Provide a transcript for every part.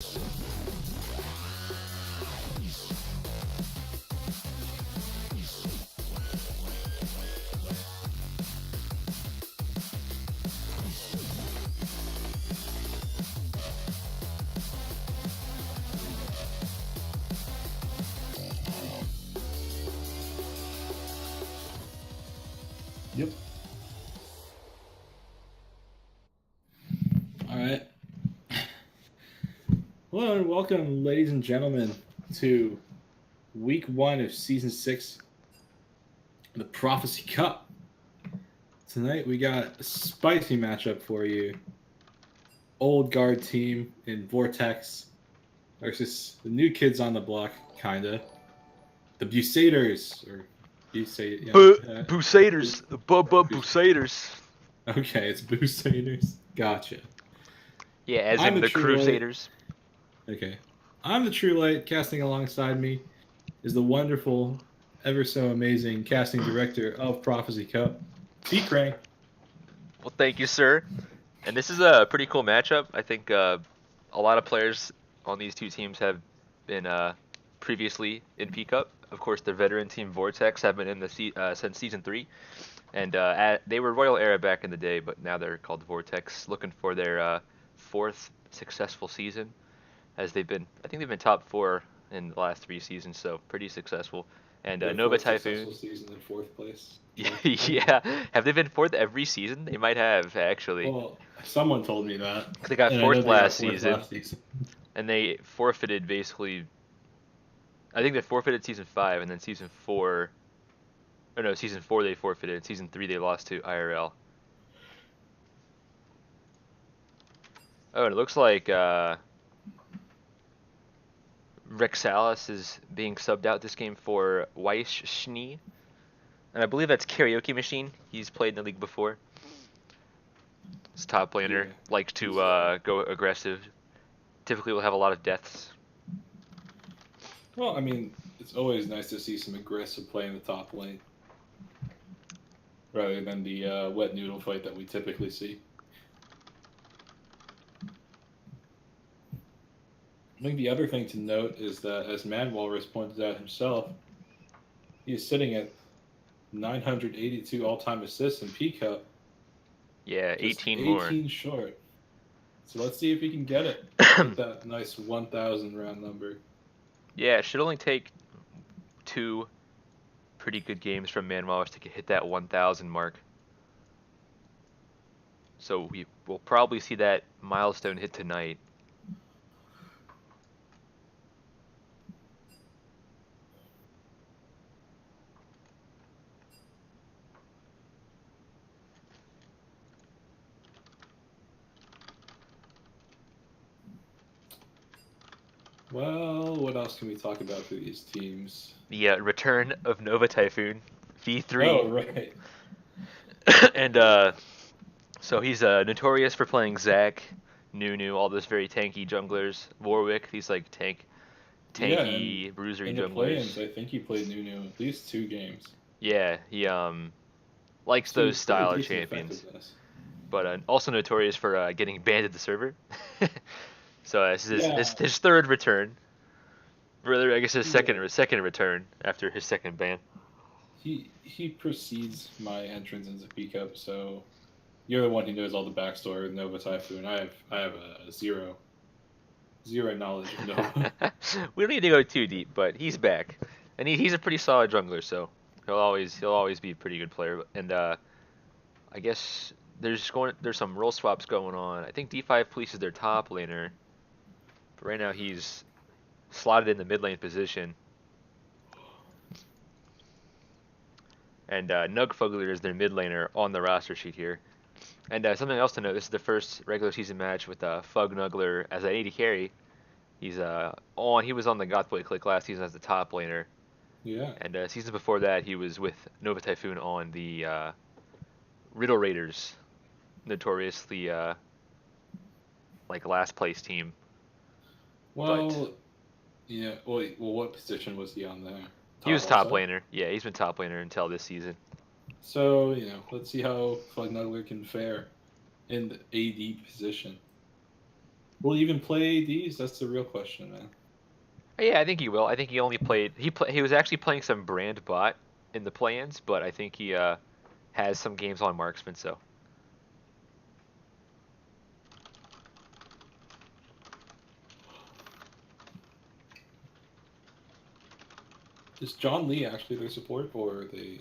Yep. All right. Hello and welcome, ladies and gentlemen, to week 1 of season 6 of the Prophecy Cup. Tonight we got a spicy matchup for you. Old guard team in Vortex versus the new kids on the block, kinda. The Busaders, or Busaders. Yeah, Busaders. Busaders. Okay, it's Busaders. Gotcha. Yeah, as I'm in the True Light. Crusaders. Okay. I'm the True Light. Casting alongside me is the wonderful, ever so amazing casting director of Prophecy Cup, T. Crank. Well, thank you, sir. And this is a pretty cool matchup. I think a lot of players on these two teams have been previously in P Cup. Of course, the veteran team Vortex have been in the since season 3, and they were Royal Era back in the day, but now they're called Vortex, looking for their 4th successful season, as I think they've been top 4 in the last 3 seasons, so pretty successful. And Nova Typhoon. Season in 4th place. Yeah, have they been 4th every season? They might have, actually. Well, someone told me that. They got And 4th last season. And they forfeited basically. I think they forfeited season 5, and then season 4. Or no, season 4 they forfeited. Season 3 they lost to IRL. Oh, and it looks like Rexalis is being subbed out this game for Weiss Schnee. And I believe that's Karaoke Machine. He's played in the league before. His top laner likes to go aggressive. Typically will have a lot of deaths. Well, I mean, it's always nice to see some aggressive play in the top lane, rather than the wet noodle fight that we typically see. I think the other thing to note is that, as Manwalrus pointed out himself, he is sitting at 982 all-time assists in P Cup. Yeah, 18 more. 18 short. So let's see if he can get it. Get that nice 1,000 round number. Yeah, it should only take 2 pretty good games from Manwalrus to hit that 1,000 mark. So we will probably see that milestone hit tonight. Well, what else can we talk about for these teams? The return of Nova Typhoon, V3. Oh, right. And so he's notorious for playing Zac, Nunu, all those very tanky junglers. Warwick, these like tanky, bruisery junglers. Play-ins, I think he played Nunu at least 2 games. Yeah, he likes those style of champions. But also notorious for getting banned at the server. So this is his 3rd return. Rather, I guess his second return after his 2nd ban. He precedes my entrance into P Cup, so you're the one who knows all the backstory of Nova Typhoon. I have a zero knowledge of Nova. We don't need to go too deep, but he's back, and he's a pretty solid jungler, so he'll always be a pretty good player. And I guess there's some role swaps going on. I think D5 Police is their top laner, but right now he's slotted in the mid lane position. And Nugfugler is their mid laner on the roster sheet here. And something else to note, this is the first regular season match with Fugnugler as an AD carry. He was on the Gothblade Click last season as the top laner. Yeah. And season before that, he was with Nova Typhoon on the Riddle Raiders, notoriously like last place team. Well, yeah. Well, what position was he on there? He was top laner. Yeah, he's been top laner until this season. So, let's see how Fugnugler can fare in the AD position. Will he even play these? That's the real question, man. Yeah, I think he will. I think he only played. He was actually playing some brand bot in the play-ins, but I think he has some games on marksman. So Is John Lee actually their support, or are they?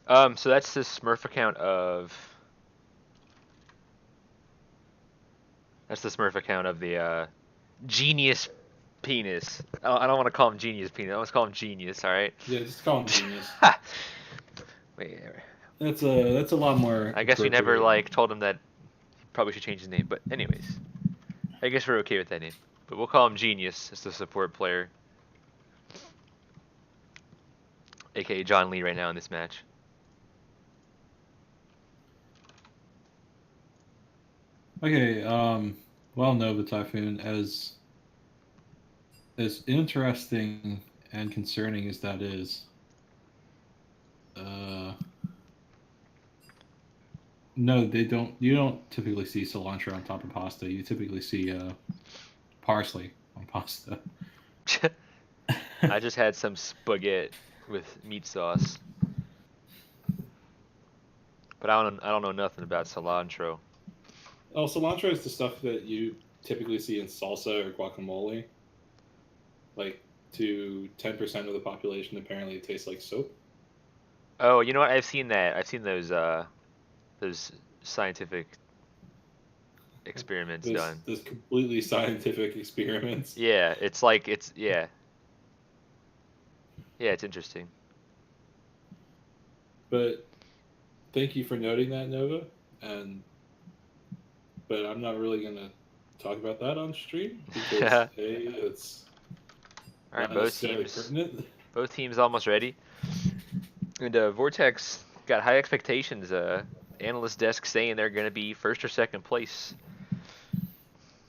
so that's the Smurf account of. That's the Smurf account of the Genius Penis. I don't want to call him Genius Penis. I want to call him Genius. All right. Yeah, just call him Genius. Wait, That's a lot more. I guess we never appropriate. told him that he probably should change his name. But anyways, I guess we're okay with that name. But we'll call him Genius as the support player, aka John Lee, right now in this match. Okay. Well, Nova Typhoon, as interesting and concerning as that is, uh, no, they don't. You don't typically see cilantro on top of pasta. You typically see parsley on pasta. I just had some spaghetti with meat sauce, but I don't know nothing about cilantro. Oh, cilantro is the stuff that you typically see in salsa or guacamole. Like to 10% of the population, apparently it tastes like soap. Oh, you know what? I've seen that. I've seen those scientific experiments done. This completely scientific experiments. Yeah, it's like yeah, it's interesting. But thank you for noting that, Nova. And but I'm not really gonna talk about that on stream because All it's right, not necessarily pertinent. both teams almost ready. And Vortex got high expectations. Analyst desk saying they're going to be first or second place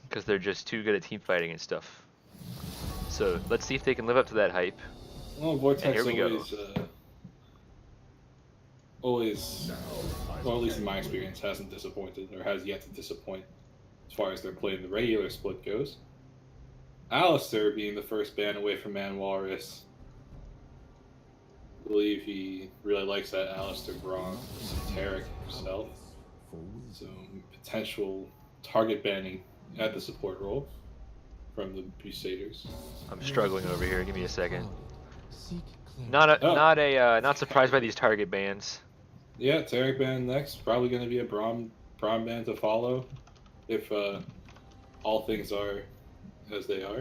because they're just too good at team fighting and stuff. So let's see if they can live up to that hype. Well, Vortex here we go. Always, well, at least in my experience, hasn't disappointed or has yet to disappoint as far as their play in the regular split goes. Alistair being the first ban away from Man Walrus. I believe he really likes that Alistair Braun, Tarek himself. So potential target banning at the support role from the Busaders. I'm struggling over here. Give me a second. Not surprised by these target bans. Yeah, Tarek ban next. Probably going to be a Braun ban to follow if all things are as they are.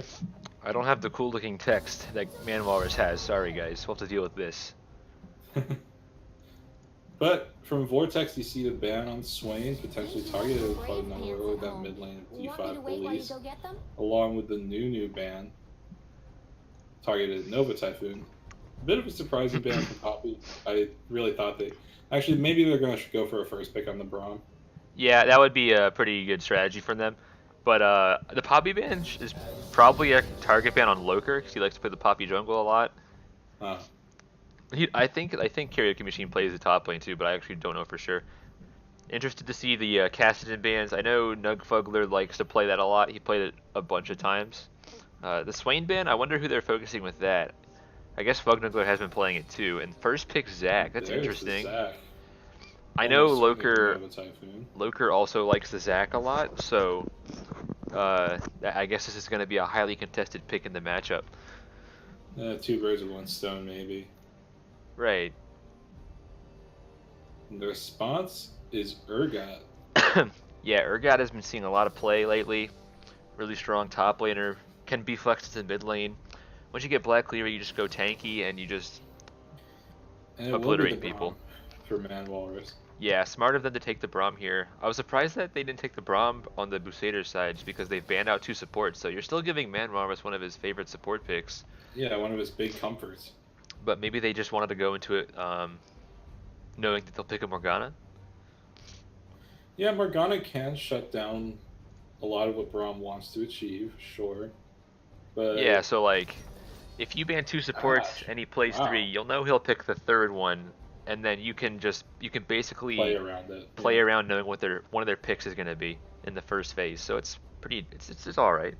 I don't have the cool looking text that Man Walrus has. Sorry guys, we'll have to deal with this. But from Vortex, you see the ban on Swain potentially targeted by number that mid lane of D5 police, along with the new ban targeted Nova Typhoon. A bit of a surprising ban for Poppy. I really thought actually maybe they're going to go for a first pick on the Braum. Yeah, that would be a pretty good strategy from them. But the Poppy ban is probably a target ban on Loker because he likes to play the Poppy jungle a lot. I think Karaoke Machine plays the top lane too, but I actually don't know for sure. Interested to see the Cassidy bans. I know Nugfugler likes to play that a lot. He played it a bunch of times. The Swain ban, I wonder who they're focusing with that. I guess Fugnugler has been playing it too. And first pick Zac. That's interesting. I know Loker also likes the Zac a lot, so I guess this is going to be a highly contested pick in the matchup. Two birds with one stone, maybe. Right. And the response is Urgot. Yeah, Urgot has been seeing a lot of play lately. Really strong top laner. Can be flexed to mid lane. Once you get Black Cleaver, you just go tanky and you just obliterate people. For Man Walrus. Yeah, smart of them to take the Braum here. I was surprised that they didn't take the Braum on the Busaders side just because they banned out 2 supports. So you're still giving Man Walrus one of his favorite support picks. Yeah, one of his big comforts. But maybe they just wanted to go into it knowing that they'll pick a Morgana. Yeah, Morgana can shut down a lot of what Braum wants to achieve, sure. But yeah, so like, if you ban 2 supports and he plays 3, you'll know he'll pick the 3rd one, and then you can basically play around it. Play around knowing what one of their picks is going to be. in the first phase, so it's all right.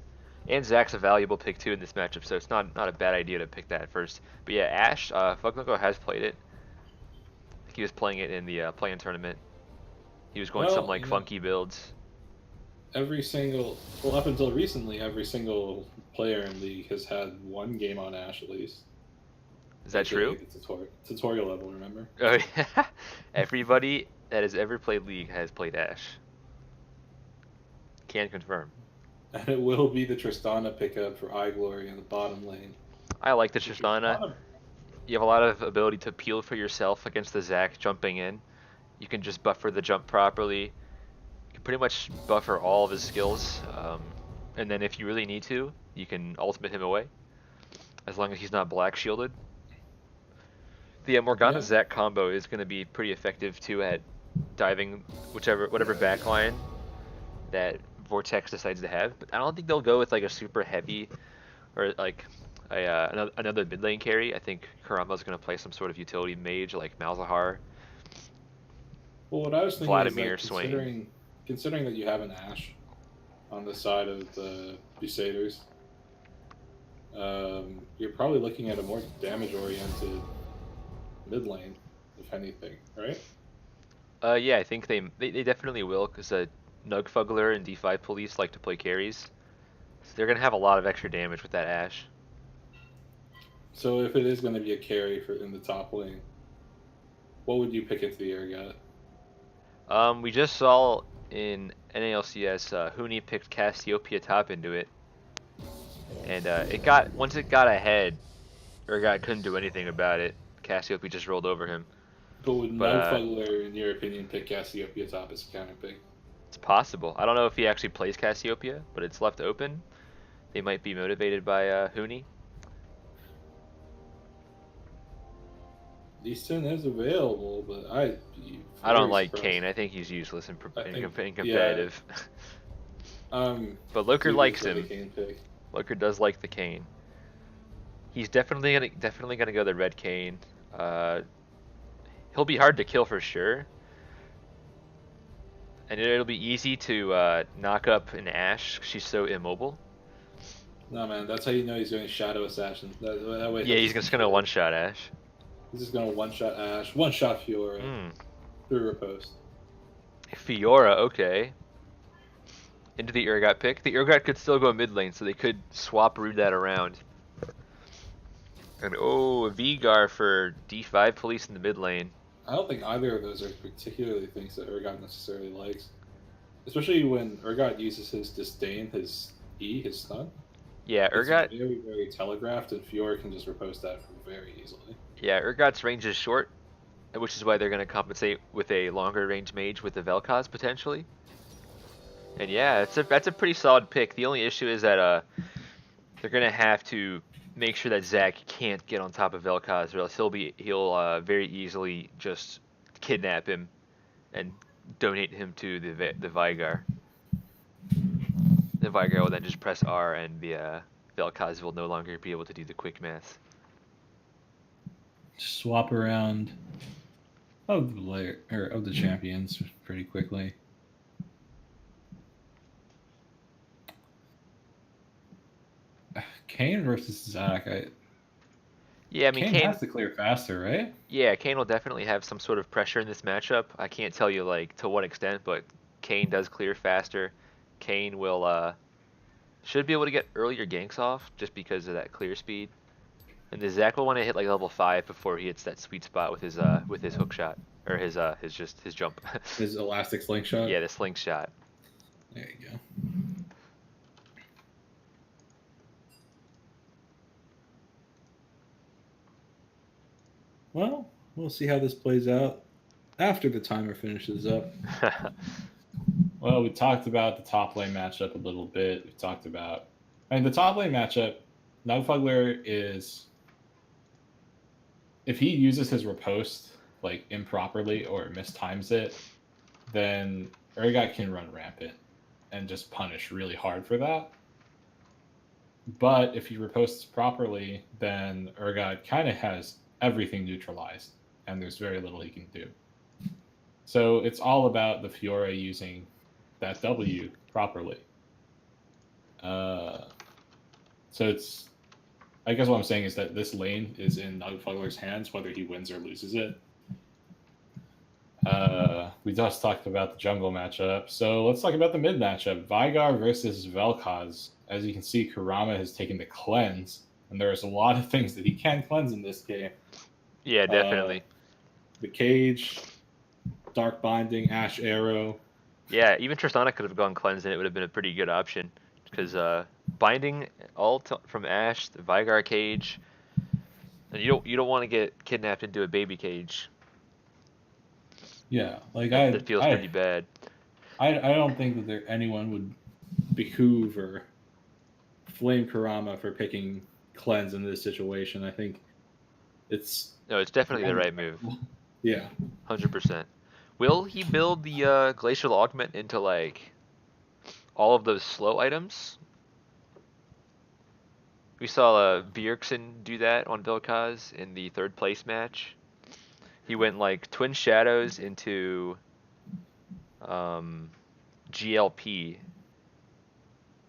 And Zach's a valuable pick too in this matchup, so it's not a bad idea to pick that first. But yeah, Ash, Fugnoko has played it. I think he was playing it in the play-in tournament. He was going some Well, like funky builds. up until recently, every single player in League has had one game on Ash at least. Is that true? Like the tutorial level, remember? Oh yeah. Everybody that has ever played League has played Ash. Can confirm. And it will be the Tristana pickup for iGlory in the bottom lane. I like the Tristana. You have a lot of ability to peel for yourself against the Zac jumping in. You can just buffer the jump properly. You can pretty much buffer all of his skills. And then if you really need to, you can ultimate him away. As long as he's not black shielded. The Morgana Zac combo is going to be pretty effective too at diving whatever backline that Vortex decides to have. But I don't think they'll go with like a super heavy or like another mid lane carry. I think Kurama's going to play some sort of utility mage like Malzahar. Well, what I was thinking Vladimir is that considering that you have an Ashe on the side of the Busaders, you're probably looking at a more damage-oriented mid lane, if anything, right? Yeah, I think they definitely will, because Nugfugler and D5 Police like to play carries. So they're going to have a lot of extra damage with that Ashe. So if it is going to be a carry in the top lane, what would you pick into the Urgot? We just saw in NALCS, Huni picked Cassiopeia top into it. And once it got ahead, Urgot couldn't do anything about it. Cassiopeia just rolled over him. But would Nugfugler, in your opinion, pick Cassiopeia top as a counter pick? It's possible. I don't know if he actually plays Cassiopeia, but it's left open. They might be motivated by Huni. Lee Sin is available, but I don't like Kayn. I think he's useless in competitive. Yeah. But Loker likes him. Loker does like the Kayn. He's definitely gonna go the red Kayn. He'll be hard to kill for sure, and it'll be easy to knock up an Ashe. She's so immobile. No man, that's how you know he's going to shadow assassin. That way. Yeah, he's just gonna one-shot Ashe. He's just gonna one-shot Ashe, one-shot Fiora through riposte. Fiora, okay. Into the Urgot pick. The Urgot could still go mid lane, so they could swap root that around. And Vigar for D5 Police in the mid lane. I don't think either of those are particularly things that Urgot necessarily likes. Especially when Urgot uses his disdain, his stun. Yeah, Urgot... It's very, very telegraphed, and Fiora can just riposte that very easily. Yeah, Urgot's range is short, which is why they're going to compensate with a longer range mage with the Vel'Koz, potentially. And yeah, that's a pretty solid pick. The only issue is that they're going to have to make sure that Zac can't get on top of Vel'Koz, or else he'll very easily just kidnap him and donate him to the Vigar. The Vigar will then just press R, and the Vel'Koz will no longer be able to do the quick math. Swap around of the champions pretty quickly. Kayn versus Zac. Yeah, I mean, Kayn has to clear faster, right? Yeah, Kayn will definitely have some sort of pressure in this matchup. I can't tell you like to what extent, but Kayn does clear faster. Kayn will should be able to get earlier ganks off just because of that clear speed. And the Zac will want to hit like level 5 before he hits that sweet spot with his hook shot or his jump. His elastic slingshot. Yeah, the slingshot. There you go. Well, we'll see how this plays out after the timer finishes up. Well, we talked about the top lane matchup a little bit. We talked about, the top lane matchup. Nugfugler is, if he uses his riposte like improperly or mistimes it, then Urgot can run rampant and just punish really hard for that. But if he riposts properly, then Urgot kind of has everything neutralized, and there's very little he can do. So it's all about the Fiora using that W properly. So it's, I guess what I'm saying is that this lane is in Ugfugler's hands, whether he wins or loses it. We just talked about the jungle matchup, so let's talk about the mid matchup. Vigar versus Vel'Koz. As you can see, Kurama has taken the cleanse, and there's a lot of things that he can cleanse in this game. Yeah, definitely. The cage, Dark Binding, Ash Arrow. Yeah, even Tristana could have gone cleanse, and it would have been a pretty good option. Because binding from Ash, the Vigar cage, and you don't want to get kidnapped into a baby cage. Yeah, like That feels pretty bad. I don't think that anyone would behoove or flame Kurama for picking cleanse in this situation. I think it's definitely the right move. Yeah, 100%. Will he build the glacial augment into like all of those slow items? We saw Bjergsen do that on Vel'Koz in the third place match. He went like Twin Shadows into GLP,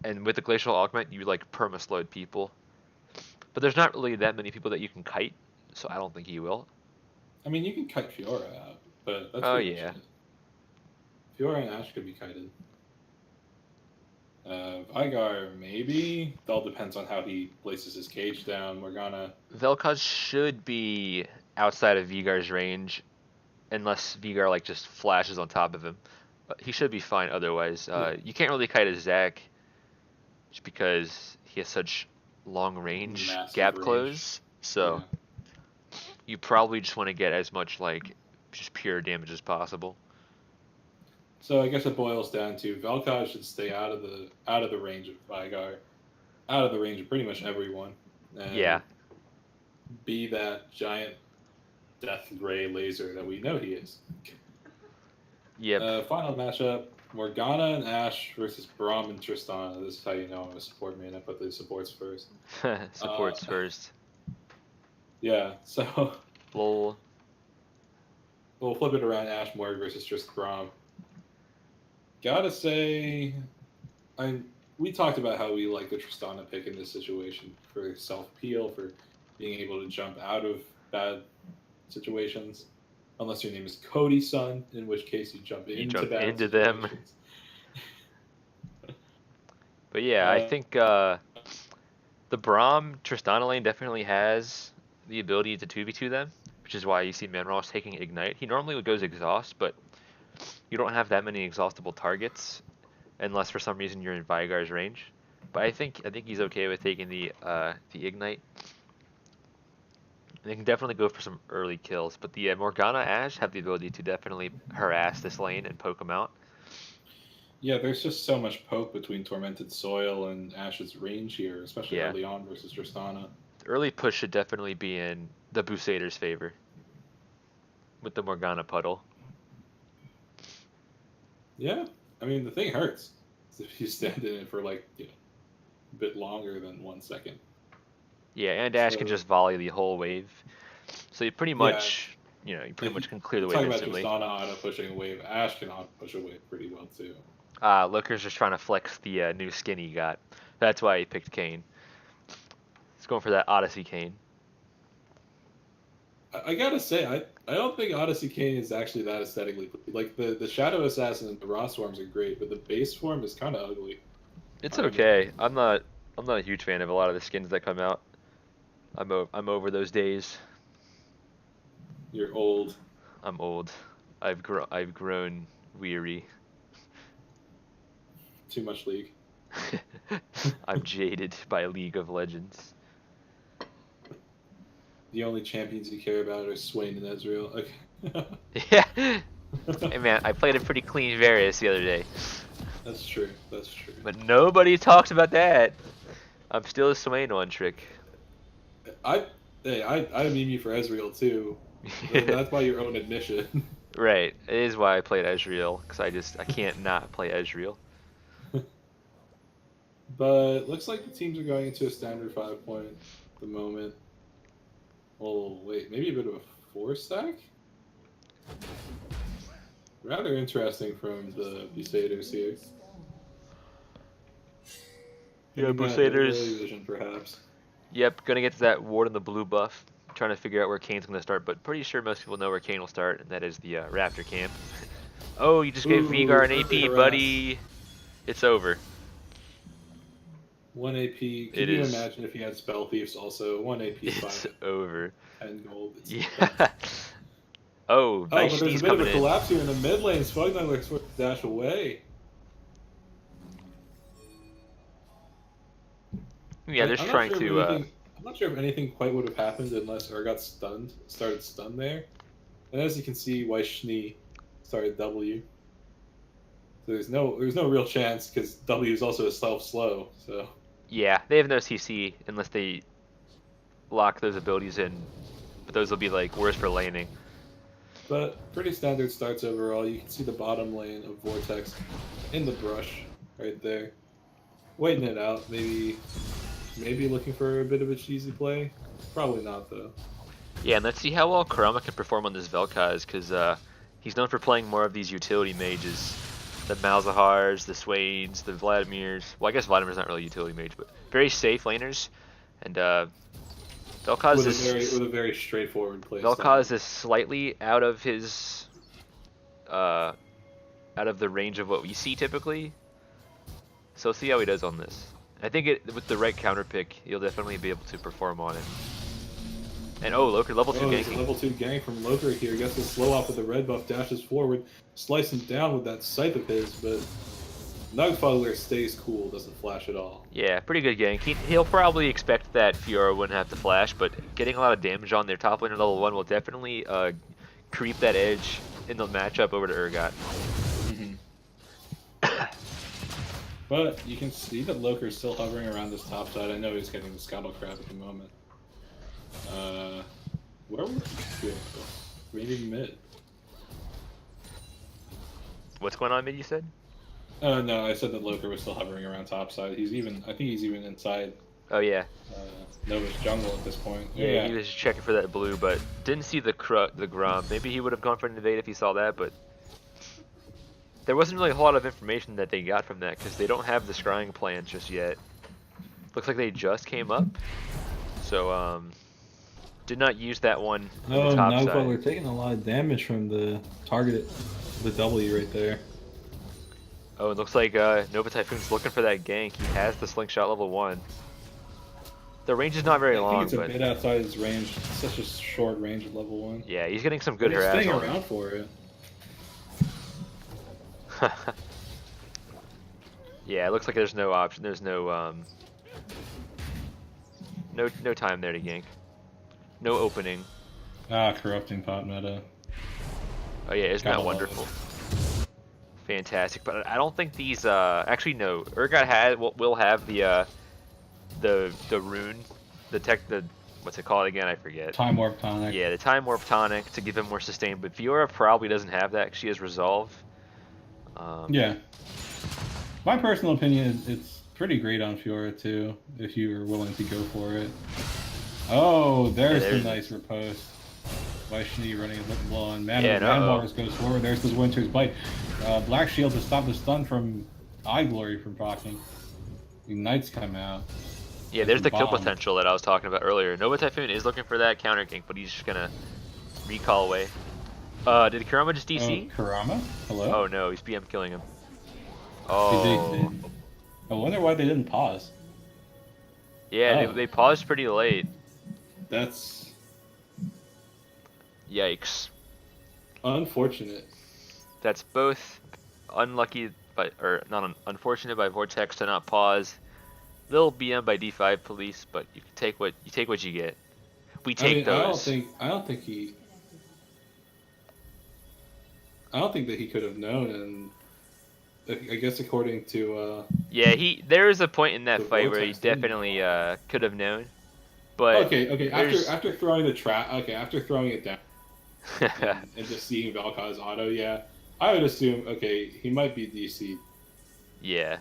and with the glacial augment, you like perma-slowed people. But there's not really that many people that you can kite, so I don't think he will. I mean, you can kite Fiora out, but that's pretty much it. Fiora and Ash could be kited. Vigar, maybe. It all depends on how he places his cage down. Morgana. Vel'Koz should be outside of Vigar's range, unless Vigar like just flashes on top of him. But he should be fine otherwise. You can't really kite a Zac, just because he has such long range Massive gap range. close. So you probably just want to get as much like just pure damage as possible. So I guess it boils down to Vel'Koz should stay out of the range of Vigar, out of the range of pretty much everyone. And be that giant death gray laser that we know he is. Yep. Final matchup: Morgana and Ash versus Braum and Tristana. This is how you know I'm a support man. I put the supports first. Supports first. Yeah. So. Lol. We'll flip it around. Ash Morg versus Braum. Gotta say, we talked about how we like the Tristana pick in this situation for self-peel, for being able to jump out of bad situations. Unless your name is Cody's son, in which case you jump into them. But yeah, I think the Braum Tristana lane definitely has the ability to 2v2 them, which is why you see Manross taking Ignite. He normally goes Exhaust, but you don't have that many exhaustible targets unless for some reason you're in Vigar's range. But I think he's okay with taking the Ignite. They can definitely go for some early kills, but the Morgana Ash have the ability to definitely harass this lane and poke them out. Yeah, there's just so much poke between Tormented Soil and Ash's range here, especially early on versus Tristana. The early push should definitely be in the Busaders' favor with the Morgana puddle. Yeah, I mean, the thing hurts if you stand in it for like a bit longer than 1 second. Yeah, and Ash can just volley the whole wave, so you pretty much, you pretty much can clear the wave instantly. Talking about Tristana auto pushing a wave, Ash can auto push a wave pretty well too. Looker's just trying to flex the new skin he got. That's why he picked Kayn. He's going for that Odyssey Kayn. I gotta say, I don't think Odyssey Kayn is actually that aesthetically like the Shadow Assassin and the Raw Swarms are great, but the base form is kind of ugly. It's okay. I'm not a huge fan of a lot of the skins that come out. I'm over those days. You're old. I'm old. I've grown weary. Too much League. I'm jaded by League of Legends. The only champions you care about are Swain and Ezreal. Okay. Yeah. Hey man, I played a pretty clean Varus the other day. That's true. That's true. But nobody talks about that. I'm still a Swain one trick. I meme you for Ezreal too. That's by your own admission. Right. It is why I played Ezreal, because I can't not play Ezreal. But looks like the teams are going into a standard 5-point at the moment. Oh wait, maybe a bit of a 4-stack? Rather interesting from the Busaders here. Yeah, Getting that bit of Busaders. early vision, perhaps. Yep, gonna get to that ward in the blue buff. Trying to figure out where Kane's gonna start, but pretty sure most people know where Kane will start, and that is the Raptor camp. Oh, you just gave Ooh, Vigar an perfect AP, harass. buddy. It's over. 1 AP. Can It you is. imagine if he had Spell Thieves also? 1 AP, It's 5, over. 10 gold. It's Yeah. done. Oh, Oh, but there's a Vaishni's bit of coming a in. collapse here in the mid lane. Spugknight looks for dash away. Yeah, they're I'm not trying sure if to. anything. I'm not sure if anything quite would have happened unless got stunned, started stun there. And as you can see, Vaishni started W. So there's no real chance because W is also a self slow. So Yeah, they have no CC unless they lock those abilities in, but those will be like worse for laning. but pretty standard starts overall. You can see the bottom lane of Vortex in the brush right there, waiting it out. Maybe looking for a bit of a cheesy play. Probably not though. Yeah, and let's see how well Kurama can perform on this Vel'Koz, because he's known for playing more of these utility mages. The Malzahars, the Swains, the Vladimirs. Well, I guess Vladimir's not really a utility mage, but very safe laners. And Vel'Koz With a very straightforward play. Vel'Koz is slightly out of his out of the range of what we see typically. So let's see how he does on this. I think with the right counter pick, he'll definitely be able to perform on it. And oh, Loker level 2 It's a ganking. level 2 gank from Loker here. Gets the slow off with the red buff, dashes forward, slicing down with that scythe of his, but Nugfather stays cool, doesn't flash at all. Yeah, pretty good gank. He'll probably expect that Fiora wouldn't have to flash, but getting a lot of damage on their top laner level 1 will definitely creep that edge in the matchup over to Urgot. But you can see that Loker's still hovering around this top side. I know he's getting the Scuttle Crab at the moment. Where would he go? Maybe mid. What's going on mid, you said? No, I said that Loker was still hovering around top side. I think he's even inside Oh yeah. Nova's jungle at this point. Yeah, he was just checking for that blue, but didn't see the Grom. Maybe he would have gone for an invade if he saw that, but there wasn't really a whole lot of information that they got from that because they don't have the scrying plans just yet. Looks like they just came up, so did not use that one on the top Nugfather, side. we're taking a lot of damage from the target, the W right there. Oh, it looks like Nova Typhoon's looking for that gank. He has the slingshot level 1. The range is not very I long, think it's a but bit outside his range. It's such a short range at level 1. yeah, he's getting some good But he's harass staying on him. around for it. Yeah, it looks like there's no option. There's no no time there to gank. No opening. Corrupting pot meta. Oh yeah, isn't Gotta that love it. wonderful? Fantastic. But I don't think these actually no. Urgot will have the rune, the what's it called again? I forget. Time Warp Tonic. Yeah, the time warp tonic to give him more sustain. But Fiora probably doesn't have that. 'Cause she has resolve. Yeah. My personal opinion is it's pretty great on Fiora too, if you were willing to go for it. Oh, there's Yeah, the nice riposte. Vaishni running a bit low on mana. Yeah, Man uh-oh. Waters goes forward. There's this Winter's Bite. Black Shield to stop the stun from Eye Glory from proccing. Ignites come out. Yeah, there's the kill Bomb. potential that I was talking about earlier. Nova Typhoon is looking for that counter gank, but he's just gonna recall away. Did Kurama just DC? Kurama? Hello? Oh no, he's BM killing him. Oh. I wonder why they didn't pause. Yeah, Oh. they paused pretty late. That's Yikes. unfortunate. That's both unlucky, or not unfortunate by Vortex to not pause. Little BM by D5 police, but you can take what you get. We take those. I don't think that he could have known, and I guess according to Yeah, there was a point in that The fight where he Vortex didn't. definitely could have known. But okay. there's- After throwing the trap, after throwing it down and just seeing Valkai's auto, yeah, I would assume he might be DC, yeah.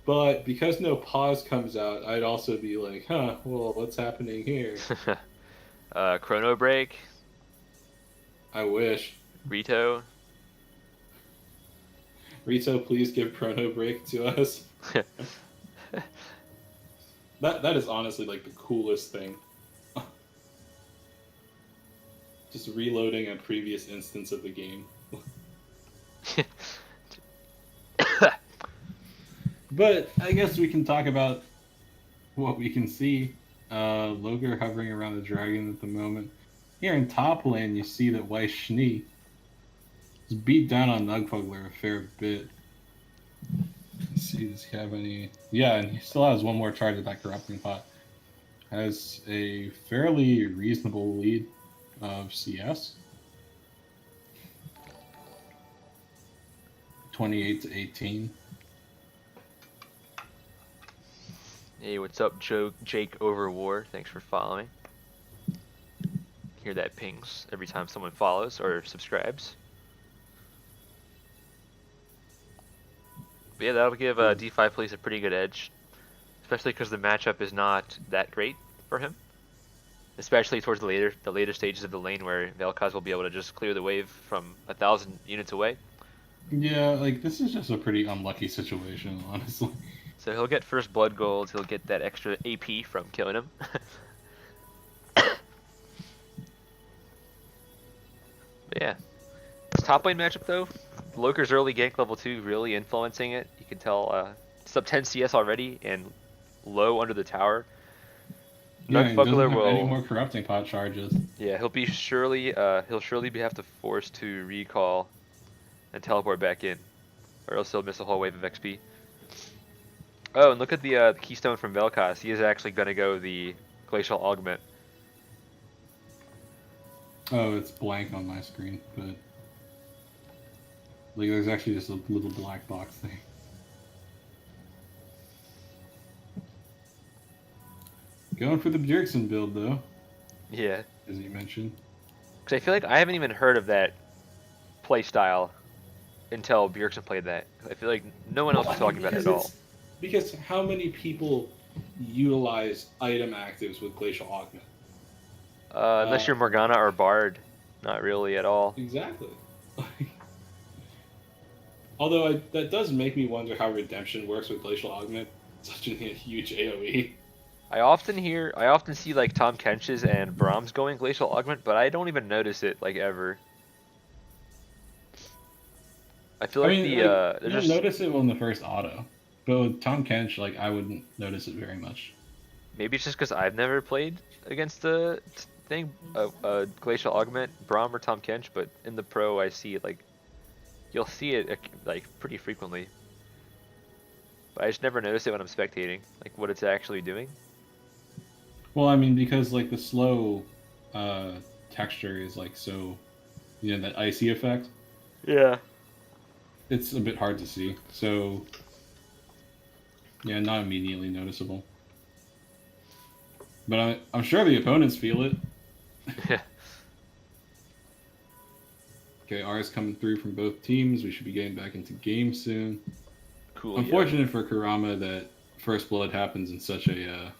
but because no pause comes out, I'd also be like, well, what's happening here? Chrono Break, I wish. Rito. Rito, please give Chrono Break to us. That is honestly like the coolest thing. Just reloading a previous instance of the game. But I guess we can talk about what we can see. Logar hovering around the dragon at the moment. Here in top lane, you see that Weiss Schnee is beat down on Nugfugler a fair bit. Let's see, does he have any? Yeah, and he still has one more charge at that corrupting pot. Has a fairly reasonable lead of CS. 28 to 18. Hey, what's up, Jake Overwar? Thanks for following. Hear that pings every time someone follows or subscribes. But yeah, that'll give D5 Police a pretty good edge, especially because the matchup is not that great for him. Especially towards the later stages of the lane where Vel'Koz will be able to just clear the wave from 1,000 units away. Yeah, like this is just a pretty unlucky situation, honestly. So he'll get first blood gold, he'll get that extra AP from killing him. But yeah. This top lane matchup though, Loker's early gank level 2 really influencing it. You can tell sub 10 CS already and low under the tower. Yeah, he doesn't Nugfugler have will any more corrupting pot charges. Yeah, he'll surely have to force to recall and teleport back in, or else he'll miss a whole wave of XP. Oh, and look at the keystone from Vel'Koz. He is actually going to go the Glacial Augment. Oh, it's blank on my screen, but like there's actually just a little black box thing. Going for the Bjergsen build though, Yeah, as you mentioned. because I feel like I haven't even heard of that playstyle until Bjergsen played that. I feel like no one else was talking about it at all. Because how many people utilize item actives with Glacial Augment? Unless you're Morgana or Bard, not really at all. Exactly. Although that does make me wonder how Redemption works with Glacial Augment. Such a huge AoE. I often see like Tom Kench's and Brahms going Glacial Augment, but I don't even notice it like ever. I feel like you'll notice it on the first auto, but with Tom Kench, like I wouldn't notice it very much. Maybe it's just because I've never played against the thing, Glacial Augment, Braum or Tom Kench, but in the pro I see it like, you'll see it like pretty frequently. But I just never notice it when I'm spectating, like what it's actually doing. Well, I mean, because like the slow texture is like so, that icy effect. Yeah. It's a bit hard to see, so yeah, not immediately noticeable. But I'm sure the opponents feel it. Yeah. Okay, R is coming through from both teams. We should be getting back into game soon. Cool. Unfortunate for Kurama that First Blood happens in such a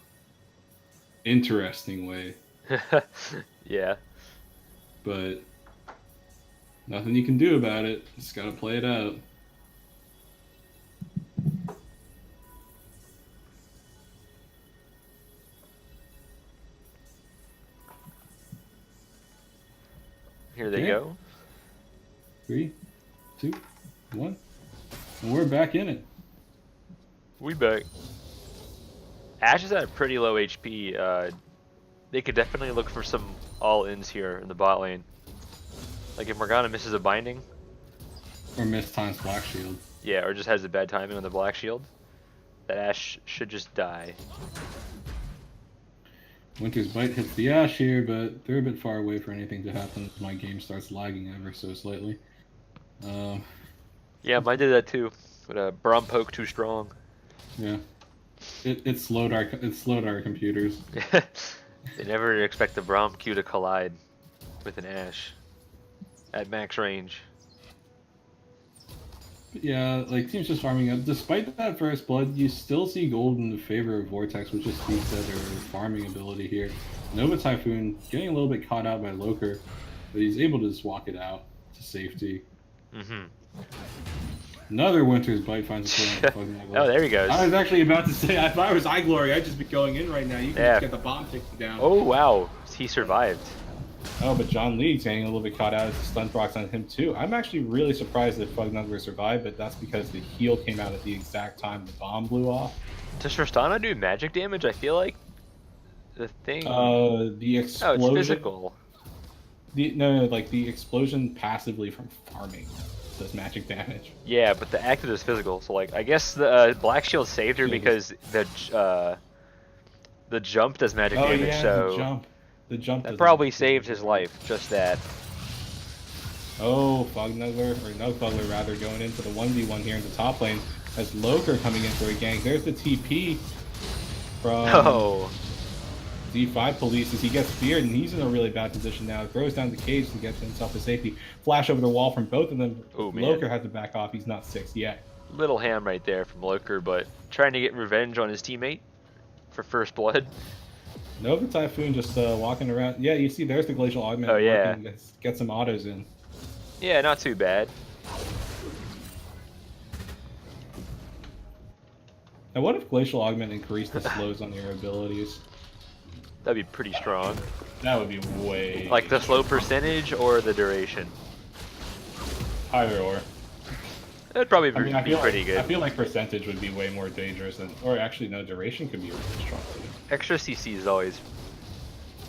interesting way. Yeah. But nothing you can do about it. Just gotta play it out. Here they Okay. go. 3, 2, 1. And we're back in it. We back. Ashe is at a pretty low HP. They could definitely look for some all-ins here in the bot lane. Like if Morgana misses a binding. Or miss times Black Shield. Yeah, or just has a bad timing on the Black Shield. That Ashe should just die. Winter's Bite hits the Ashe here, but they're a bit far away for anything to happen. My game starts lagging ever so slightly. Yeah, mine did that too. But Braum poke too strong. Yeah. It slowed our computers. They never expect the Braum Q to collide with an Ashe at max range. Yeah, like teams just farming up. Despite that first blood, you still see gold in the favor of Vortex, which just speaks to their farming ability here. Nova Typhoon getting a little bit caught out by Loker, but he's able to just walk it out to safety. Mm-hmm. Another Winter's Bite finds its way into fucking Iglory. Oh, there he goes. I was actually about to say, if I was Iglory, I'd just be going in right now. You can just get the bomb taken down. Oh, wow. He survived. Oh, but John Lee's getting a little bit caught out as the stun procs on him too. I'm actually really surprised that Fugnugler survived, but that's because the heal came out at the exact time the bomb blew off. Does Tristana do magic damage? I feel like the thing... The explosion... Oh, it's physical. No, like the explosion passively from farming does magic damage. Yeah, but the active is physical. So, like, I guess the Black Shield saved her because the jump does magic damage. Yeah, so the jump. That probably saved his life. Just that. Oh, Fugnugler, or no Fugler rather, going into the 1v1 here in the top lane as Loker coming in for a gank. There's the TP from D5 Police as he gets feared, and he's in a really bad position now. Throws down the cage to get himself to safety. Flash over the wall from both of them. Oh, man. Loker has to back off. He's not 6 yet. Little ham right there from Loker, but trying to get revenge on his teammate for first blood. Nova Typhoon just walking around. Yeah, you see there's the Glacial Augment. Oh, yeah. Get some autos in. Yeah, not too bad. Now, what if Glacial Augment increased the slows on your abilities? That'd be pretty strong. That would be way... Like the slow percentage or the duration? Either or. That'd probably be feel pretty like, good. I feel like percentage would be way more dangerous than... Or actually, no, duration could be really strong too. Extra CC is always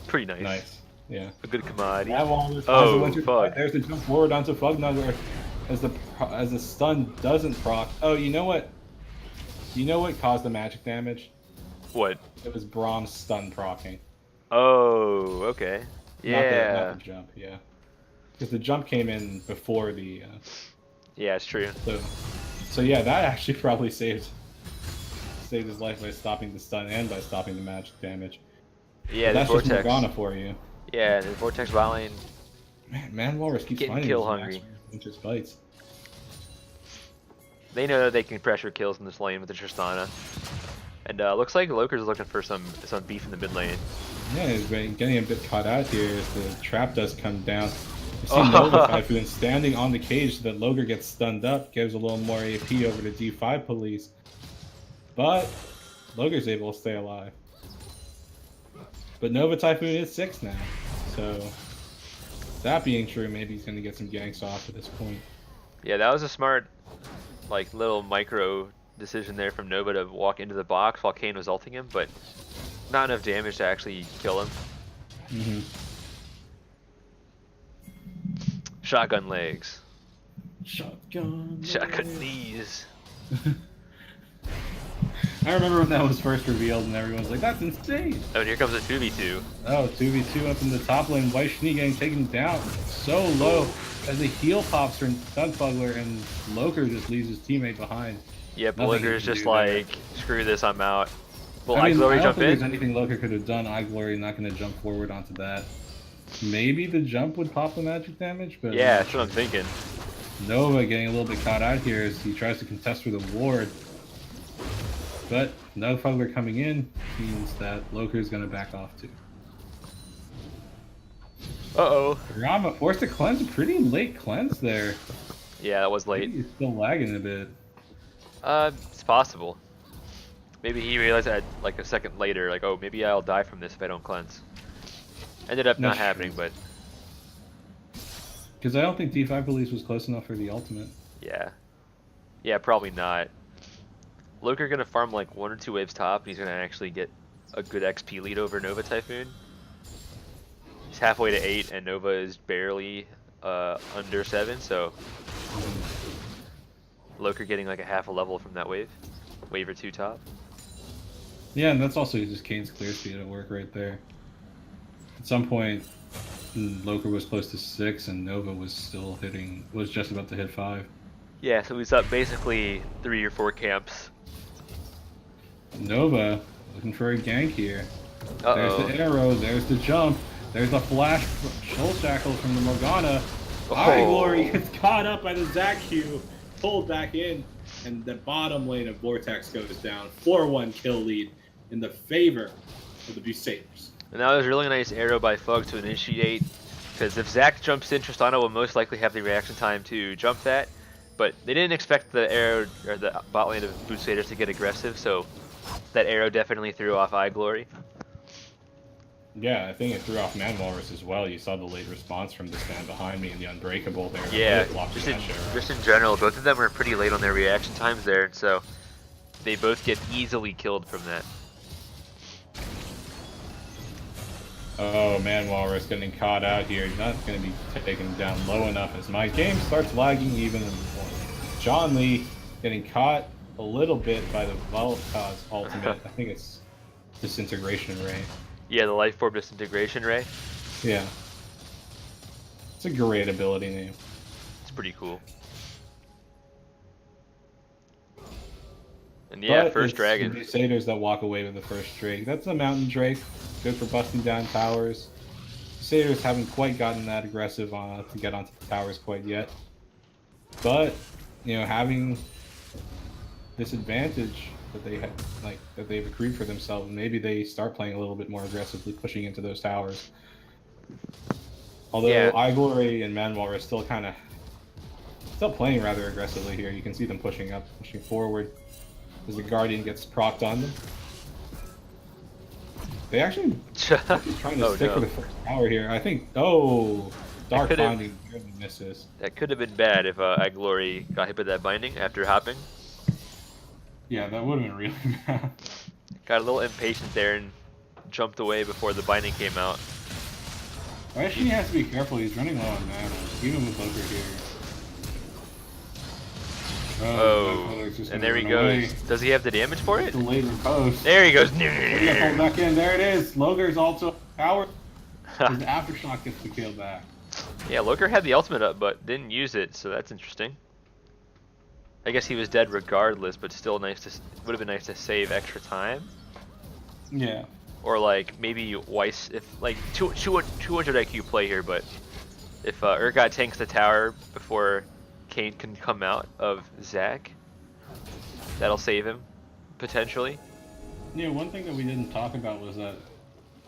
pretty nice. Nice, yeah. A good commodity. Oh, fuck. There's the jump forward onto Fugnugler as the stun doesn't proc. Oh, you know what? You know what caused the magic damage? What? It was Brahm's stun procking. Oh, okay. Yeah. Not the jump, yeah. Because the jump came in before the... Yeah, it's true. So yeah, that actually probably saved his life by stopping the stun and by stopping the magic damage. Yeah, that's Vortex. just Morgana for you. Yeah, the Vortex bot lane. Man, Walrus keeps Getting finding kill these hungry. Just bites. They know that they can pressure kills in this lane with the Tristana. And looks like Loker's looking for some beef in the mid lane. Yeah, he's been getting a bit caught out here as the trap does come down. You see Nova Typhoon standing on the cage so that Loker gets stunned up, gives a little more AP over to D5 Police. But Loker's able to stay alive. But Nova Typhoon is 6 now. So that being true, maybe he's going to get some ganks off at this point. Yeah, that was a smart, like, little micro decision there from Nova to walk into the box while Kane was ulting him, but not enough damage to actually kill him. Mm-hmm. Shotgun legs. Shotgun knees. I remember when that was first revealed and everyone was like, that's insane. Oh, and here comes a 2v2. Oh, 2v2 up in the top lane. White Schnee getting taken down so low as the heal pops from Stunfugler and Loker just leaves his teammate behind. Yeah, Nothing Loker's he can just do like, screw this, I'm out. Will I Iglory don't jump think in? there's anything Loker could have done. Iglory not going to jump forward onto that. Maybe the jump would pop the magic damage, but Yeah, that's what I'm thinking. Nova getting a little bit caught out here as he tries to contest for the ward. But no Fugler coming in means that Loker is going to back off too. Uh-oh. Rama forced to cleanse, a pretty late cleanse there. Yeah, that was late. He's still lagging a bit. It's possible. Maybe he realized that like a second later, like, oh, maybe I'll die from this if I don't cleanse. Ended up not That's happening, true. but Because I don't think D5 Police was close enough for the ultimate. yeah. Yeah, probably not. Loker gonna farm like 1 or 2 waves top, and he's gonna actually get a good XP lead over Nova Typhoon. He's halfway to 8, and Nova is barely under 7, so Loker getting like a half a level from that wave or 2 top. Yeah, and that's also just Kane's clear speed at work right there. At some point, Loker was close to 6, and Nova was just about to hit 5. Yeah, so he's up basically 3 or 4 camps. Nova looking for a gank here. Uh-oh. There's the arrow, there's the jump, there's the flash shoal shackle from the Morgana. Iglory gets caught up by the Zac Q, pulled back in, and the bottom lane of Vortex goes down. 4-1 kill lead in the favor of the Busaders. And that was a really nice arrow by Fug to initiate, because if Zac jumps in, Tristana will most likely have the reaction time to jump that, but they didn't expect the arrow or the bot lane of Busaders to get aggressive, so that arrow definitely threw off Eye Glory. Yeah, I think it threw off Man Walrus as well. You saw the late response from this man behind me and the Unbreakable there. Yeah, Just just in general, both of them were pretty late on their reaction times there, so they both get easily killed from that. Oh, Man Walrus getting caught out here. He's not going to be taken down low enough as my game starts lagging even more. John Lee getting caught a little bit by the Voltas ultimate. I think it's Disintegration Ray. Yeah, the Life Orb Disintegration Ray. Yeah. It's a great ability name. It's pretty cool. And yeah, But first it's dragon. The Busaders that walk away with the first Drake. That's a Mountain Drake. Good for busting down towers. Busaders haven't quite gotten that aggressive to get onto the towers quite yet. But, you know, having this advantage that they have, like that they've accrued for themselves, maybe they start playing a little bit more aggressively, pushing into those towers. Although Yeah. Eye Glory and Man Walrus still playing rather aggressively here. You can see them pushing up, pushing forward as the Guardian gets procced on them. They actually trying to stick with the first tower here. I think. Oh, Dark Binding really misses. That could have been bad if Eye Glory got hit by that binding after hopping. Yeah, that would have been really bad. Got a little impatient there and jumped away before the binding came out. Actually, he has to be careful. He's running low on mana, even with Loker here. Oh, and there he goes. Does he have the damage for it? The later post. There he goes. Pull back in. There it is. Loker's also power. His aftershock gets the kill back. Yeah, Loker had the ultimate up, but didn't use it, so that's interesting. I guess he was dead regardless, but still nice to would have been nice to save extra time. Yeah. Or like maybe Weiss, if like 200 IQ play here, but if Urgot tanks the tower before Kane can come out of Zac, that'll save him potentially. Yeah, one thing that we didn't talk about was that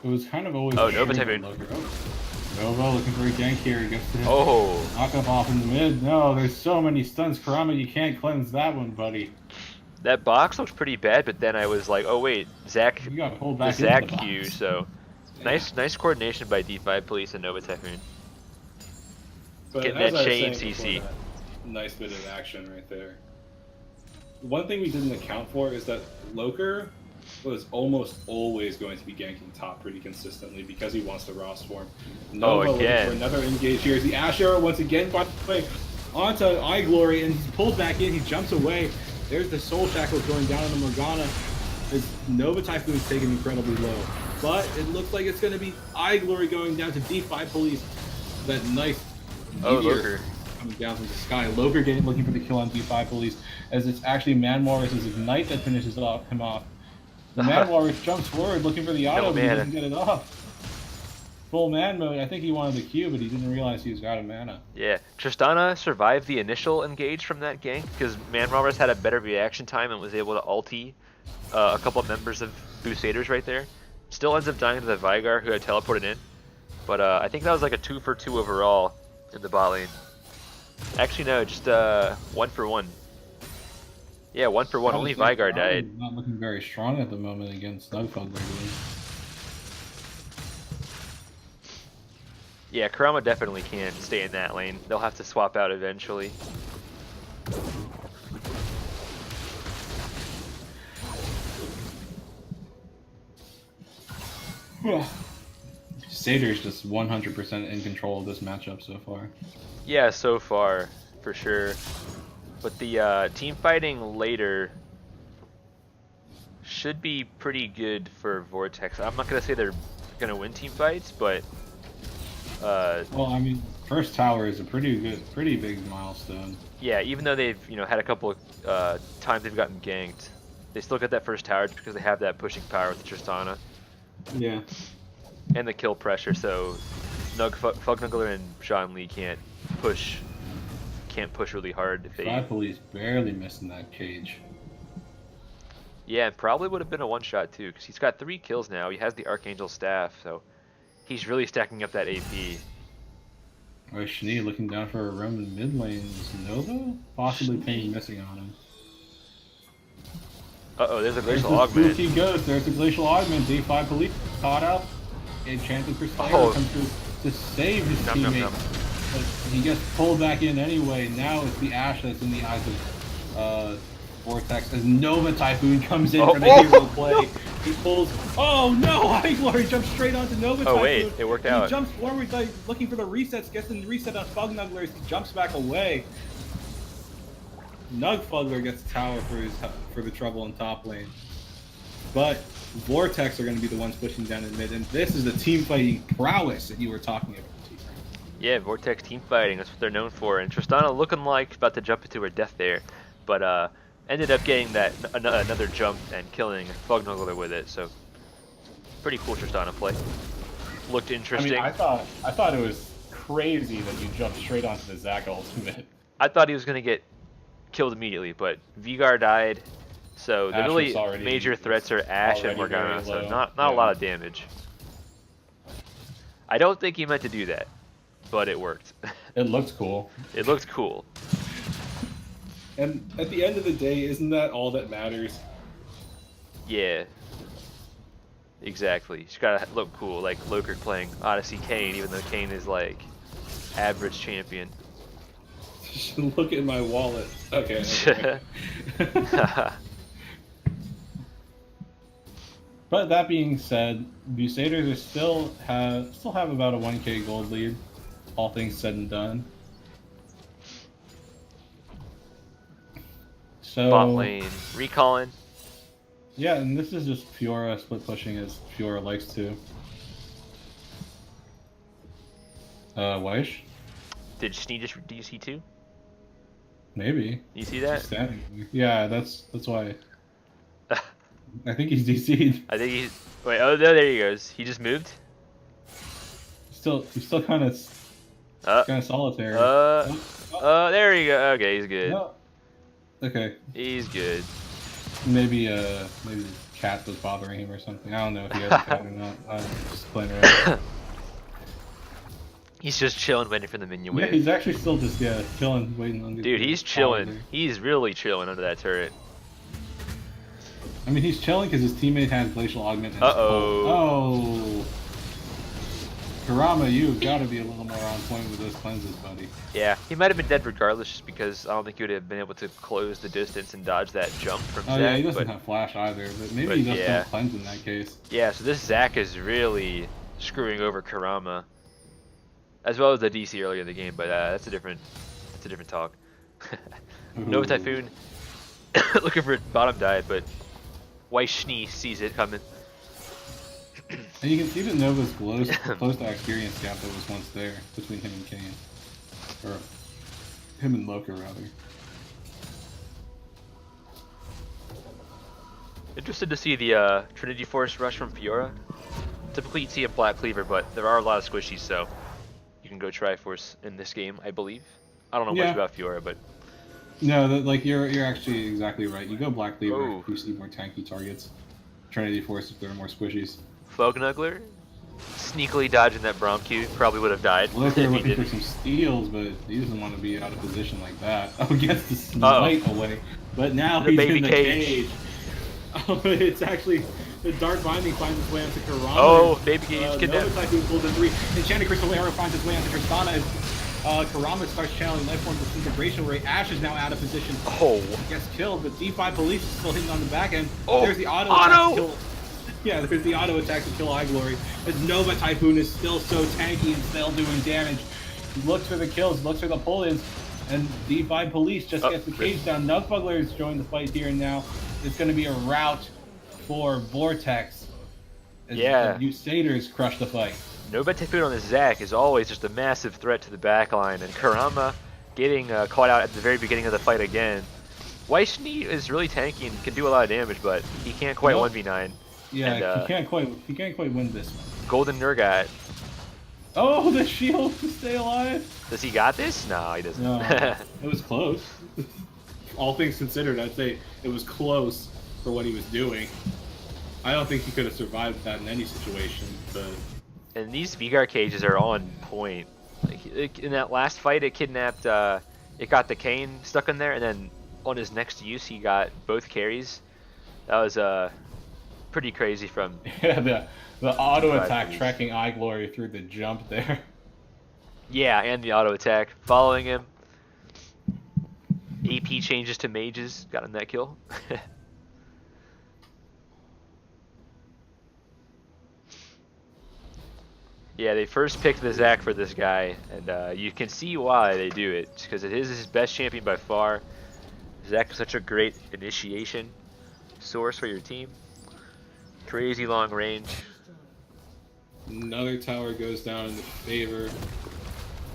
it was kind of always. Oh, Nova Typhoon. Nova looking for a gank here. He gets to knock up off in the mid. No, there's so many stuns. Karama, you can't cleanse that one, buddy. That box looks pretty bad, but then I was like, oh wait, Zac, You got pulled back the Zac into the Q, box. so nice coordination by D5 Police and Nova Typhoon. But Getting as that I was chain saying CC. before that, nice bit of action right there. One thing we didn't account for is that Loker was almost always going to be ganking top pretty consistently because he wants the Ross form. Nova looking again. for another engage here. The Ash Arrow once again, by the way, onto Eye Glory, and he's pulled back in. He jumps away. There's the Soul Shackles going down on the Morgana. As Nova Typhoon is taken incredibly low. But it looks like it's going to be Eye Glory going down to D5 Police. That nice meteor Loker. coming down from the sky. Loker looking for the kill on D5 Police, as it's actually Man Walrus' Ignite that finishes him off. The Man Walrus jumps forward looking for the auto, but he doesn't get it off. Full man mode. I think he wanted the Q, but he didn't realize he was out of mana. Yeah, Tristana survived the initial engage from that gank because Man Walrus had a better reaction time and was able to ulti a couple of members of Busaders right there. Still ends up dying to the Vigar who had teleported in, but I think that was like a 2-for-2 overall in the bot lane. Actually, no, just 1-for-1. Yeah, 1-for-1. Only Vigar died. Not looking very strong at the moment against Snugfug. Yeah, Kurama definitely can't stay in that lane. They'll have to swap out eventually. Satyrs just 100% in control of this matchup so far. Yeah, so far, for sure. But the team fighting later should be pretty good for Vortex. I'm not gonna say they're gonna win team fights, but well, I mean, first tower is a pretty big milestone. yeah, even though they've had a couple of times they've gotten ganked, they still get that first tower because they have that pushing power with Tristana Yeah. and the kill pressure. So Fugnuggler and Sean Lee can't push really hard if they. Five Police barely missing that cage. Yeah, it probably would have been a one-shot too, because he's got 3 kills now. He has the Archangel Staff, so he's really stacking up that AP. Or Schnee looking down for a roam in mid lane. Is Nova possibly ping missing on him? Uh-oh, there's a There's glacial the augment. spooky ghost. There's a glacial augment. D5 police caught out. Enchanted Crusader comes through to save his teammate. But he gets pulled back in anyway. Now it's the Ash that's in the eyes of Vortex as Nova Typhoon comes in for the hero play. He pulls. Oh no! High Glory jumps straight onto Nova Typhoon. Oh wait, it worked out. He jumps forward, like, looking for the resets. Gets the reset on Fugnugglers. He jumps back away. Nugfugler gets a tower for the trouble in top lane. But Vortex are going to be the ones pushing down in mid, and this is the team fighting prowess that you were talking about. Yeah, Vortex team fighting, that's what they're known for. And Tristana looking like about to jump into her death there, but ended up getting that another jump and killing Fugnugler with it. So pretty cool Tristana play. Looked interesting. I mean, I thought it was crazy that you jumped straight onto the Zac ultimate. I thought he was gonna get killed immediately, but Vigar died. So the really major threats are Ash and Morgana, so not a lot of damage. I don't think he meant to do that, but it worked. It looked cool. It looked cool. And at the end of the day, isn't that all that matters? Yeah. Exactly. She's gotta look cool, like Lokert playing Odyssey Kane, even though Kane is like average champion. Look at my wallet. Okay. But that being said, Busaders are still have about a 1k gold lead, all things said and done. So Bot lane, recalling. Yeah, and this is just Fiora split pushing as Fiora likes to. Weish? Did Schnee just DC too? Maybe. You see that? Standing. Yeah, that's why. I think he's DC'd. I think he's. Wait, oh no, there he goes. He just moved. He's still kind of solitary. There you go. Okay, he's good. No. Okay. He's good. Maybe the cat was bothering him or something. I don't know if he has a cat or not. I'm just playing around. He's just chilling, waiting for the minion wave. Yeah, he's actually still just chilling, waiting on. Dude, he's chilling. He's really chilling under that turret. I mean, he's chilling because his teammate has glacial augment. And Oh. Kurama, you've got to be a little more on point with those cleanses, buddy. Yeah, he might have been dead regardless, just because I don't think he would have been able to close the distance and dodge that jump from Zac. Yeah, he doesn't have flash either, but maybe he does have cleanse in that case. Yeah, so this Zac is really screwing over Kurama, as well as the DC earlier in the game. But that's a different talk. Nova Typhoon looking for bottom dive, but White Schnee sees it coming. And you can see that Nova's close to experience gap that was once there between him and Kane. Or him and Loka, rather. Interested to see the Trinity Force rush from Fiora. Typically you'd see a Black Cleaver, but there are a lot of squishies, so you can go Triforce in this game, I believe. I don't know much about Fiora, but... No, you're actually exactly right. You go Black Cleaver if you see more tanky targets. Trinity Force if there are more squishies. Fugnugler sneakily dodging that Braum Q, probably would have died. Loka looking for some steals, but he doesn't want to be out of position like that. Oh, gets the smite away. But now he's in the cage. Oh, it's actually the Dark Binding finds its way onto Kurama. Oh, baby cage kidnapped. Nova Typhoon pulls in 3. Enchanted Crystal Arrow finds its way onto Tristana as Kurama starts channeling life form disintegration, where Ash is now out of position. Oh. Gets killed, but D5 Police is still hitting on the back end. Oh. There's the auto attack to kill. Yeah, there's the auto attack to kill High Glory. As Nova Typhoon is still so tanky and still doing damage. He looks for the kills, looks for the pull-ins, and D5 Police just gets the cage down. Nugfugler is joining the fight here and now. It's going to be a rout for Vortex. As the Busaders crush the fight. Nova Typhoon on this Zac is always just a massive threat to the backline, and Kurama getting caught out at the very beginning of the fight again. White Schnee is really tanky and can do a lot of damage, but he can't quite 1v9. Yeah, and, he can't quite win this one. Golden Nurgat. Oh, the shield to stay alive. Does he got this? No, he doesn't. No, it was close. All things considered, I'd say it was close for what he was doing. I don't think he could have survived that in any situation, but... And these Vigar cages are on point. Like in that last fight, it kidnapped. It got the cane stuck in there, and then on his next use, he got both carries. That was pretty crazy from. Yeah, the auto attack Please. tracking iGlory through the jump there. Yeah, and the auto attack following him. AP changes to mages, got him that kill. Yeah, they first picked the Zac for this guy, and you can see why they do it. Because it is his best champion by far. Zac is such a great initiation source for your team. Crazy long range. Another tower goes down in the favor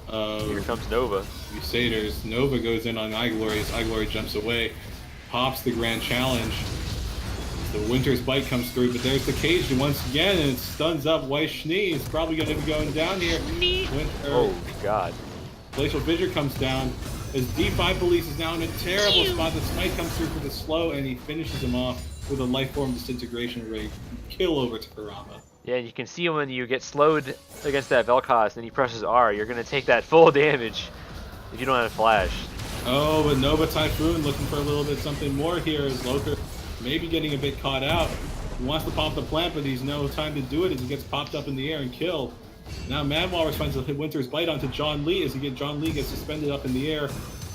of Here comes Nova. Busaders. Nova goes in on iGlory as iGlory jumps away, pops the grand challenge. The Winter's Bite comes through, but there's the cage once again, and it stuns up White Schnee. It's probably going to be going down here. Oh god. Glacial Fissure comes down as D5 Police is now in a terrible spot. The Smite comes through for the slow, and he finishes him off with a Lifeform Disintegration Ray. Kill over to Karama. Yeah, you can see when you get slowed against that Vel'Koz and he presses R, you're going to take that full damage if you don't have Flash. Oh, but Nova Typhoon looking for a little bit something more here as Loker maybe getting a bit caught out. He wants to pop the plant, but he's no time to do it as he gets popped up in the air and killed. Now Mad Walrus finds a Winter's Bite onto John Lee as John Lee gets suspended up in the air.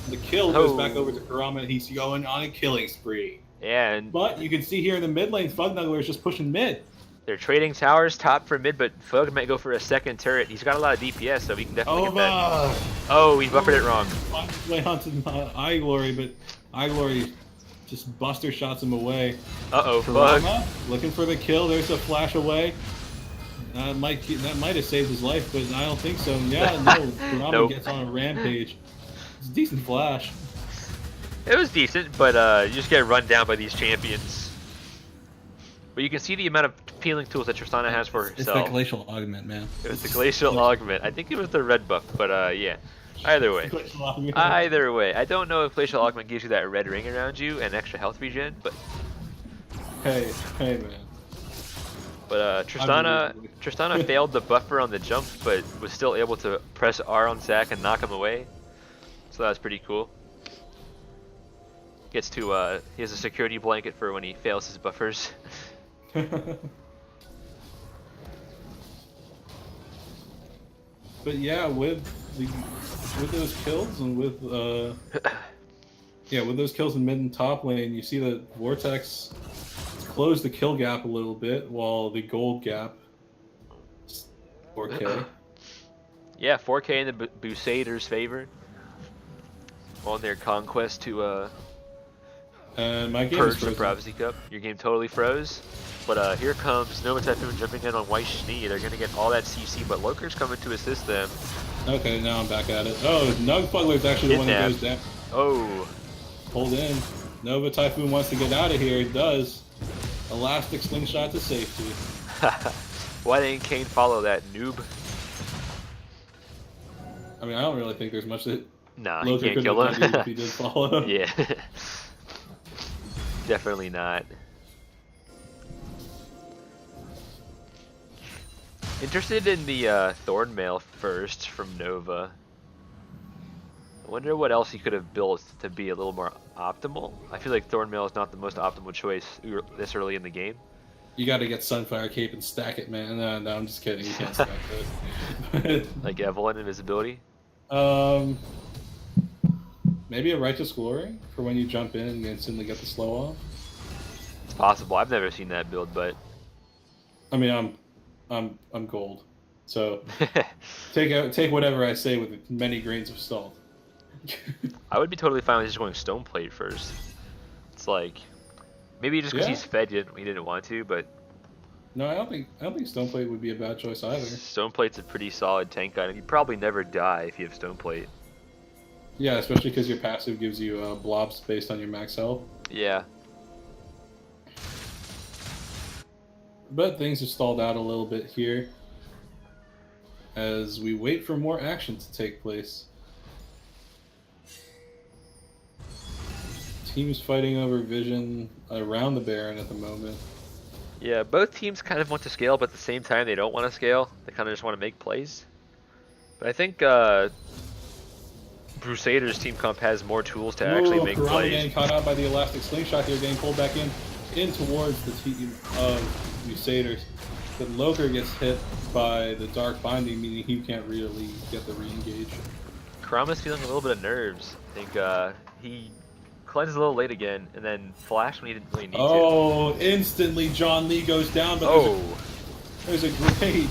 The kill goes back over to Karama, and he's going on a killing spree. Yeah, and But you can see here in the mid lane, Fugnuggler is just pushing mid. they're trading towers top for mid, but Fug might go for a second turret. He's got a lot of DPS, so he can definitely get that. Oh, he buffered it wrong. Finds his way onto iGlory, but iGlory just buster shots him away. Uh-oh, Fug. Karama looking for the kill. There's a flash away. That might have saved his life, but I don't think so. Yeah, no. Karama Nope. gets on a rampage. It's a decent flash. It was decent, but you just get run down by these champions. But you can see the amount of peeling tools that Tristana has for It's herself. the glacial augment, man. It was the glacial augment. I think it was the red buff, but yeah. Either way. Glacial augment. Either way. I don't know if glacial augment gives you that red ring around you and extra health regen, but Hey, man. Tristana failed the buffer on the jump, but was still able to press R on Zac and knock him away. So that was pretty cool. Gets to he has a security blanket for when he fails his buffers. But yeah, with those kills and with those kills in mid and top lane, you see that Vortex closed the kill gap a little bit, while the gold gap is 4K. Yeah, 4K in the Busaders' favor on their conquest to And my game is purge the frozen. Prophecy Cup. Your game totally froze. But here comes Nova Typhoon jumping in on White Schnee. They're going to get all that CC, but Loker's coming to assist them. Okay, now I'm back at it. Oh, Nugfugler's actually the one that goes down. Oh. Hold in. Nova Typhoon wants to get out of here. He does. Elastic slingshot to safety. Why didn't Kane follow that, noob? I mean, I don't really think there's much that Nah, he Loker can't could kill have done him. if he did follow. Yeah. Definitely not. Interested in the Thornmail first from Nova. I wonder what else he could have built to be a little more optimal. I feel like Thornmail is not the most optimal choice this early in the game. You got to get Sunfire Cape and stack it, man. No, I'm just kidding. You can't stack it. Like Evelyn Invisibility. Maybe a Righteous Glory for when you jump in and instantly get the slow off. It's possible. I've never seen that build, but I mean, I'm gold, so take whatever I say with many grains of salt. I would be totally fine with just going Stoneplate first. It's like maybe just because Yeah. he's fed, he didn't want to, but No, I don't think Stoneplate would be a bad choice either. Stoneplate's a pretty solid tank item. You probably never die if you have Stoneplate. Yeah, especially because your passive gives you blobs based on your max health. Yeah. But things have stalled out a little bit here as we wait for more action to take place. Teams fighting over vision around the Baron at the moment. Yeah, both teams kind of want to scale, but at the same time they don't want to scale. They kind of just want to make plays. But I think Busaders team comp has more tools to actually make Kurama plays. getting caught out by the elastic slingshot here, getting pulled back in towards the team of Busaders. But Loker gets hit by the dark binding, meaning he can't really get the re-engage. Kurama's feeling a little bit of nerves. I think he cleansed a little late again, and then flashed when he didn't really need to. Oh, instantly John Lee goes down, but there's a great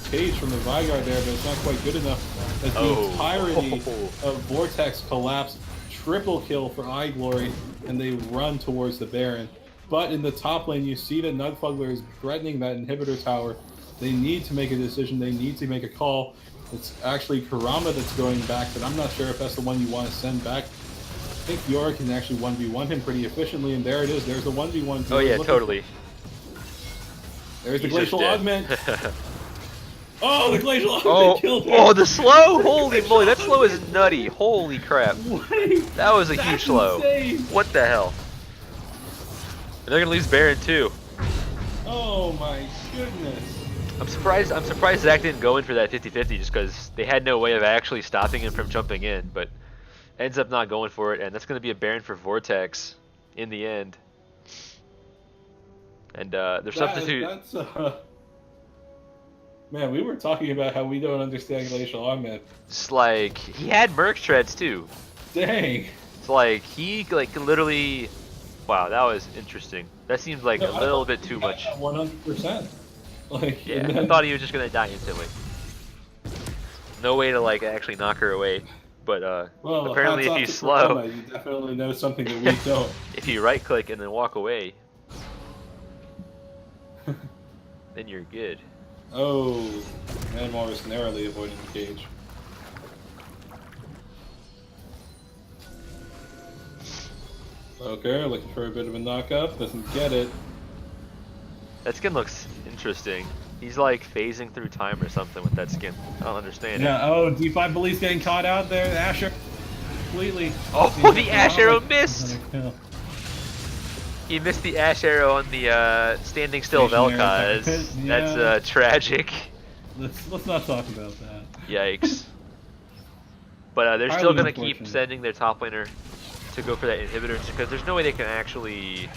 cage from the Vigard there, but it's not quite good enough. As the entirety of Vortex collapse, triple kill for Glory, and they run towards the Baron. But in the top lane, you see that Nugfugler is threatening that inhibitor tower. They need to make a decision. They need to make a call. It's actually Kurama that's going back, but I'm not sure if that's the one you want to send back. I think Fiora can actually 1v1 him pretty efficiently, and there it is. There's the 1v1. Oh yeah, totally. There's the Glacial Augment. Oh, the Glacial Augment killed him. Oh, the slow! Holy moly, that slow is nutty. Holy crap. What? That was a huge slow. Insane. What the hell? And they're gonna lose Baron too. Oh my goodness. I'm surprised Zach didn't go in for that 50-50 just because they had no way of actually stopping him from jumping in, but ends up not going for it, and that's going to be a Baron for Vortex in the end. And their substitute... Man, we were talking about how we don't understand Glacial Augment. Just like, he had Merc Treads too. Dang. It's like, he like literally... Wow, that was interesting. That seems like a little bit too much. 100%. Like, yeah, I thought he was just going to die instantly. No way to like actually knock her away. But well, apparently if he's slow... Kurama, you definitely know something that we don't. If you right click and then walk away, then you're good. Oh, Manmore is narrowly avoiding the cage. Okay, looking for a bit of a knock-up, doesn't get it. That skin looks interesting. He's like phasing through time or something with that skin. I don't understand it. Oh, D5 Police getting caught out there, Asher. Completely. Oh, the Ash Arrow missed! He missed the Ash Arrow on the standing still Vel'Koz. Yeah. That's tragic. Let's not talk about that. Yikes. But they're still going to keep sending their top laner to go for that inhibitor because there's no way they can actually...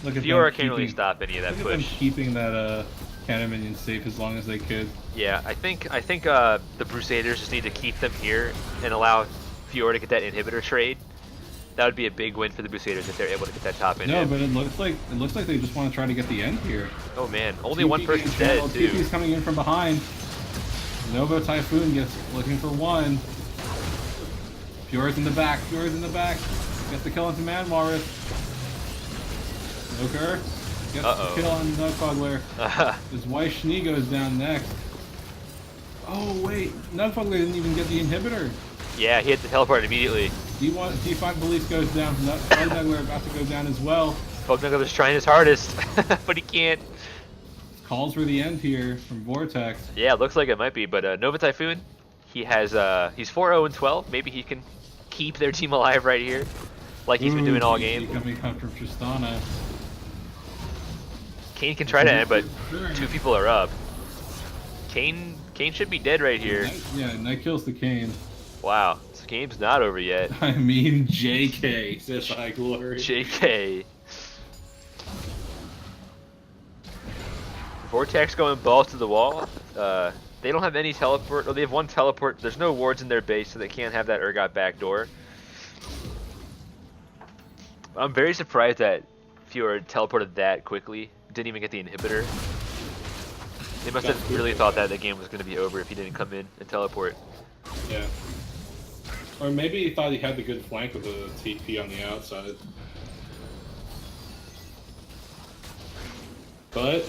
Fiora can't really stop any of that push. Them keeping that cannon minion safe as long as they could. Yeah, I think the Busaders just need to keep them here and allow Fiora to get that inhibitor trade. That would be a big win for the Busaders if they're able to get that top end. No, but it looks like they just want to try to get the end here. Oh man, only one person's dead too. TP's coming in from behind. Nova Typhoon gets looking for one. Fiora's in the back. Gets the kill into Manmorris. Joker gets the kill on Nugfugler. His wife Schnee goes down next. Oh wait, Nugfugler didn't even get the inhibitor. Yeah, he hit the teleport immediately. D5 Police goes down. Nugfugler about to go down as well. Nugfugler's trying his hardest, but he can't. Calls for the end here from Vortex. Yeah, looks like it might be, but Nova Typhoon, he has he's 4-0-12. Maybe he can keep their team alive right here, like he's been doing all game. Coming up from Tristana. Kane can try to end, but two people are up. Kane should be dead right here. Yeah, Night kills the Kane. Wow, this game's not over yet. I mean, JK, says Glory. JK. Vortex going balls to the wall. They don't have any teleport, or they have one teleport. There's no wards in their base, so they can't have that Urgot backdoor. I'm very surprised that Fiora teleported that quickly. Didn't even get the inhibitor. They must have really thought that the game was going to be over if he didn't come in and teleport. Yeah. Or maybe he thought he had the good flank with the TP on the outside. But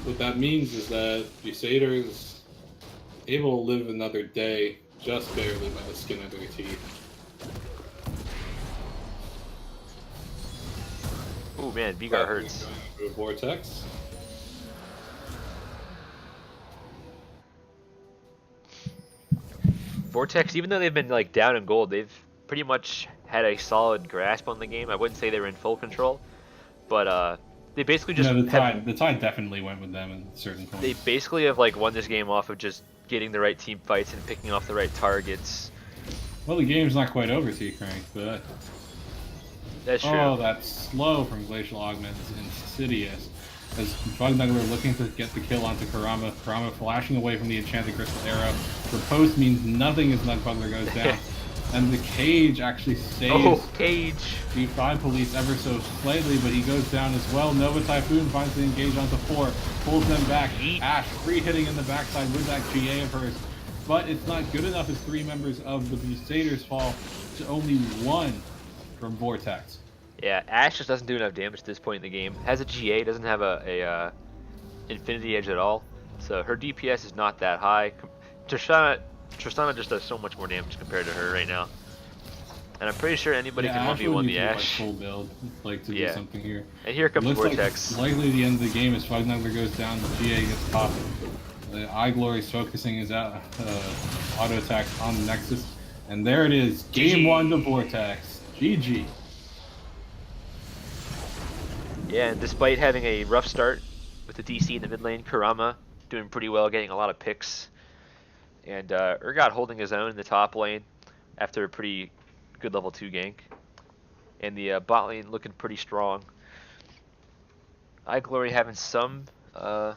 what that means is that Busader is able to live another day just barely by the skin of their teeth. Oh man, Vigar hurts. Going to Vortex. Vortex, even though they've been like down in gold, they've pretty much had a solid grasp on the game. I wouldn't say they were in full control, but They basically just No, the tide definitely went with them in certain points. they basically have like won this game off of just getting the right team fights and picking off the right targets. Well, the game's not quite over, T-Crank, but... That's true. Oh, that's slow from Glacial Augment is insidious. As Bugnugler looking to get the kill onto Kurama. Kurama flashing away from the Enchanted Crystal Arrow. Repose means nothing as Bugnugler goes down. And the Cage actually saves Cage. the 5 Police ever so slightly, but he goes down as well. Nova Typhoon finds the engage onto 4, pulls them back. Ash free hitting in the backside with that GA of hers. But it's not good enough as 3 members of the Busaders fall to only 1 from Vortex. Yeah, Ash just doesn't do enough damage at this point in the game. Has a GA, doesn't have a Infinity Edge at all. So her DPS is not that high. Tristana just does so much more damage compared to her right now. And I'm pretty sure anybody can 1v1 the Ash. Like full build, like to do something here. And here comes Vortex. Like likely the end of the game as Bugnugler goes down, the GA gets popped. The Eye Glory is focusing his auto attack on the Nexus. And there it is. Game 1 to Vortex. GG. Yeah, and despite having a rough start with the DC in the mid lane, Kurama doing pretty well, getting a lot of picks. And Urgot holding his own in the top lane after a pretty good level 2 gank. And the bot lane looking pretty strong. Eye Glory having some... I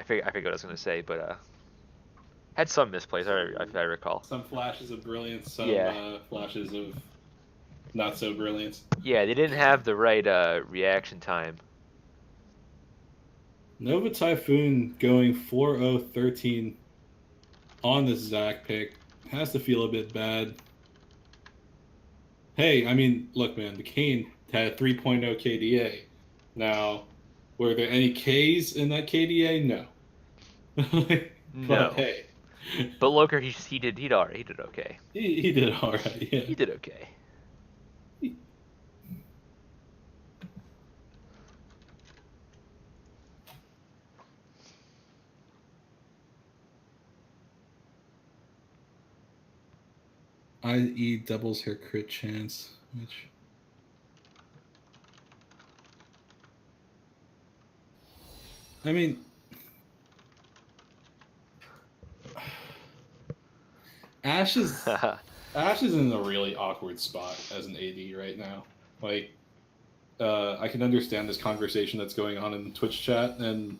forget what I was going to say, but had some misplays, if I recall. Some flashes of brilliance, some flashes of not so brilliance. Yeah, they didn't have the right reaction time. Nova Typhoon going 4-0-13 on this Zac pick has to feel a bit bad. Hey, I mean, look, man, the Kane had a 3.0 KDA. Now, were there any Ks in that KDA? No. No. Hey. But Loker, he did okay. He did all right, yeah. He did okay. IE doubles her crit chance, which... I mean... Ash is in a really awkward spot as an AD right now. Like, I can understand this conversation that's going on in the Twitch chat, and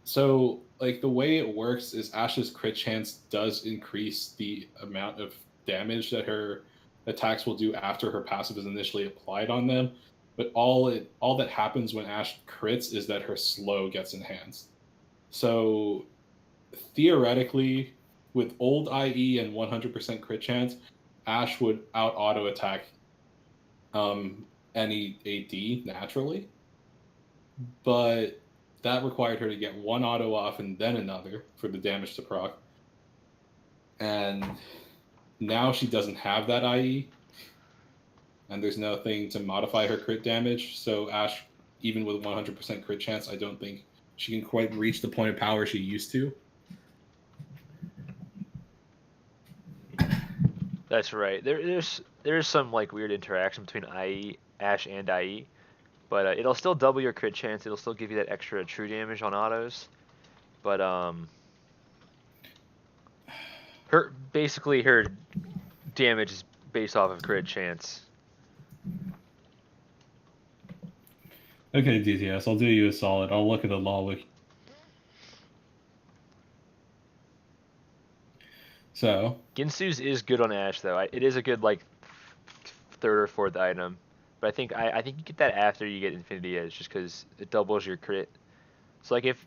so, like, the way it works is Ash's crit chance does increase the amount of damage that her attacks will do after her passive is initially applied on them, but all that happens when Ash crits is that her slow gets enhanced. So, theoretically, with old IE and 100% crit chance, Ash would out auto attack any AD naturally, but that required her to get one auto off and then another for the damage to proc. And now she doesn't have that IE, and there's nothing to modify her crit damage. So Ash, even with 100% crit chance, I don't think she can quite reach the point of power she used to. That's right. There's some like weird interaction between Ash and IE, but it'll still double your crit chance. It'll still give you that extra true damage on autos, but her damage is based off of crit chance. Okay, DTS, I'll do you a solid. I'll look at the law wiki. So Ginsu's is good on Ash though. It is a good like third or fourth item, but I think you get that after you get Infinity Edge, just because it doubles your crit. So like if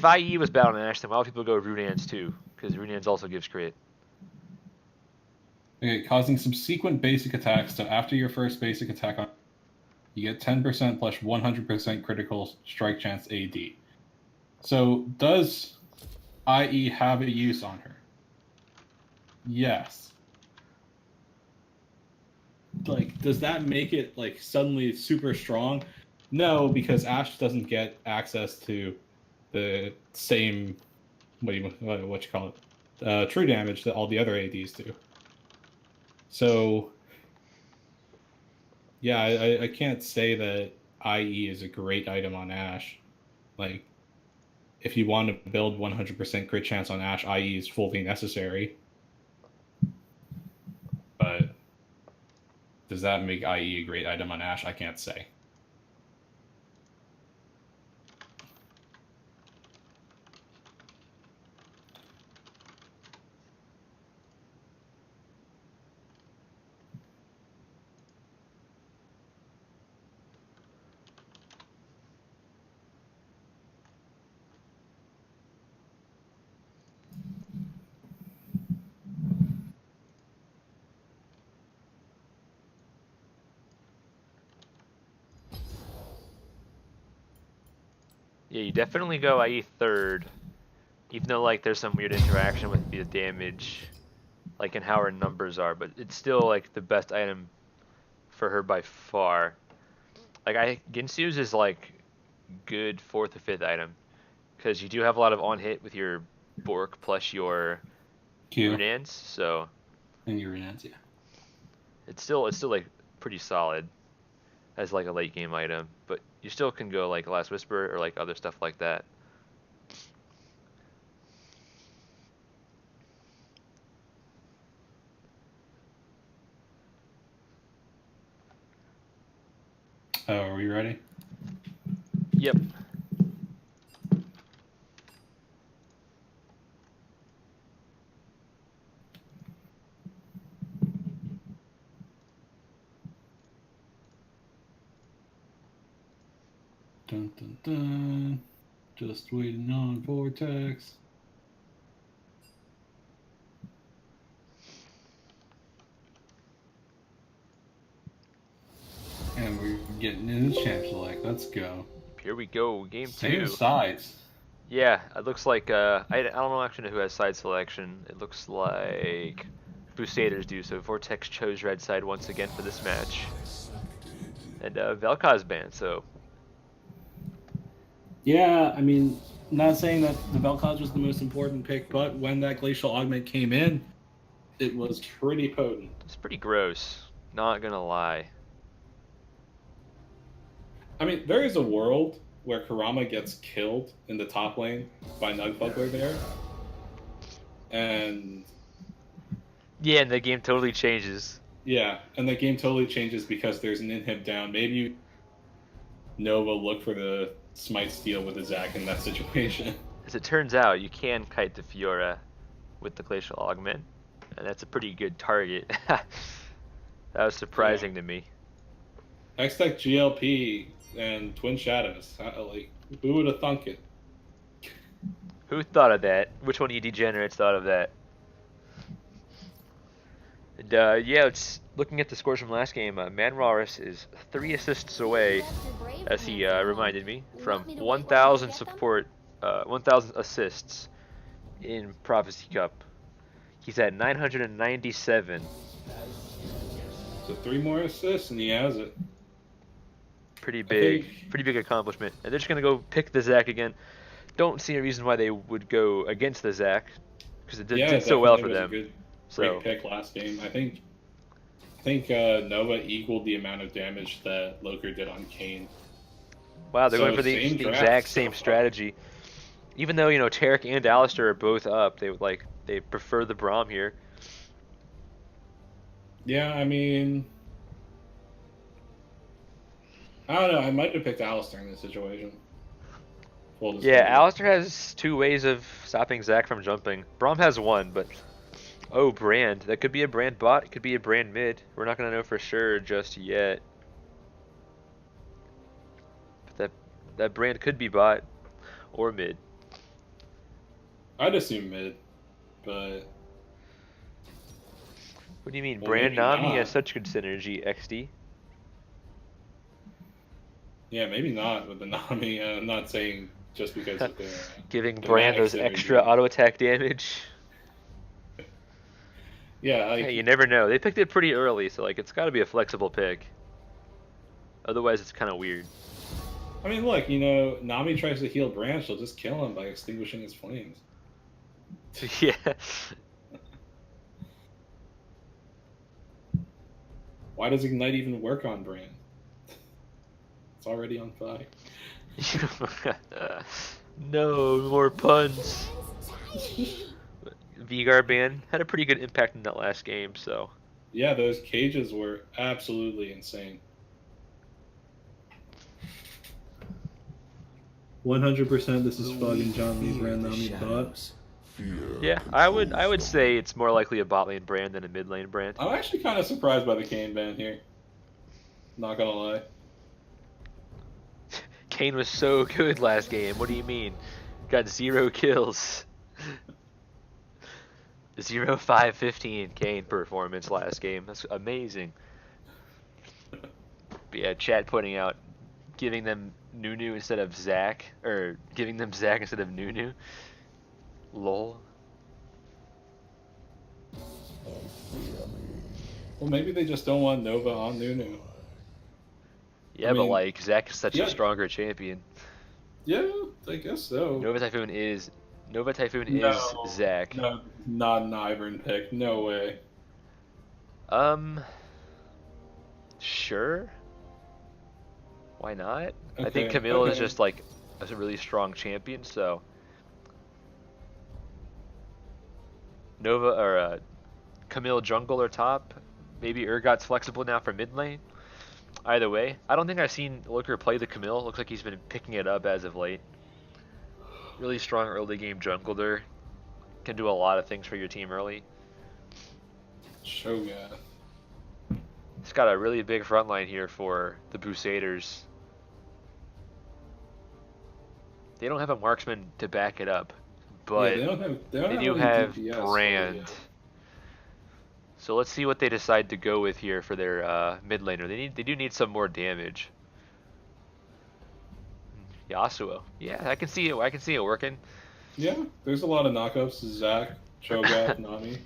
IE was bad on Ash, then why would people go Runans too? Because Runans also gives crit. Okay, causing subsequent basic attacks. So after your first basic attack, you get 10% plus 100% critical strike chance AD. So does IE have a use on her? Yes. Like, does that make it like suddenly super strong? No, because Ash doesn't get access to the same what you call it, true damage that all the other ADs do. So Yeah, I can't say that IE is a great item on Ashe. Like, if you want to build 100% crit chance on Ashe, IE is fully necessary. But does that make IE a great item on Ashe? I can't say. Yeah, you definitely go IE third, even though like there's some weird interaction with the damage, like in how her numbers are, but it's still like the best item for her by far. Like Ginsu's is like good fourth or fifth item because you do have a lot of on hit with your Bork plus your Q Runans, so and your Renans, yeah. it's still like pretty solid as like a late game item, but you still can go like Last Whisper or like other stuff like that. Oh, are we ready? Yep. Dun dun dun. Just waiting on Vortex. And we're getting in the champ select. Let's go. Here we go, game Same 2. size. Yeah, it looks like I don't know actually who has side selection. It looks like Busaders do. So Vortex chose red side once again for this match, and Vel'Koz banned. So Yeah, I mean, not saying that the Vel'Koz was the most important pick, but when that Glacial Augment came in, it was pretty potent. it's pretty gross. Not gonna lie. I mean, there is a world where Kurama gets killed in the top lane by Nugfuckler there. And Yeah, and the game totally changes. yeah, and the game totally changes because there's an inhib down. Maybe Nova look for the smite steal with the Zac in that situation. As it turns out, you can kite the Fiora with the Glacial Augment, and that's a pretty good target. That was surprising to me. X-Tech GLP and Twin Shadows. Like, who would have thunk it? Who thought of that? Which one of you degenerates thought of that? And, yeah, it's looking at the scores from last game. Manwaris is 3 assists away, as he reminded me, from 1,000 support, 1,000 assists in Prophecy Cup. He's at 997. So 3 more assists and he has it. Pretty think- big accomplishment. And they're just gonna go pick the Zac again. Don't see a reason why they would go against the Zac, because it did so well for them. Great So pick last game. I think Nova equaled the amount of damage that Loker did on Kane. wow, they're So going for the same draft exact so same far. strategy. Even though Tarek and Alistair are both up, they prefer the Braum here. Yeah, I mean, I don't know. I might have picked Alistair in this situation. Full Yeah, disclosure. Alistair has 2 ways of stopping Zac from jumping. Braum has 1, but oh, Brand. That could be a Brand bot. It could be a Brand mid. We're not gonna know for sure just yet. But that Brand could be bot or mid. I'd assume mid, but What do you mean? Well, Brand maybe Nami not. has such good synergy. XD. yeah, maybe not with the Nami. I'm not saying just because of their Giving the Brand Max those synergy. extra auto attack damage. Yeah, like, Hey, you never know. They picked it pretty early, so like it's got to be a flexible pick. Otherwise, it's kind of weird. I mean, look, Nami tries to heal Brand, she'll just kill him by extinguishing his flames. Yeah. Why does Ignite even work on Brand? It's already on fire. No more puns. Vigard ban had a pretty good impact in that last game, so. Yeah, those cages were absolutely insane. 100%. This is fucking John Lee brand, not me bot. Yeah, I would say it's more likely a bot lane brand than a mid lane brand. I'm actually kind of surprised by the Kane ban here. Not gonna lie. Kane was so good last game. What do you mean? Got 0 kills. 0-5-15 Kane performance last game. That's amazing. But yeah, chat pointing out giving them Nunu instead of Zac, or giving them Zac instead of Nunu. Lol. Well, maybe they just don't want Nova on Nunu. Yeah, I but mean, like Zac is such yeah. a stronger champion. Yeah, I guess so. Nova Typhoon is No, Zac. no, not an Ivern pick. No way. Sure. Why not? I Okay, think Camille is okay. just like a really strong champion, so Nova or Camille jungle or top. Maybe Urgot's flexible now for mid lane. Either way, I don't think I've seen Looker play the Camille. Looks like he's been picking it up as of late. Really strong early game jungler. Can do a lot of things for your team early. Shogath. He's got a really big front line here for the Busaders. They don't have a marksman to back it up, but yeah, they do any have DPS, Brand. but yeah. So let's see what they decide to go with here for their mid laner. They do need some more damage. Yasuo. Yeah, I can see it. I can see it working. Yeah, there's a lot of knockups. Zac, Shogath, Nami.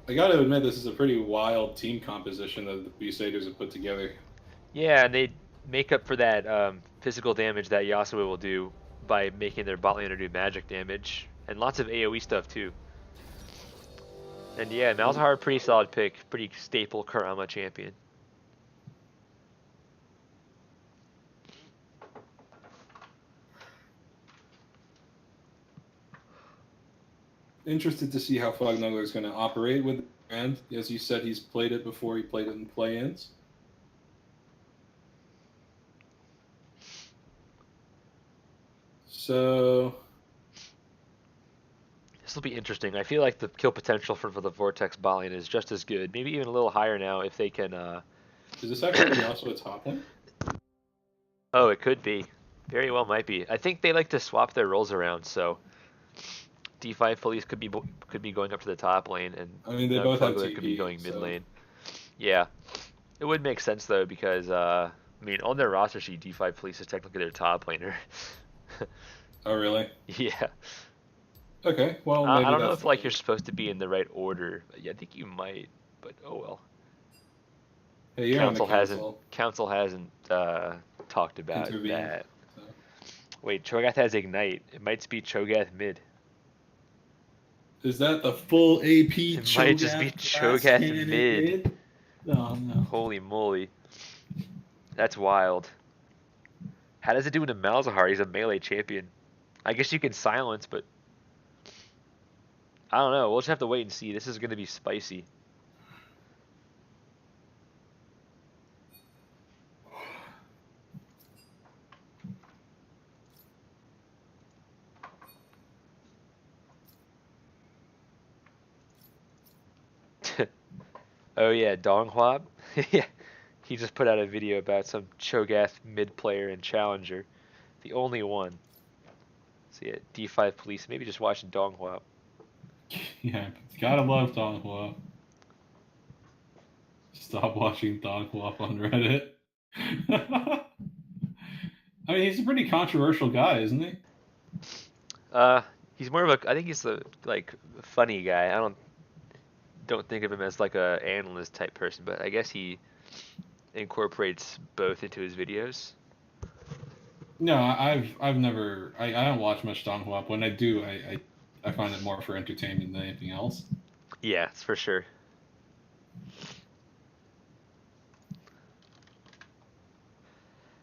I gotta admit, this is a pretty wild team composition that the Busaders have put together. Yeah, and they make up for that physical damage that Yasuo will do by making their bot laner do magic damage. And lots of AoE stuff too. And yeah, Malzahar, pretty solid pick. Pretty staple Kurama champion. Interested to see how Fognugler is going to operate with the brand. As you said, he's played it before. He played it in play-ins. So This will be interesting. I feel like the kill potential for the Vortex bot lane is just as good. Maybe even a little higher now if they can... is this actually also a top lane? Oh, it could be. Very well might be. I think they like to swap their roles around, so... D5 Police could be going up to the top lane, and I mean, they both have Pugler could be TP, going mid so- lane. Yeah, it would make sense though because I mean on their roster sheet, D5 Police is technically their top laner. Oh, really? Yeah. Okay, well, maybe I don't know that's if like you're supposed to be in the right order. Yeah, I think you might, but oh well. Hey, you're on the council. Council hasn't talked about Intervened, that. so. Wait, Cho'Gath has Ignite. It might be Cho'Gath mid. Is that the full AP It might just be Cho'Gath mid. Oh, no. Holy moly. That's wild. How does it do into Malzahar? He's a melee champion. I guess you can silence, but... I don't know. We'll just have to wait and see. This is going to be spicy. Oh yeah, Donghua. Yeah, he just put out a video about some Cho'Gath mid player and challenger, the only one. So yeah, D5 Police. Maybe just watching Donghua. Yeah, gotta love Donghua. Stop watching Donghua on Reddit. I mean, he's a pretty controversial guy, isn't he? He's more of a. I think he's the like funny guy. I don't think of him as like a analyst type person, but I guess he incorporates both into his videos. No, I've never. I don't watch much Donghua. When I do, I find it more for entertainment than anything else. Yeah, it's for sure.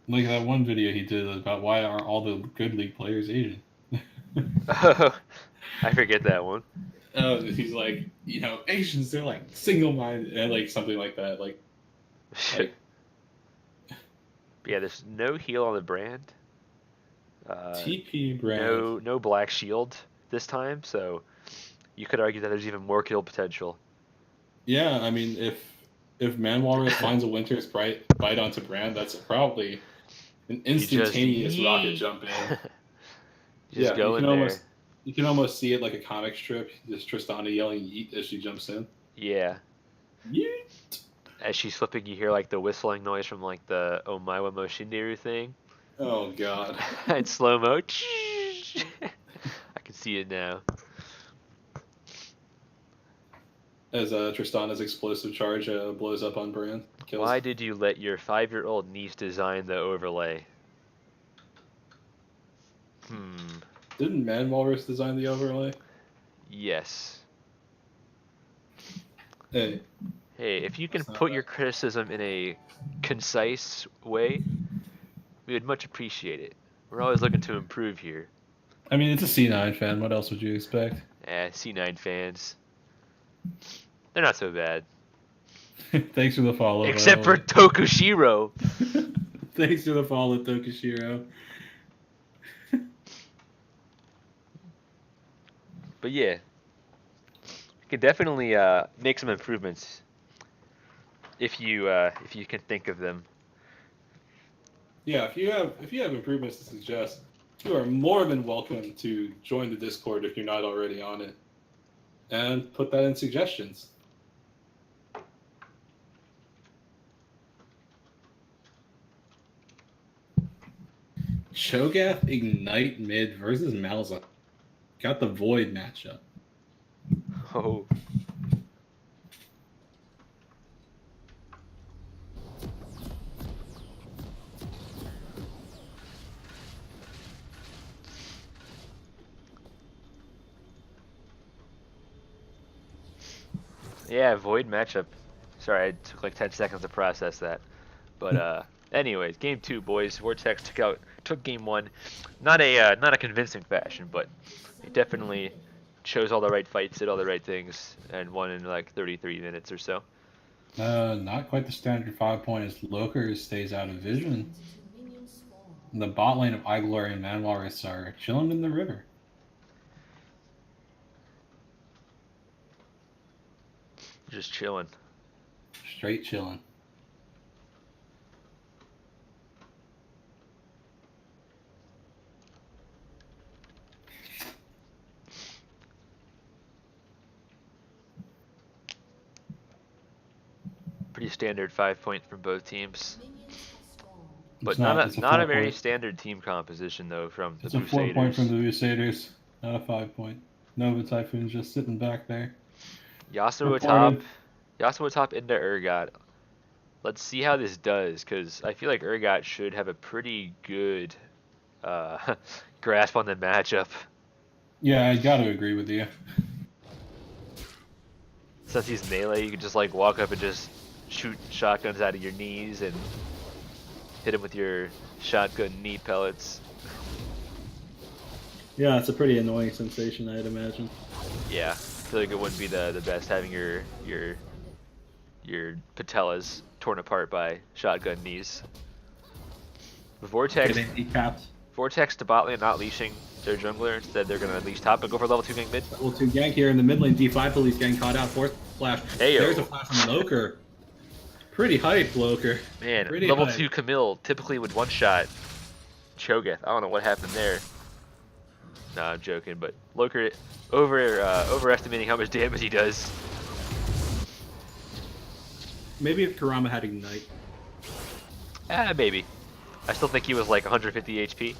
Like that one video he did about why are all the good league players Asian. I forget that one. He's like, Asians, they're like single-minded and like something like that. Like But yeah, there's no heal on the brand. TP brand. No black shield this time, so you could argue that there's even more kill potential. Yeah, I mean, if Man Walrus finds a Winter's bite onto brand, that's probably an instantaneous rocket jump in. Just go in there. You can almost see it like a comic strip. Just Tristana yelling "yeet" as she jumps in. Yeah. Yeet. As she's flipping, you hear like the whistling noise from like the Omaiwa Moshinderu thing. Oh god. It's slow mo. I can see it now. As Tristana's explosive charge blows up on brand. Kills. Why did you let your 5-year-old niece design the overlay? Didn't Man Walrus design the overlay? Yes. Hey, if you can That's not put bad. your criticism in a concise way, we would much appreciate it. We're always looking to improve here. I mean, it's a C9 fan. What else would you expect? C9 fans. They're not so bad. Thanks for the follow. Except for Tokushiro. Thanks for the follow, Tokushiro. But yeah, you could definitely make some improvements if you can think of them. Yeah, if you have improvements to suggest, you are more than welcome to join the Discord if you're not already on it, and put that in suggestions. Cho'Gath Ignite mid versus Malza. Got the Void matchup. Oh. Yeah, Void matchup. Sorry, it took like 10 seconds to process that. But anyways, game 2, boys. Vortex took game 1. Not a convincing fashion, but it definitely chose all the right fights, did all the right things, and won in like 33 minutes or so. Not quite the standard 5 point as Loker stays out of vision. The bot lane of Iglory and Man Walrus are chilling in the river. Just chilling. Straight chilling. Pretty standard 5 point from both teams. But It's not a very 4 point. standard team composition though from the It's a 4 point Busaders. from the Busaders, not a 5 point. Nova Typhoon's just sitting back there. Yasuo top into Urgot. Let's see how this does, because I feel like Urgot should have a pretty good grasp on the matchup. Yeah, I gotta agree with you. Since he's melee, you can just like walk up and just shoot shotguns out of your knees and hit him with your shotgun knee pellets. Yeah, it's a pretty annoying sensation, I'd imagine. Yeah, I feel like it wouldn't be the best having your patellas torn apart by shotgun knees. Vortex to bot lane not leashing their jungler. Instead, they're gonna leash top and go for level 2 gank mid. Level 2 gank here in the mid lane. D5 police getting caught out. Fourth flash. Heyo. There's a flash from Loker. Pretty hype, Loker. Man, Pretty level hype. 2 Camille typically would one-shot Cho'Gath. I don't know what happened there. Nah, I'm joking, but Loker overestimating how much damage he does. Maybe if Kurama had Ignite. Maybe. I still think he was like 150 HP.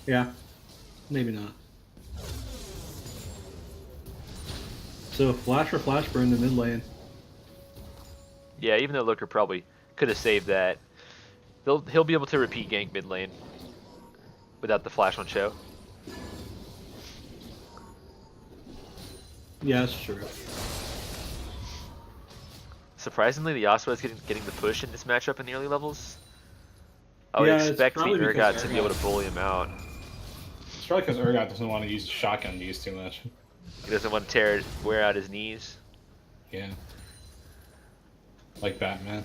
Yeah, maybe not. So flash for flash burn the mid lane. Yeah, even though Looker probably could have saved that, he'll be able to repeat gank mid lane without the flash on Cho. Yeah, that's true. Surprisingly, the Yasuo is getting the push in this matchup in the early levels. I would Yeah, it's expect the probably because Urgot to be able to bully him out. It's probably because Urgot doesn't want to use shotgun knees too much. He doesn't want to wear out his knees. Yeah. Like Batman.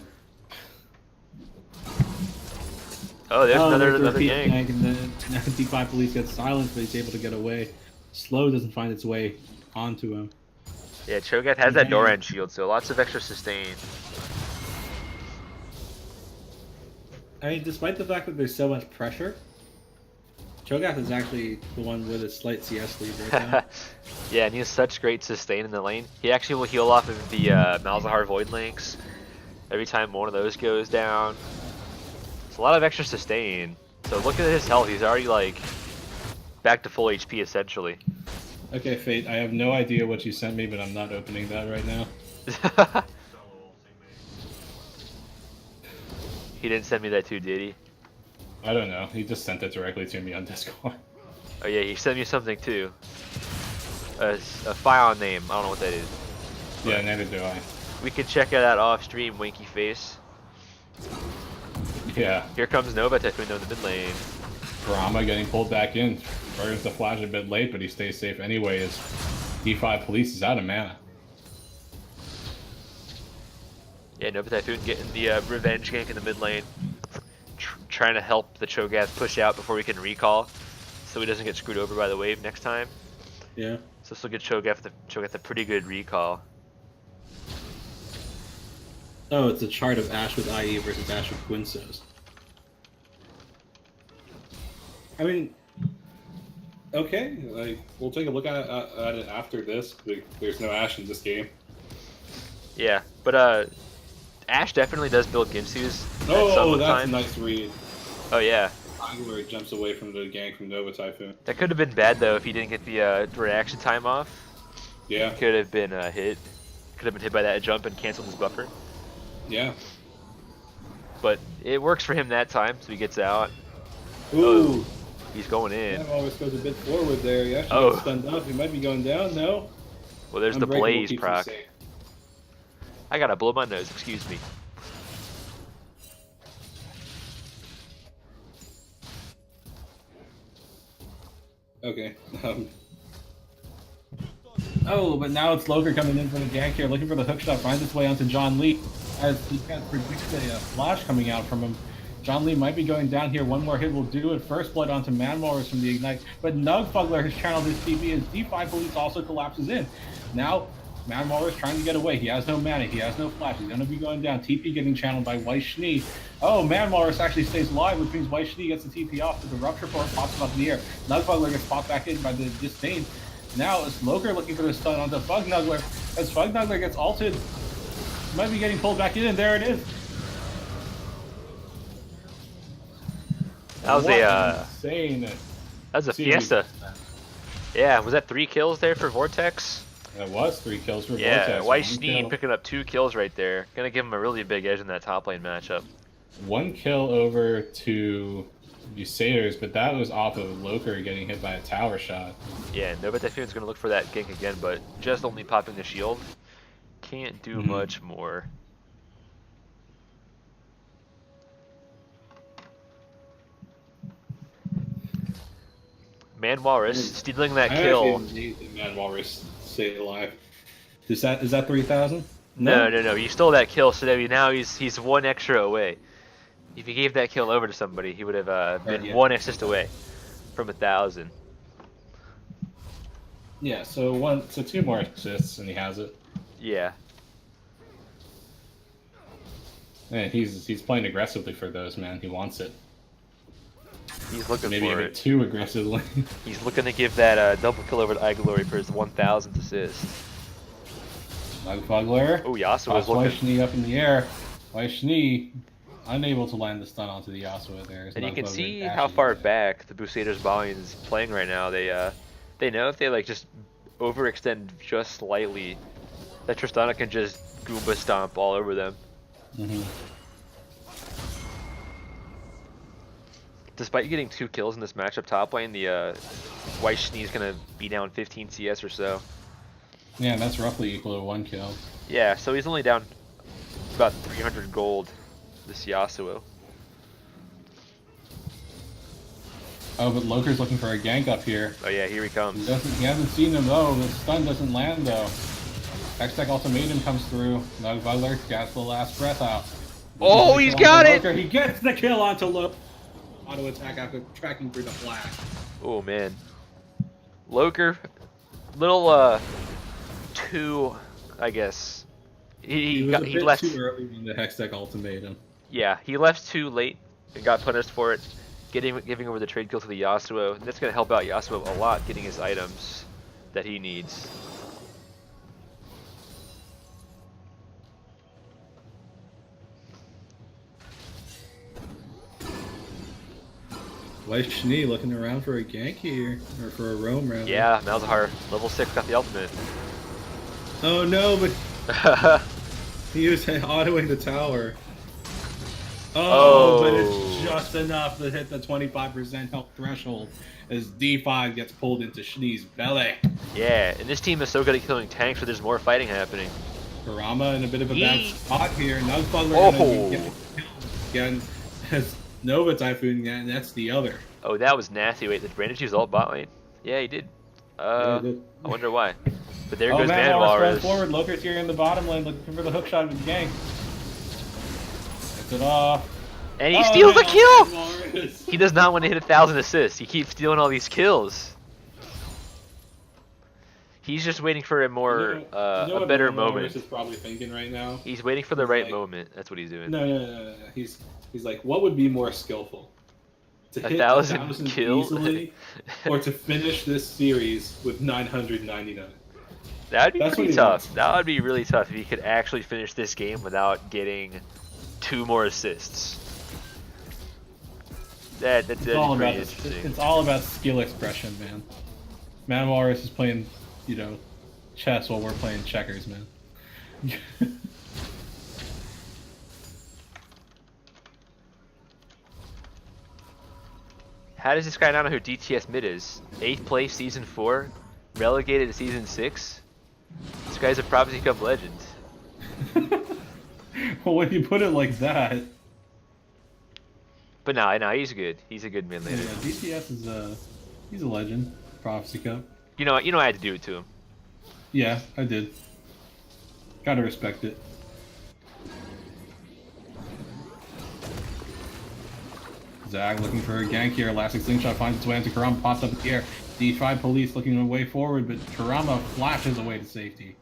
Oh, there's another repeat gang. And then D5 police gets silenced, but he's able to get away. Slow doesn't find its way onto him. Yeah, Cho'Gath has that Doran shield, so lots of extra sustain. I mean, despite the fact that there's so much pressure, Cho'Gath is actually the one with a slight CS lead right now. Yeah, and he has such great sustain in the lane. He actually will heal off of the Malzahar Void Links every time one of those goes down. It's a lot of extra sustain. So look at his health. He's already like back to full HP essentially. Okay, Fate, I have no idea what you sent me, but I'm not opening that right now. He didn't send me that too, did he? I don't know. He just sent it directly to me on Discord. Oh yeah, he sent me something too. A file name. I don't know what that is. Yeah, neither do I. We can check it out off stream, winky face. Yeah. Here comes Nova Typhoon in the mid lane. Brahma getting pulled back in. Burns the flash a bit late, but he stays safe anyway as D5 Police is out of mana. Yeah, Nova Typhoon getting the revenge gank in the mid lane. Trying to help the Cho'Gath push out before we can recall, so he doesn't get screwed over by the wave next time. Yeah. So this will get Cho'Gath a pretty good recall. Oh, it's a chart of Ash with IE versus Ash with Quinsos. I mean, okay, like we'll take a look at it after this. There's no Ash in this game. Yeah, but Ash definitely does build Ginsu's. Oh, that's a nice read. Oh yeah. Angler jumps away from the gang from Nova Typhoon. That could have been bad though if he didn't get the reaction time off. Yeah. Could have been hit. Could have been hit by that jump and canceled his buffer. Yeah. But it works for him that time, so he gets out. Ooh. Oh, he's going in. That always goes a bit forward there. He actually got stunned up. He might be going down. No. Well, there's the Unbreakable blaze keeps him proc. safe. I gotta blow my nose. Excuse me. Okay. Oh, but now it's Loker coming in for the gank here, looking for the hookshot, finds its way onto John Lee as he kind of predicts a flash coming out from him. John Lee might be going down here. One more hit will do it. First blood onto Manmorris from the Ignite, but Nugfugler has channeled his TP as D5 Police also collapses in. Now, Manmorris trying to get away. He has no mana. He has no flash. He's going to be going down. TP getting channeled by White Schnee. Oh, Manmorris actually stays alive, which means White Schnee gets the TP off, but the Rupture Force pops him up in the air. Nugfugler gets popped back in by the Disdain. Now it's Loker looking for the stun onto Fugnugler. As Fugnugler gets ulted, might be getting pulled back in, and there it is. That was insane. That was a fiesta. Yeah, was that 3 kills there for Vortex? That was 3 kills for Yeah, Vortex. White Schnee picking up 2 kills right there. Gonna give him a really big edge in that top lane matchup. 1 kill over to Busaders, but that was off of Loker getting hit by a tower shot. Yeah, Nova Typhoon's gonna look for that gank again, but just only popping the shield. Can't do much more. Manmorris stealing that kill. Manmorris stay alive. Is that 3,000? No. He stole that kill, so now he's 1 extra away. If he gave that kill over to somebody, he would have been 1 assist away from 1,000. Yeah, so 2 more assists and he has it. Yeah. And he's playing aggressively for those, man. He wants it. He's looking Maybe for a bit it. too aggressively. He's looking to give that double kill over to iGlory for his 1,000th assist. Nugfugler. Oh, Yasuo is White looking. Schnee up in the air. White Schnee unable to land the stun onto the Yasuo there. And you can Nugfugler see dashes how far away. back the Busaders volume is playing right now. They know if they like just overextend just slightly, that Tristana can just Goomba stomp all over them. Despite getting 2 kills in this matchup top lane, the White Schnee is gonna be down 15 CS or so. Yeah, that's roughly equal to 1 kill. Yeah, so he's only down about 300 gold. This Yasuo. Oh, but Loker's looking for a gank up here. Oh yeah, here he comes. He hasn't seen him though. The stun doesn't land though. Hextech ultimatum comes through. Nug Butler gets the last breath out. Oh, he's got it! Loker, he gets the kill onto Loker. Auto attack after tracking through the flash. Oh man. Loker, little too, I guess. He was a bit left too early in the Hextech ultimatum. Yeah, he left too late and got punished for it, giving over the trade kill to the Yasuo. And that's gonna help out Yasuo a lot getting his items that he needs. White Schnee looking around for a gank here, or for a roam rather. Yeah, Malzahar, level 6, got the ultimate. Oh no, but he was autoing the tower. Oh, but it's just enough to hit the 25% health threshold as D5 gets pulled into Schnee's belly. Yeah, and this team is so good at killing tanks, but there's more fighting happening. Karama in a bit of a bad spot here. Nug Butler gonna be getting killed again as Nova Typhoon, and that's the other. Oh, that was nasty. Wait, did Brandon use ult bot lane? Yeah, he did. Yeah, he did. I wonder why. But there Oh, goes man, Walrus. forward. Loker's here in the bottom lane looking for the hook shot of the gank. Gets it off. And he steals the kill! Walrus. He does not want to hit 1,000 assists. He keeps stealing all these kills. He's just waiting for a more, You know a what better Walrus moment. is probably thinking right now. He's waiting for the right like- moment. That's what he's doing. No. He's like, what would be more skillful? To hit 1,000 kills? easily, or to finish this series with 999? That'd be That's what pretty he tough. wants. That would be really tough if he could actually finish this game without getting 2 more assists. That'd be pretty interesting. It's all about skill expression, man. Man Walrus is playing, chess while we're playing checkers, man. How does this guy not know who DTS mid is? 8th place, season 4, relegated to season 6. This guy's a Prophecy Cup legend. Well, when you put it like that, But no, he's good. He's a good mid yeah, laner. DTS is he's a legend. Prophecy Cup. You know, I had to do it to him. Yeah, I did. Gotta respect it. Zag looking for a gank here. Elastic Slingshot finds its way into Karama, pops up in the air. D5 Police looking away forward, but Karama flashes away to safety.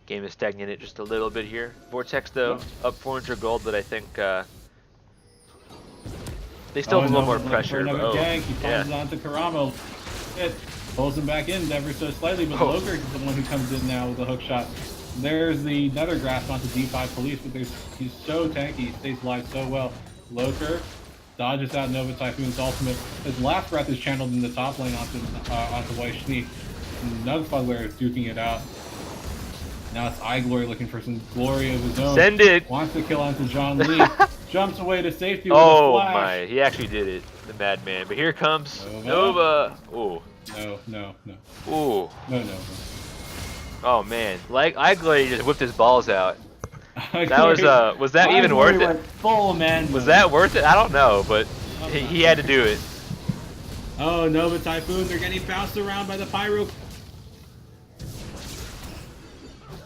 Game is stagnated just a little bit here. Vortex though, up 400 gold, but I think they still have a little more pressure. Another Oh, gank. He yeah. finds it onto Karama. It pulls him back in ever so slightly, but Oh. Loker is the one who comes in now with a hook shot. There's the Nether Grasp onto D5 Police, but he's so tanky, he stays alive so well. Loker dodges out Nova Typhoon's ultimate. His last breath is channeled in the top lane onto White Schnee. Nug Butler is duking it out. Now it's iGlory looking for some glory of his own. Send it! Wants to kill onto John Lee. Jumps away to safety with a Oh flash. my, he actually did it, the madman. But here comes Nova. Nova. Oh, No. oh, No. oh man. Like iGlory just whipped his balls out. That was that even worth it? Went full man. Was that worth it? I don't know, but he had to do it. Oh, Nova Typhoon, they're getting bounced around by the Pyro.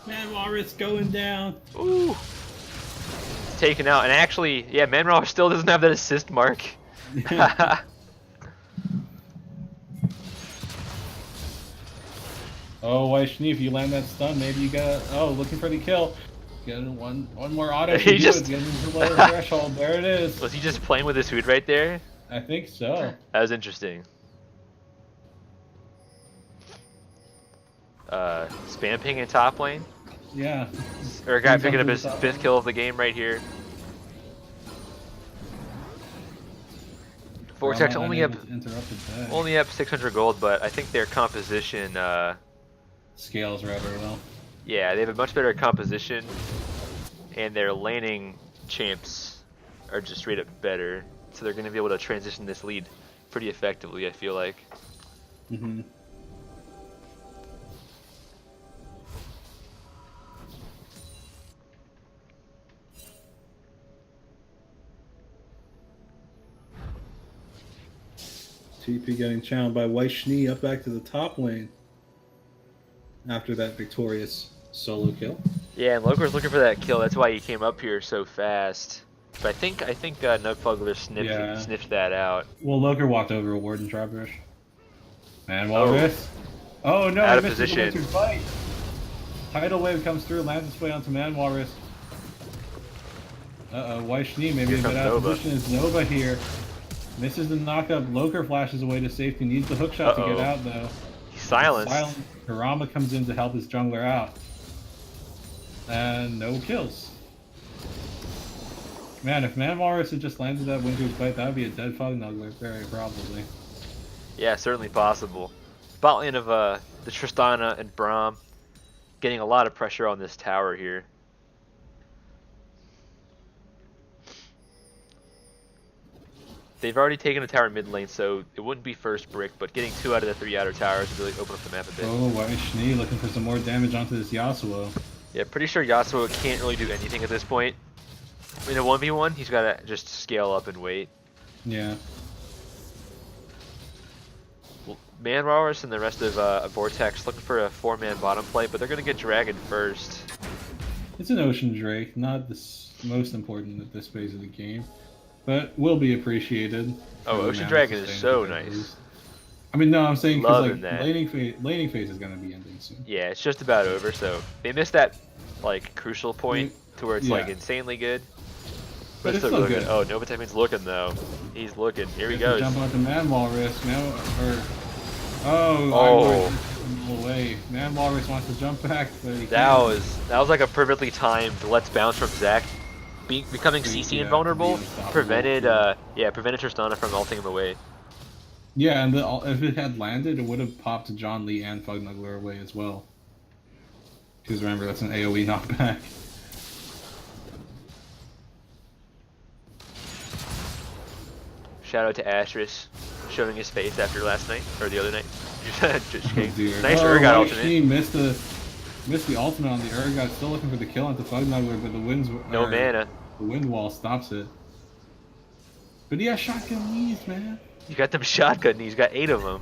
Man Walrus going down. Ooh. It's taken out, and actually, yeah, Manrower still doesn't have that assist mark. Oh, White Schnee, if you land that stun, maybe you got. Oh, looking for the kill. Getting one more auto. He just- getting to the lower threshold. There it is. Was he just playing with his food right there? I think so. That was interesting. Spam ping in top lane. Yeah. Or a guy He's picking up up in his the top 5th lane. kill of the game right here. Vortex Karama only up unable to interrupt the tag. only up 600 gold, but I think their composition, Scales rather well. yeah, they have a much better composition, and their laning champs are just straight up better, so they're going to be able to transition this lead. pretty effectively, I feel like. Mm-hmm. TP getting challenged by White Schnee up back to the top lane after that victorious solo kill. Yeah, and Loker's looking for that kill. That's why he came up here so fast. But I think Nugfugler sniffed that out. Well, Loker walked over a Warden Drawbrush. Man, Walrus. Oh no, Out he of missed the position. Winter's Bite. Tidal Wave comes through, lands its way onto Man Walrus. White Schnee maybe Here a bit comes out of Nova. position is Nova here. Misses the knockup. Loker flashes away to safety. Needs the hook shot to get out though. He's silenced. Karama comes in to help his jungler out. And no kills. Man, if Man Walrus had just landed that Winter's Bite, that would be a dead Fog Nuggler, very probably. Yeah, certainly possible. Bot lane of the Tristana and Braum getting a lot of pressure on this tower here. They've already taken a tower mid lane, so it wouldn't be first brick, but getting 2 out of the 3 outer towers would really open up the map a bit. Oh, White Schnee looking for some more damage onto this Yasuo. Yeah, pretty sure Yasuo can't really do anything at this point. In a 1v1, he's got to just scale up and wait. Yeah. Well, Man Walrus and the rest of Vortex looking for a 4-man bottom play, but they're going to get Dragon first. It's an Ocean Drake, not the most important at this phase of the game, but will be appreciated. Oh, for the Ocean mana Dragon is sustain so if they nice. lose. I mean, no, I'm saying because Loving like that. laning phase is gonna be ending soon. Yeah, it's just about over, so they missed that like crucial point to where it's like Yeah. insanely good. But it's still still really good. Oh, Nova Typhoon's looking though. He's looking. Here he Gets to goes. Jump onto Man Walrus. Oh. No way. Man Walrus wants to jump back, but he That can't. was like a perfectly timed let's bounce from Zac. Becoming CC Yeah, invulnerable be unstoppable. prevented prevented Tristana from ulting him away. Yeah, and if it had landed, it would have popped John Lee and Fugnuggler away as well. Because remember, that's an AoE knockback. Shout out to Asterisk showing his face after last night or the other night. Just Oh, kidding. dear. Nice Oh, Urgot White ultimate. Schnee missed the ultimate on the Urgot. Still looking for the kill onto Fugnuggler, but No mana. The wind wall stops it. But he has shotgun knees, man. You got them shotgun knees. Got 8 of them.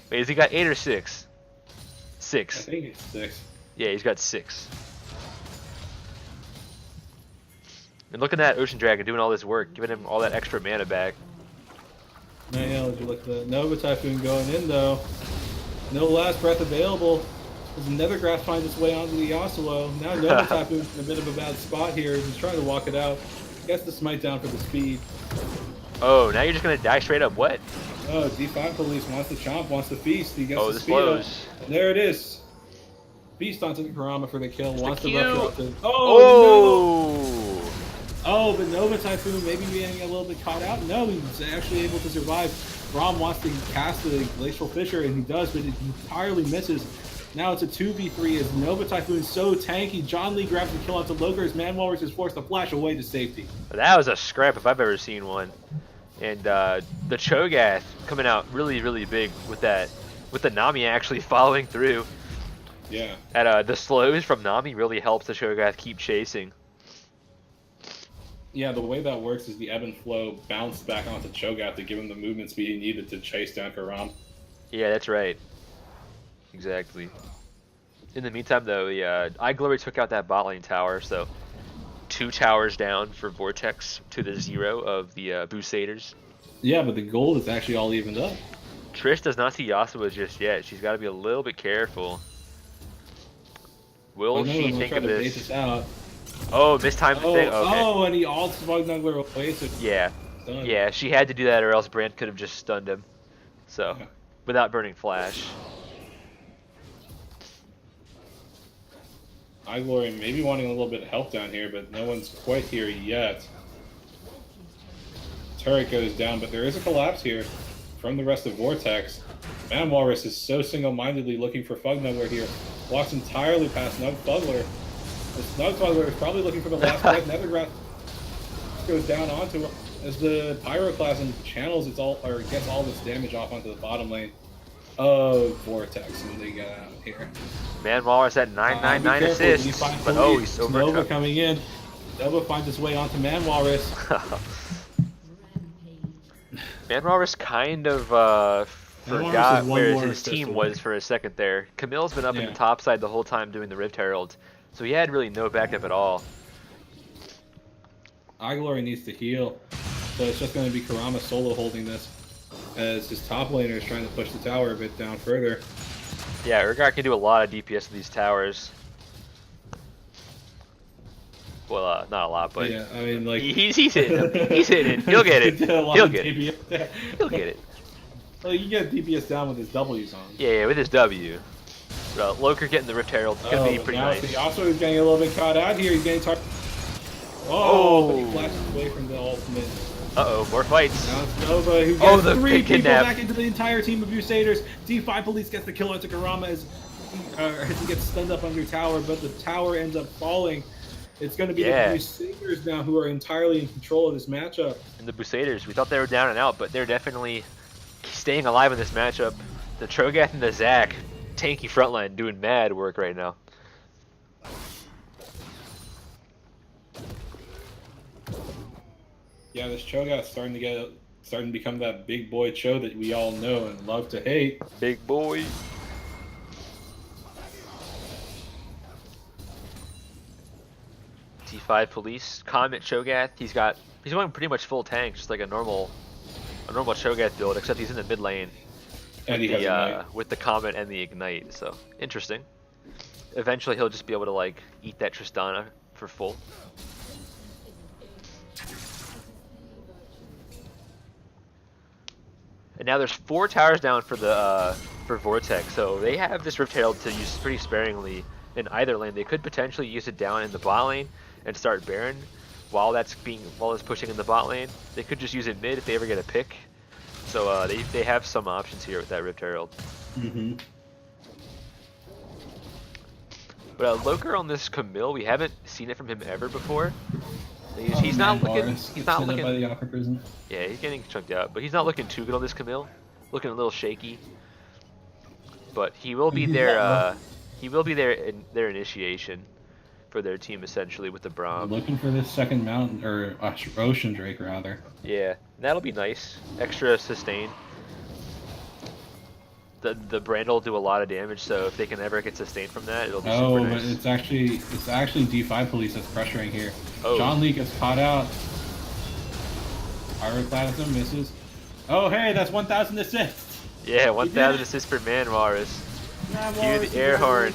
Wait, has he got 8 or 6? I 6. think it's 6. Yeah, he's got 6. And look at that Ocean Dragon doing all this work, giving him all that extra mana back. Yeah, would you look at the Nova Typhoon going in though? No last breath available. As Nethergrass finds its way onto the Yasuo. Now Nova Typhoon's in a bit of a bad spot here. He's trying to walk it out. Gets the smite down for the speed. Oh, now you're just gonna die straight up. What? Oh, D5 Police wants to chomp, wants to feast. He gets Oh, the the speed up. slows. And there it is. Feast onto the Karama for the kill. Wants to Q. rush out to... Oh! Oh, but Nova Typhoon maybe getting a little bit caught out. No, he's actually able to survive. Braum wants to cast the Glacial Fissure, and he does, but it entirely misses. Now it's a 2v3 as Nova Typhoon's so tanky. John Lee grabs the kill onto Loker as Man Walrus is forced to flash away to safety. That was a scrap if I've ever seen one. And the Cho'Gath coming out really, really big with that, with the Nami actually following through. Yeah. And the slows from Nami really helps the Cho'Gath keep chasing. Yeah, the way that works is the ebb and flow bounced back onto Cho'Gath to give him the movement speed he needed to chase down Karam. Yeah, that's right. Exactly. In the meantime, though, the iGlory took out that bot lane tower, so 2 towers down for Vortex to the 0 of the Busaders. Yeah, but the gold is actually all evened up. Trish does not see Yasuo just yet. She's got to be a little bit careful. Will she think of this? Out. Oh, mistimed the thing? Okay. Oh, and he ults Bugnuggler away, so Yeah. done. Yeah, she had to do that or else Brand could have just stunned him. So, without burning flash. iGlory maybe wanting a little bit of help down here, but no one's quite here yet. Turret goes down, but there is a collapse here from the rest of Vortex. Man Walrus is so single-mindedly looking for Fugnuggler here. Walks entirely past Nugfugler. This Nugfugler is probably looking for the last breath. Nethergrass goes down onto him. as the Pyroclasm channels its all or gets all of its damage off onto the bottom lane of Vortex when they get out here. Man Walrus at 999 Be careful, assists, but oh, he's over. Nova coming in. Nova finds its way onto Man Walrus. Man Walrus kind of forgot where his team away. was for a second there. Camille's been up in Yeah. the top side the whole time doing the Rift Herald, so he had really no backup at all. iGlory needs to heal, so it's just going to be Kurama solo holding this as his top laner is trying to push the tower a bit down further. Yeah, Urgot can do a lot of DPS with these towers. Well, not a lot, but Yeah, I mean, like he's hitting him. He's hitting it. He'll get it. He'll get it. it. He'll get it. Well, you get DPS down with his W's on. Yeah, with his W. Loker getting the Rift Herald could be but pretty now nice. see, also he's getting a little bit caught out here. He's getting targeted. But he flashes away from the ultimate. Uh-oh, more fights. Now it's Nova who gets the 3 big people kidnap. back into the entire team of Busaders. D5 Police gets the kill onto Kurama as he gets stunned up under tower, but the tower ends up falling. It's going to be the Busaders now who are entirely in control of this matchup. And the Busaders, we thought they were down and out, but they're definitely staying alive in this matchup. The Trogath and the Zac, tanky frontline, doing mad work right now. Yeah, this Cho'Gath's starting to become that big boy Cho that we all know and love to hate. Big boy. T5 Police, Comet Cho'Gath. He's going pretty much full tank, just like a normal Cho'Gath build, except he's in the mid lane. And he has Ignite. With the Comet and the Ignite, so interesting. Eventually he'll just be able to like eat that Tristana for full. And now there's 4 towers down for the for Vortex, so they have this Rift Herald to use pretty sparingly in either lane. They could potentially use it down in the bot lane and start Baron while it's pushing in the bot lane. They could just use it mid if they ever get a pick. So they have some options here with that Rift Herald. Mm-hmm. But Loker on this Camille, we haven't seen it from him ever before. He's not looking. He's not looking. By the Aqua Prison. Yeah, he's getting chunked out, but he's not looking too good on this Camille. Looking a little shaky. But he will be their. He will be their initiation for their team essentially with the Braum. Looking for this second mountain or Ocean Drake rather. Yeah, that'll be nice. Extra sustain. The brand will do a lot of damage, so if they can ever get sustained from that, it'll be super nice. But it's actually D5 Police that's pressuring here. Oh. John Lee gets caught out. Pyroclasm misses. Oh hey, that's 1,000 assists. Yeah, 1,000 assists for Man Walrus. Cue the air horn.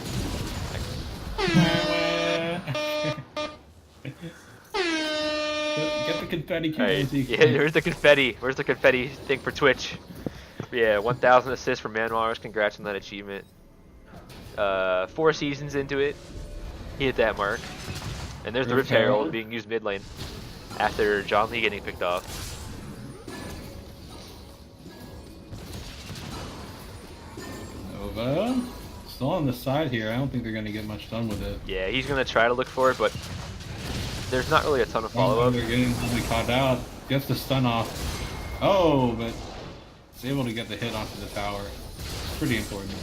Get the confetti Right. cube. Yeah, where's the confetti? Where's the confetti thing for Twitch? Yeah, 1,000 assists for Man Walrus. Congrats on that achievement. 4 seasons into it, he hit that mark. And there's the Rift Herald being used mid lane after John Lee getting picked off. Nova. Still on the side here. I don't think they're going to get much done with it. Yeah, he's gonna try to look for it, but there's not really a ton of follow-up. They're getting caught out. Gets the stun off. Oh, but it's able to get the hit onto the tower. Pretty important.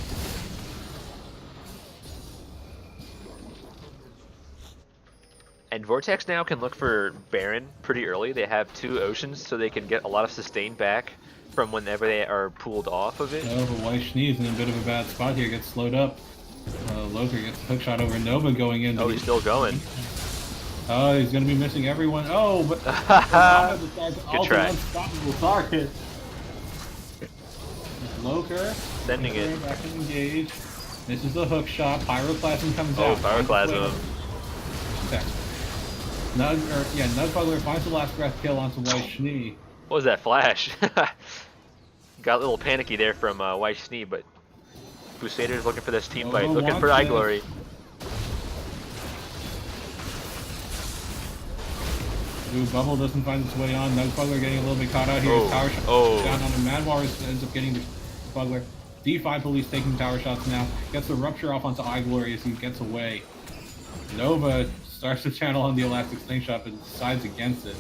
And Vortex now can look for Baron pretty early. They have 2 oceans, so they can get a lot of sustain back from whenever they are pulled off of it. Oh, but White Schnee's in a bit of a bad spot here. Gets slowed up. Loker gets the hook shot over Nova going in. Oh, he's still going. Oh, he's going to be missing everyone. Oh, but Good try. Unstoppable target. Loker Sending it. Back to engage. This is the hook shot. Pyroclasm comes Oh, out. Pyroclasm. Okay. Nugbuggler finds the last breath kill onto White Schnee. What was that flash? Got a little panicky there from White Schnee, but Busaders looking for this team fight, looking for iGlory. Ooh, Bubble doesn't find its way on. Nugbuggler getting a little bit caught out here. Oh, Tower shot oh. down on the Mad Walrus ends up getting the Bugler. D5 Police taking tower shots now. Gets the rupture off onto iGlory as he gets away. Nova starts to channel on the Elastic Slingshot but decides against it.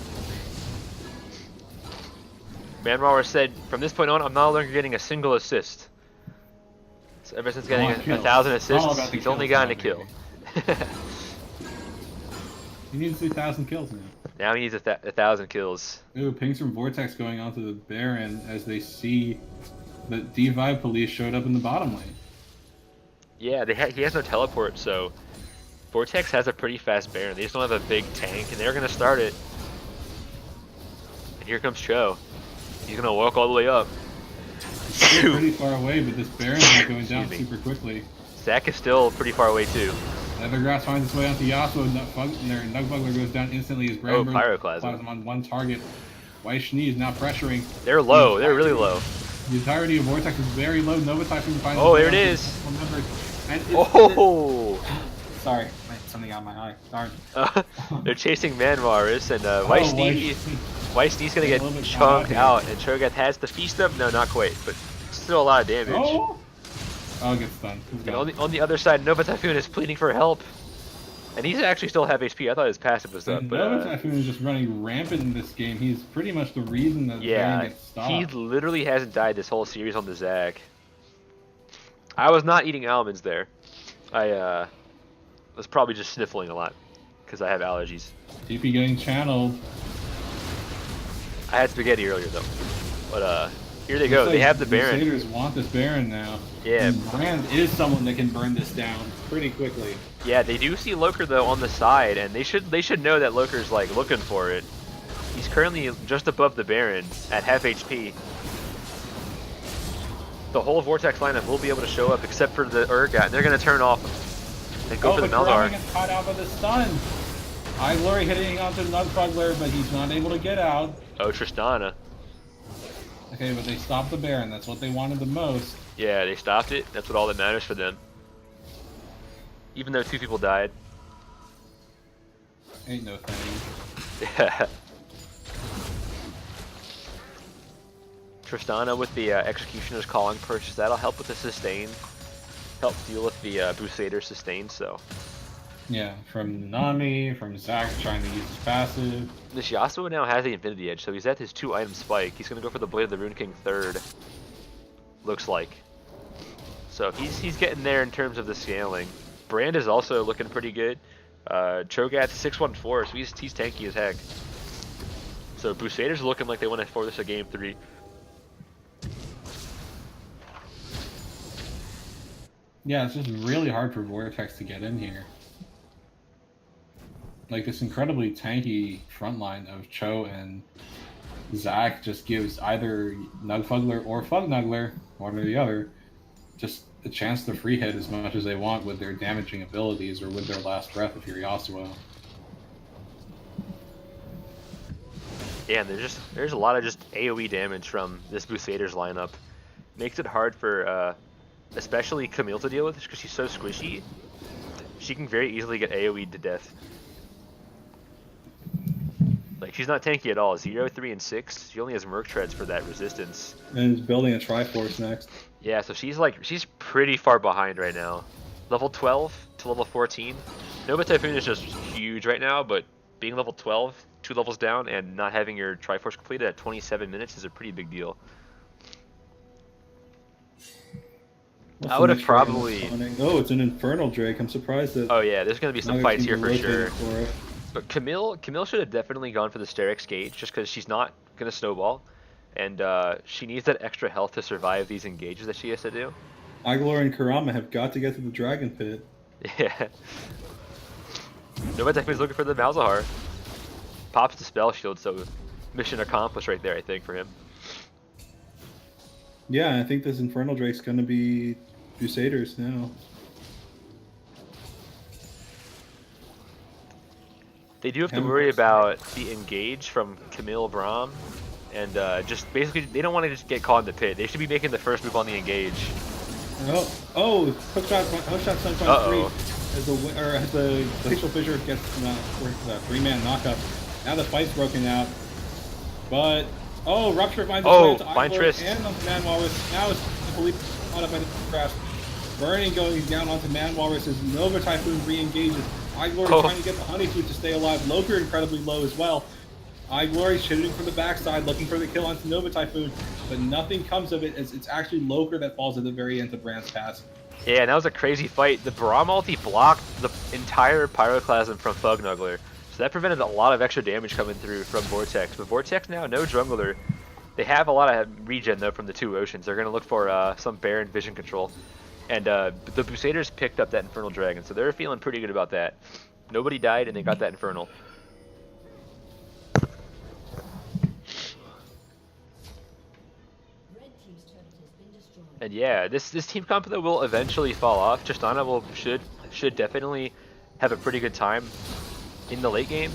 Manwar said, from this point on, I'm no longer getting a single assist. So ever since getting All 1,000 about assists, the he's kills only gotten now, a kill. He needs 2,000 kills now. Now he needs 1,000 kills. Ooh, pings from Vortex going onto the Baron as they see that D-Vibe police showed up in the bottom lane. Yeah, he has no teleport, so Vortex has a pretty fast Baron. They just don't have a big tank, and they're gonna start it. And here comes Cho. He's gonna walk all the way up. Still pretty far away, but this Baron's not going down super quickly. Zach is still pretty far away too. Evergrass finds its way onto Yasuo, and their Nugbugler goes down instantly as Brand Pyroclasm on one target. White Schnee is now pressuring. They're low, they're really low. The entirety of Vortex is very low. Nova Typhoon finds Oh, there it is. And Oh! Sorry, something on my eye. Darn. They're chasing Manwaris, and White Snee's gonna get A little bit chunked caught out, and Cho'Gath has the feast up. No, not quite, but still a lot of damage. Oh, it gets stunned. And on the other side, Nova Typhoon is pleading for help. And he's actually still have HP. I thought his passive was up, but Nova Typhoon is just running rampant in this game. He's pretty much the reason that Baron gets stopped. he literally hasn't died this whole series on the Zac. I was not eating almonds there. I was probably just sniffling a lot because I have allergies. TP getting channeled. I had spaghetti earlier though, but here they go. They have the Baron. The Crusaders want this Baron now. Yeah. And Brand is someone that can burn this down pretty quickly. Yeah, they do see Loker though on the side, and they should know that Loker's like looking for it. He's currently just above the Baron at half HP. The whole Vortex lineup will be able to show up except for the Urgot. They're gonna turn off and go for the Malzahar. Gets caught out by the stun. Glory hitting onto Nugbugler, but he's not able to get out. Oh, Tristana. Okay, but they stopped the Baron. That's what they wanted the most. Yeah, they stopped it. That's what all that matters for them. Even though 2 people died. Ain't no thing. Yeah. Tristana with the Executioner's Calling purchase. That'll help with the sustain. Help deal with the Busaders sustain, so. Yeah, from Nami, from Zac trying to use his passive. This Yasuo now has the Infinity Edge, so he's at his 2-item spike. He's going to go for the Blade of the Rune King third. Looks like. So he's getting there in terms of the scaling. Brand is also looking pretty good. Cho'Gath 614, so he's tanky as heck. So Busaders are looking like they want to force this a game 3. Yeah, it's just really hard for Vortex to get in here. Like, this incredibly tanky front line of Cho and Zac just gives either Nugbugler or Fugnuggler, one or the other, just a chance to free hit as much as they want with their damaging abilities or with their last breath if you're Yasuo. Yeah, and there's a lot of just AoE damage from this Busaders lineup. Makes it hard for especially Camille to deal with because she's so squishy. She can very easily get AoE'd to death. Like, she's not tanky at all. 0, 3, and 6. She only has Merc Treads for that resistance. And he's building a Triforce next. Yeah, so she's pretty far behind right now. Level 12 to level 14. Nova Typhoon is just huge right now, but being level 12, 2 levels down, and not having your Triforce completed at 27 minutes is a pretty big deal. I would have probably... Oh, it's an Infernal Drake. I'm surprised that... Oh yeah, there's going to be some fights here for sure. For it. But Camille should have definitely gone for the Sterix Gauge just because she's not going to snowball. And she needs that extra health to survive these engages that she has to do. Iglor and Kurama have got to get to the Dragon Pit. Yeah. Nova Typhoon's looking for the Malzahar. Pops the Spell Shield, so mission accomplished right there, I think, for him. Yeah, I think this Infernal Drake's going to be Busaders now. They do have to worry about the engage from Camille Braum, and just basically they don't want to just get caught in the pit. They should be making the first move on the engage. Hookshot Sunshine 3 as the Glacial Fissure gets the 3-man knockup. Now the fight's broken out, but Rupture finds its way into Iglor and onto Manwalrus. Now it's completely caught up by the crash. Burning going down onto Manwalrus as Nova Typhoon re-engages. Iglor is trying to get the Honeysuit to stay alive. Loker incredibly low as well. iGlory shooting from the backside, looking for the kill onto Nova Typhoon, but nothing comes of it as it's actually Loker that falls at the very end of Brand's pass. Yeah, and that was a crazy fight. The Braum ulti blocked the entire Pyroclasm from Fugnuggler, so that prevented a lot of extra damage coming through from Vortex. But Vortex now, no jungler. They have a lot of regen, though, from the two oceans. They're going to look for some Baron vision control. And the Busaders picked up that Infernal Dragon, so they're feeling pretty good about that. Nobody died, and they got that Infernal. And yeah, this team comp though will eventually fall off. Tristana should definitely have a pretty good time in the late game,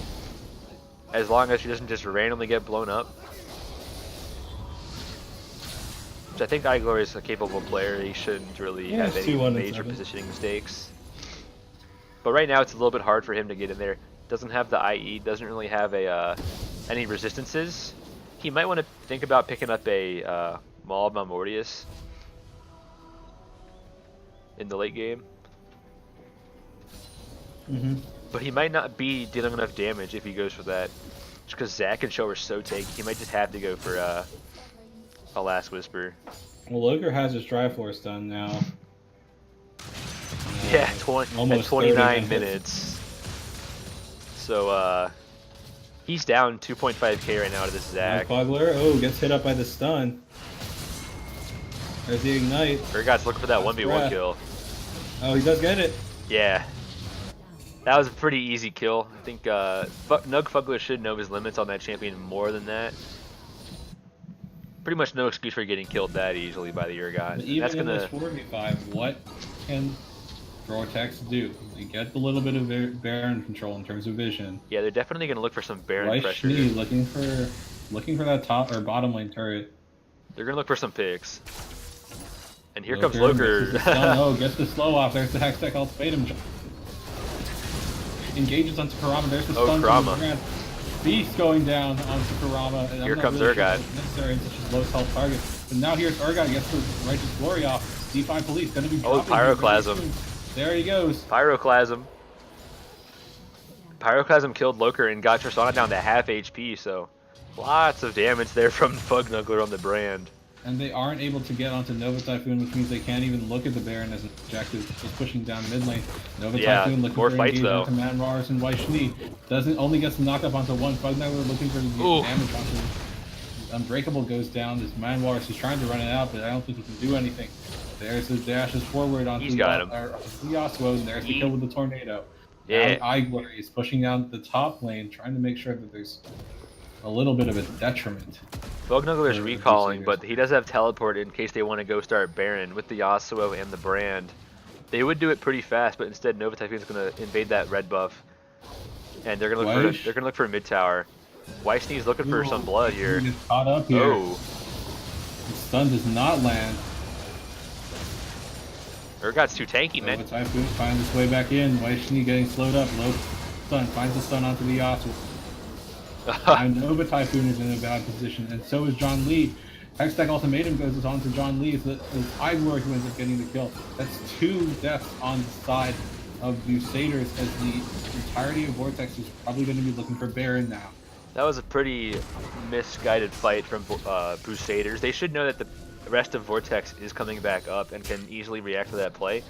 as long as she doesn't just randomly get blown up. Which I think iGlory is a capable player. He shouldn't really have any major positioning mistakes. But right now it's a little bit hard for him to get in there. Doesn't have the IE. Doesn't really have a any resistances. He might want to think about picking up a Maul of Malmortius in the late game. But he might not be dealing enough damage if he goes for that. Just because Zac and Show are so tanky, he might just have to go for a Last Whisper. Well, Loker has his Dry Force done now. Yeah, at 29 minutes. So he's down 2.5k right now to this Zac. Oh, gets hit up by the stun. There's the Ignite. Urgot's looking for that 1v1 kill. Oh, he does get it. Yeah. That was a pretty easy kill. I think Nug Fugler should know his limits on that champion more than that. Pretty much no excuse for getting killed that easily by the Urgot. Even That's in gonna... this 4v5, what can Vortex do? They get a little bit of Baron control in terms of vision. Yeah, they're definitely gonna look for some Baron pressure. looking for that top or bottom lane turret. They're gonna look for some picks. And here comes Loker. Oh, gets the slow off. There's the Hextech ultimatum. Engages onto Kurama. There's the stun. Kurama. Beast going down onto Kurama. And here comes Urgot. Necessary in such a low health target. But now here's Urgot. Gets the Righteous Glory off. D5 Police gonna be dropping. Pyroclasm. There he goes. Pyroclasm. Pyroclasm killed Loker and got Tristana down to half HP, so lots of damage there from Fugnuggler on the brand. And they aren't able to get onto Nova Typhoon, which means they can't even look at the Baron as an objective. Just pushing down mid lane. Nova Typhoon looking more for fights though. Onto Man Rars and Waishni. Only gets the knock up onto one. Fugnuggler looking for the damage onto Unbreakable goes down. This Man Wars is trying to run it out, but I don't think he can do anything. There's his dashes forward onto Yasuo, and there's the kill with the tornado. Yeah. Now iGlory is pushing down the top lane, trying to make sure that there's a little bit of a detriment. Fugnuggler's recalling, but he does have teleport in case they want to go start Baron with the Yasuo and the brand. They would do it pretty fast, but instead Nova Typhoon's gonna invade that red buff, and they're gonna look for a mid tower. Weissney's looking for some blood here. Gets caught up here. Oh, The stun does not land. Urgot's too tanky, man. Nova Typhoon finds its way back in. Weishni getting slowed up. Low stun finds the stun onto the Yasuo. Now Nova Typhoon is in a bad position, and so is John Lee. Hextech Ultimatum goes on to John Lee. It's iGlory who ends up getting the kill. That's 2 deaths on the side of Busaders, as the entirety of Vortex is probably going to be looking for Baron now. That was a pretty misguided fight from Busaders. They should know that the rest of Vortex is coming back up and can easily react to that play.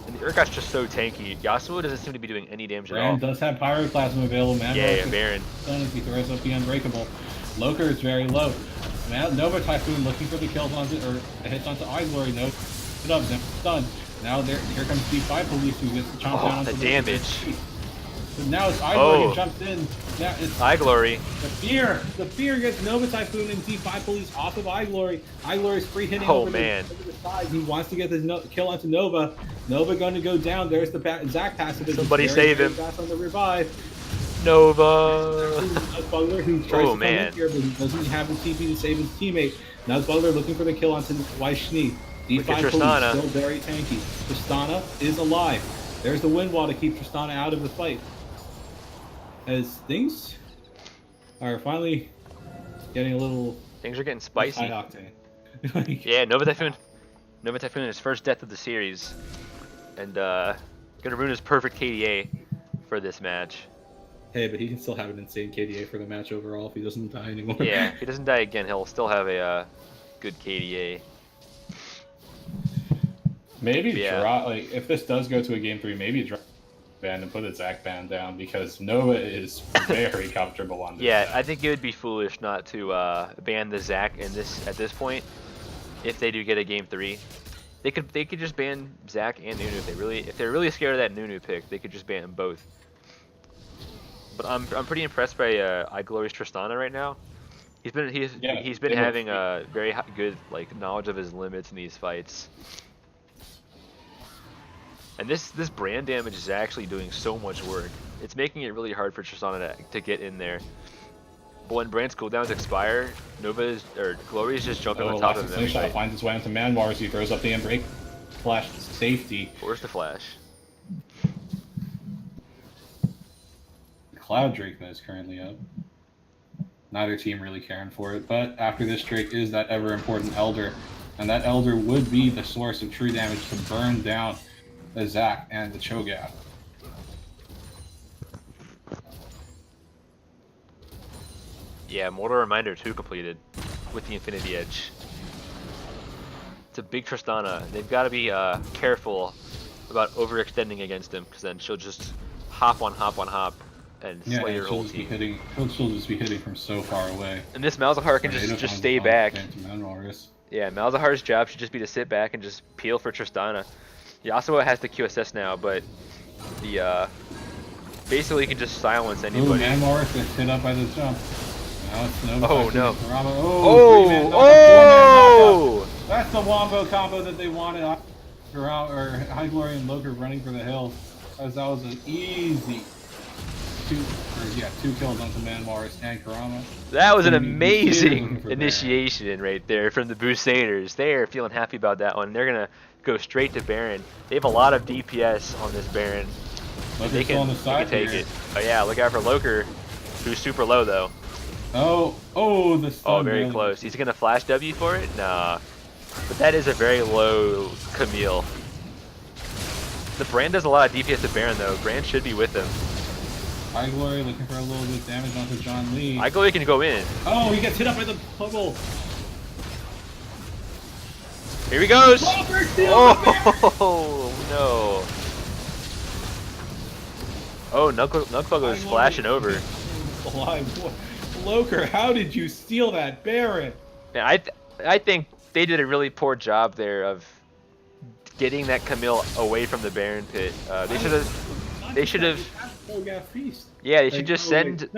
And the Urgot's just so tanky. Yasuo doesn't seem to be doing any damage at all. Baron does have Pyroclasm available. Baron. Stun as he throws up the Unbreakable. Loker is very low. Nova Typhoon looking for the kills onto, or hits onto iGlory. No, it up, stun. Now here comes D5 Police who gets the chomp down onto the damage. But now it's iGlory who jumps in. Now it's iGlory. The fear gets Nova Typhoon and D5 Police off of iGlory. iGlory's free hitting over the side. He wants to get his kill onto Nova. Nova going to go down. There's the Zac passive. Somebody save him. On the revive. Nova. Butler who tries to come in here, but he doesn't have the TP to save his teammate. Now Butler looking for the kill onto Weishni. D5 Police still very tanky. Tristana is alive. There's the wind wall to keep Tristana out of the fight. As things are finally getting a little... Things are getting spicy. High octane. Yeah, Nova Typhoon in his first death of the series. And gonna ruin his perfect KDA for this match. Hey, but he can still have an insane KDA for the match overall if he doesn't die anymore. Yeah, if he doesn't die again, he'll still have a good KDA. Maybe Yeah. drop, like, if this does go to a game 3, maybe drop ban and put a Zac ban down, because Nova is very comfortable on this. Yeah, Zac. I think it would be foolish not to ban the Zac at this point. If they do get a game 3, they could just ban Zac and Nunu if they're really scared of that Nunu pick. They could just ban them both. But I'm pretty impressed by iGlory's Tristana right now. He's been having a very good knowledge of his limits in these fights. And this brand damage is actually doing so much work. It's making it really hard for Tristana to get in there. But when Brand's cooldowns expire, Glory's just jumping on top of him. Slingshot finds its way onto Manwar as he throws up the Embrake. Flash to safety. Where's the flash? Cloud Drake is currently up. Neither team really caring for it, but after this Drake is that ever important Elder, and that Elder would be the source of true damage to burn down the Zac and the Cho'Gath. Yeah, Mortal Reminder 2 completed with the Infinity Edge. It's a big Tristana. They've got to be careful about overextending against him, because then she'll just hop on hop and slay your whole team. She'll just be hitting from so far away. And this Malzahar can just stay back. Yeah, Malzahar's job should just be to sit back and just peel for Tristana. Yasuo has the QSS now, but the basically he can just silence anybody. Ooh, Manwar gets hit up by the jump. Now it's Nova. Oh no! Oh! That's the wombo combo that they wanted. High Glory and Loker running for the hills, as that was an easy two kills onto Manwar and Karama. That was an amazing initiation right there from the Busaders. They're feeling happy about that one. They're gonna go straight to Baron. They have a lot of DPS on this Baron. They can take it. Oh yeah, look out for Loker, who's super low though. The stun. Oh, very close. He's gonna flash W for it? Nah. But that is a very low Camille. The Brand does a lot of DPS to Baron though. Brand should be with him. iGlory looking for a little bit of damage onto John Lee. iGlory can go in. Oh, he gets hit up by the bubble. Here he goes! Oh no! Oh, Nugfuggo is flashing over. Loker, how did you steal that Baron? Yeah, I think they did a really poor job there of getting that Camille away from the Baron pit. They should have. Yeah, they should just send.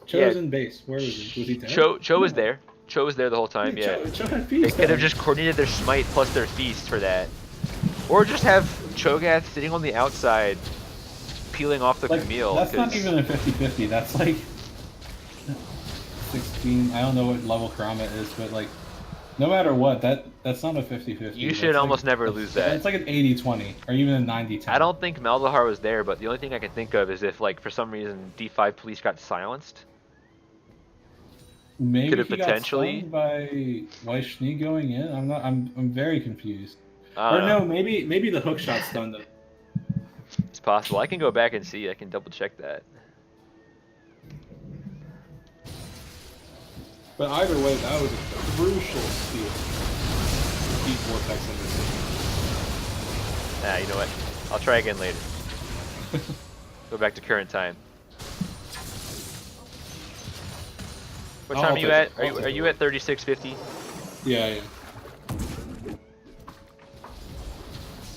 Cho's in base. Where was he? Was he dead? Cho was there. Cho was there the whole time. Yeah. Cho had feast. They could have just coordinated their smite plus their feast for that, or just have Cho'Gath sitting on the outside, peeling off the Camille. That's not even a 50-50. That's like 16. I don't know what level Karama is, but no matter what, that's not a 50-50. You should almost never lose that. It's like an 80-20 or even a 90-10. I don't think Malzahar was there, but the only thing I can think of is if for some reason D5 police got silenced. Maybe could have he potentially got by Weichny going in. I'm very confused. Or no, maybe the hook shot stunned him. It's possible. I can go back and see. I can double check that. But either way, that was a crucial steal. Keep Vortex in this. You know what? I'll try again later. Go back to current time. What time are you at? Are you at 36:50? Yeah.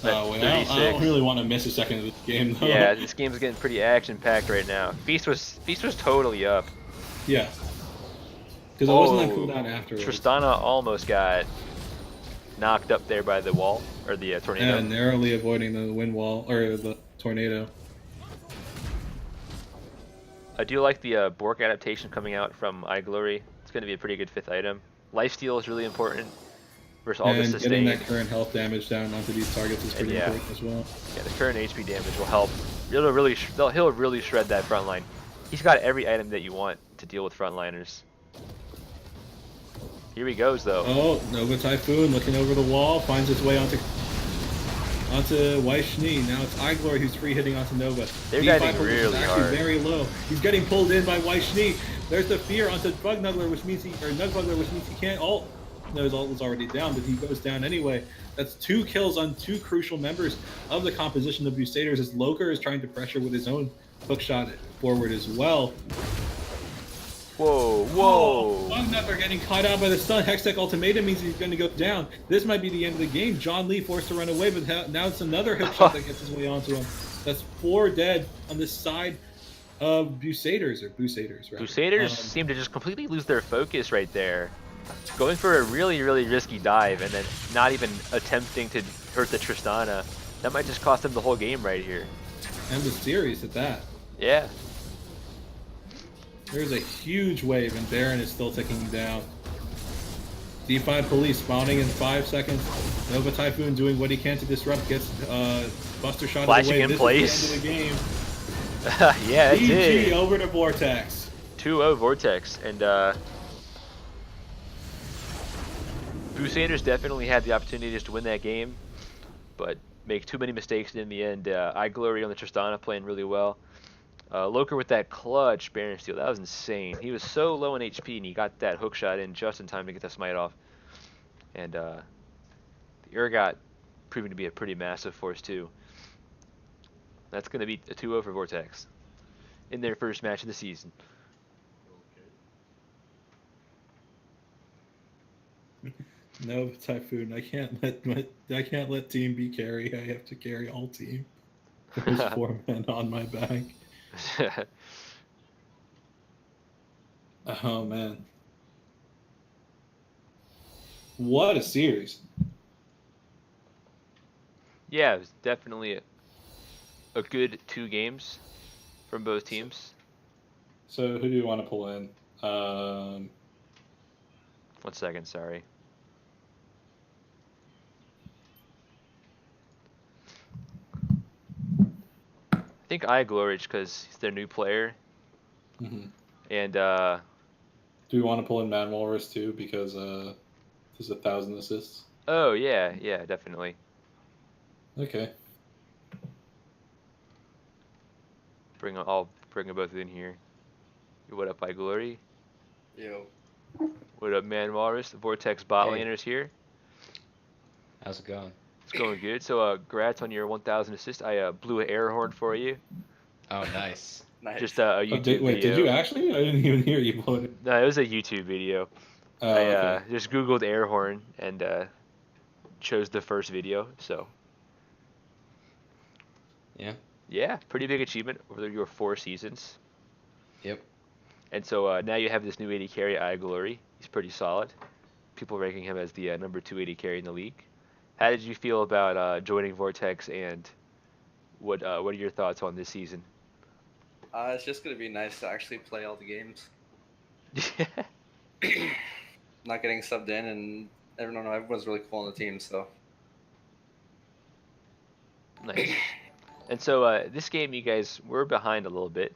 I don't really want to miss a second of this game though. Yeah, this game's getting pretty action-packed right now. Feast was totally up. Yeah. Because it wasn't on cooldown afterwards. Tristana almost got knocked up there by the wall, or the tornado. Yeah, narrowly avoiding the wind wall, or the tornado. I do like the Bork adaptation coming out from iGlory. It's going to be a pretty good 5th item. Lifesteal is really important versus all this sustain. Getting that current health damage down onto these targets is pretty important as well. Yeah, the current HP damage will help. He'll really shred that front line. He's got every item that you want to deal with frontliners. Here he goes, though. Oh, Nova Typhoon looking over the wall, finds its way onto... onto Weichny. Now it's iGlory who's free hitting onto Nova. They're D5 diving position is really actually hard. very low. He's getting pulled in by Weichny. There's the fear onto Bugnuggler, which means Nugnuggler, which means he can't ult. No, his ult was already down, but he goes down anyway. That's 2 kills on 2 crucial members of the composition of Busaders as Loker is trying to pressure with his own hookshot forward as well. Whoa, Oh, whoa. Bugnuggler getting caught out by the stun. Hextech ultimatum means he's going to go down. This might be the end of the game. John Lee forced to run away, but now it's another hookshot that gets his way onto him. That's 4 dead on this side of Busaders, or Busaders, rather. Busaders seem to just completely lose their focus right there. Going for a really, really risky dive and then not even attempting to hurt the Tristana. That might just cost them the whole game right here. And the series at that. Yeah. There's a huge wave, and Baron is still ticking down. D5 police spawning in 5 seconds. Nova Typhoon doing what he can to disrupt, gets Buster shot Flashing away. in This place. is the end of the game. Yeah, it GG did. over to Vortex. 2-0 Vortex, and Busaders definitely had the opportunity just to win that game, but make too many mistakes in the end. iGlory on the Tristana playing really well. Loker with that clutch Baron steal, that was insane. He was so low in HP and he got that hook shot in just in time to get the smite off. And the Urgot proving to be a pretty massive force too. That's going to be a 2-0 for Vortex in their first match of the season. No Typhoon. I can't let team B carry. I have to carry all team. There's 4 men on my back. Oh man. What a series. Yeah, it was definitely a good 2 games from both teams. So who do you want to pull in? 1 second, sorry. I think iGlory because he's their new player. Mhm. And Do we want to pull in Man Walrus too because there's 1,000 assists? oh yeah, definitely. Okay. I'll bring them both in here. What up, iGlory? Yo. What up, Man Walrus? The Vortex bot Hey. laners here. How's it going? It's going good. So, congrats on your 1,000 assist. I blew an air horn for you. Oh, nice. Nice. Just a YouTube video. Did you actually? I didn't even hear you blow it. No, it was a YouTube video. Oh, I okay. just Googled air horn and chose the first video. So, Yeah. yeah, pretty big achievement over your 4 seasons. Yep. And so now you have this new 80 carry, iGlory. He's pretty solid. People ranking him as the number 2 80 carry in the league. How did you feel about joining Vortex, and what are your thoughts on this season? It's just gonna be nice to actually play all the games. Not getting subbed in, and everyone's really cool on the team. So Nice. And so this game, you guys were behind a little bit.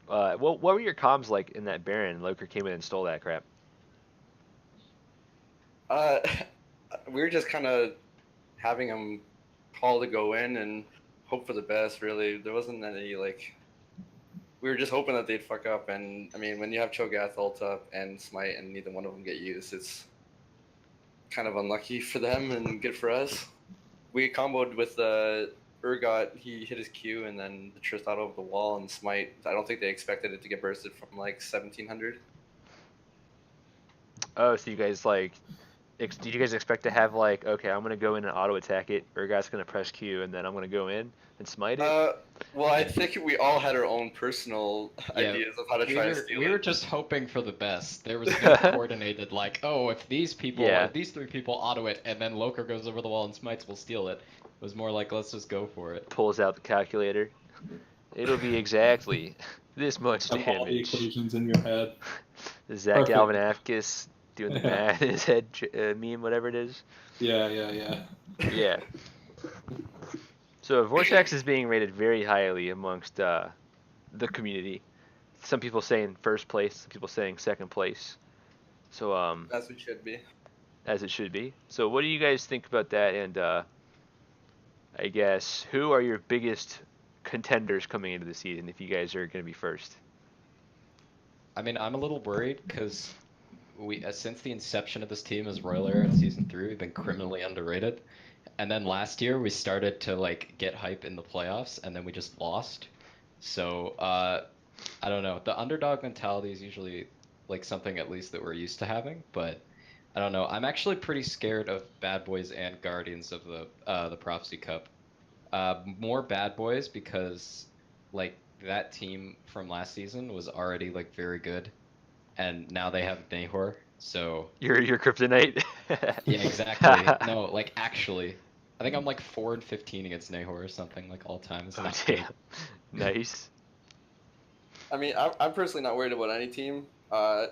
What were your comms like in that Baron? Loker came in and stole that crap. we were just kind of having them call to go in and hope for the best. Really, there wasn't any we were just hoping that they'd fuck up. And I mean, when you have Cho'Gath ult up and Smite and neither one of them get used, it's kind of unlucky for them and good for us. We comboed with Urgot. He hit his Q and then the Trist out over the wall and Smite. I don't think they expected it to get bursted from like 1700. Oh, so you guys did you guys expect to have okay, I'm gonna go in and auto attack it, Urgot's gonna press Q, and then I'm gonna go in and smite it? Well, I think we all had our own personal ideas of how to try to steal we it. were just hoping for the best. There was no coordinated if these people, Yeah. if these 3 people auto it, and then Loker goes over the wall and smites, we'll steal it. It was more like, let's just go for it. Pulls out the calculator. It'll be exactly this much Have all the damage. equations in your head. Zach Perfect. Galifianakis doing the math in his head meme, whatever it is. Yeah. Yeah. So Vortex is being rated very highly amongst the community. Some people saying first place, some people saying second place. So As we should be. as it should be. So what do you guys think about that? And I guess, who are your biggest contenders coming into the season if you guys are going to be first? I mean, I'm a little worried because since the inception of this team as Royal Air in season 3, we've been criminally underrated. And then last year we started to like get hype in the playoffs, and then we just lost. So I don't know. The underdog mentality is usually like something at least that we're used to having, but I don't know. I'm actually pretty scared of Bad Boys and Guardians of the Prophecy Cup. More Bad Boys because like that team from last season was already like very good, and now they have Nahor. So Your kryptonite. yeah, exactly. No, like actually, I think I'm like 4-15 against Nahor or something like all time. It's Oh not good. damn. Nice. I mean, I'm personally not worried about any team. I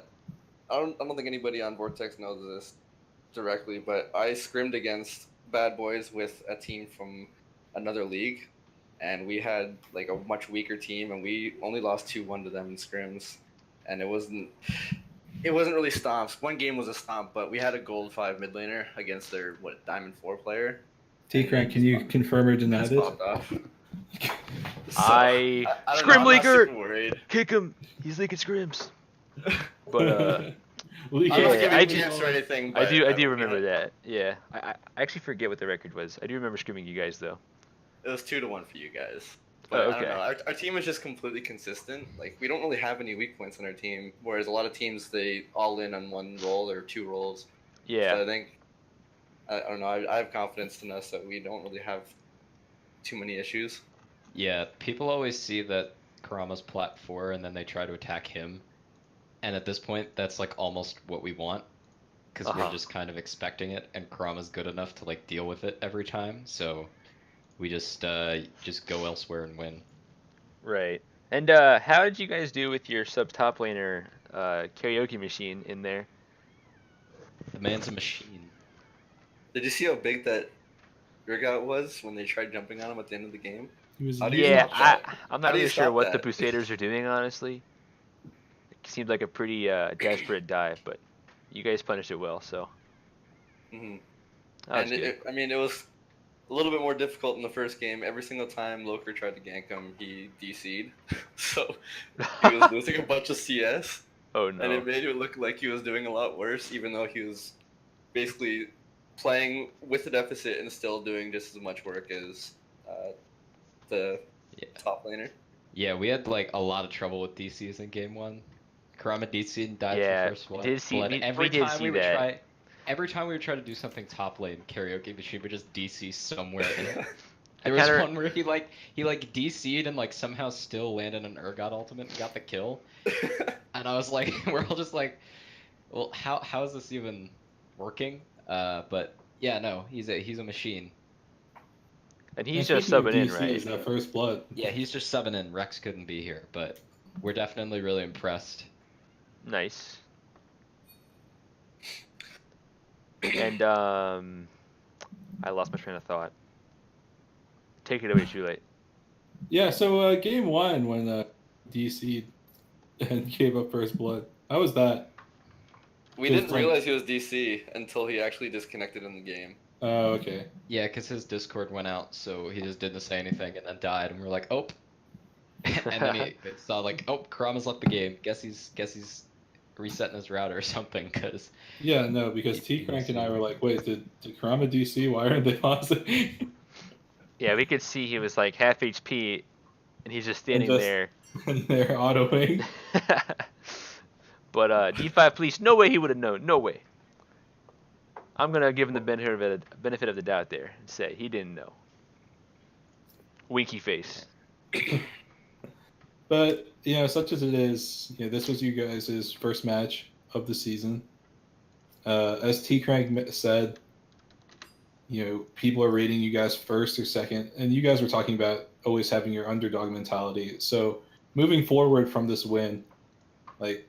don't think anybody on Vortex knows this directly, but I scrimmed against Bad Boys with a team from another league, and we had like a much weaker team, and we only lost 2-1 to them in scrims, and it wasn't really stomps. One game was a stomp, but we had a gold 5 mid laner against their Diamond 4 player. T-Crank, can you confirm or deny Just this? popped off. So, I don't Scrim know, I'm not leaker! super worried. Kick him. He's leaking scrims. But Well, I'm Yeah, not giving I tips or anything. I But do remember that. Yeah. I actually forget what the record was. I do remember screaming you guys though. It was 2-1 for you guys. Oh, But I okay. don't know. Our team is just completely consistent. Like we don't really have any weak points on our team. Whereas a lot of teams they all in on one role or two roles. Yeah. So I think I don't know. I have confidence in us that we don't really have too many issues. Yeah, people always see that Karama's plat 4 and then they try to attack him. And at this point, that's like almost what we want. Because Uh-huh. we're just kind of expecting it, and Karama's good enough to like deal with it every time. So we just go elsewhere and win. Right. And how did you guys do with your sub top laner karaoke machine in there? The man's a machine. Did you see how big that Urgot was when they tried jumping on him at the end of the game? He was How do you Yeah, stop that? I'm How not do you really sure stop what the that? Busaders are doing, honestly. It seemed like a pretty desperate dive, but you guys punished it well, so hmm that was And good. I mean, it was a little bit more difficult in the first game. Every single time Loker tried to gank him, he DC'd. So he was losing a bunch of CS. Oh And no. it made it look like he was doing a lot worse, even though he was basically playing with the deficit and still doing just as much work as the Yeah. top laner. Yeah, we had like a lot of trouble with DCs in game 1. Karama DC'd and died Yeah, for first blood. did see- blood. we Every did time see we would that. try, every time we would try to do something top lane, karaoke machine would just DC somewhere in it. There was kinda- one where he DC'd and like somehow still landed an Urgot ultimate and got the kill. And I was like, we're all just like, well, how is this even working? But yeah, no, he's a machine. And he's And just speaking of subbing in, DC, right? Is that first blood? Yeah, he's just subbing in. Rex couldn't be here, but we're definitely really impressed. Nice. And I lost my train of thought. Take it away, too late. Yeah. So game one when DC and gave up first blood. How was that? We Just didn't like- realize he was DC until he actually disconnected in the game. Oh, okay. Yeah, because his Discord went out, so he just didn't say anything and then died, and we're like, oh. And then he saw like, oh, Karama's left the game. Guess he's resetting his router or something. Cause Yeah, no, because T Crank and I were like, wait, did Karama DC? Why aren't they pausing? Yeah, we could see he was like half HP, and he's just standing just- there. And they're autoing. But D5 Police, no way he would have known. No way. I'm gonna give him the benefit of the doubt there and say he didn't know. Winky face. But such as it is, this was you guys' first match of the season. As T Crank said, people are rating you guys first or second, and you guys were talking about always having your underdog mentality. So moving forward from this win, like,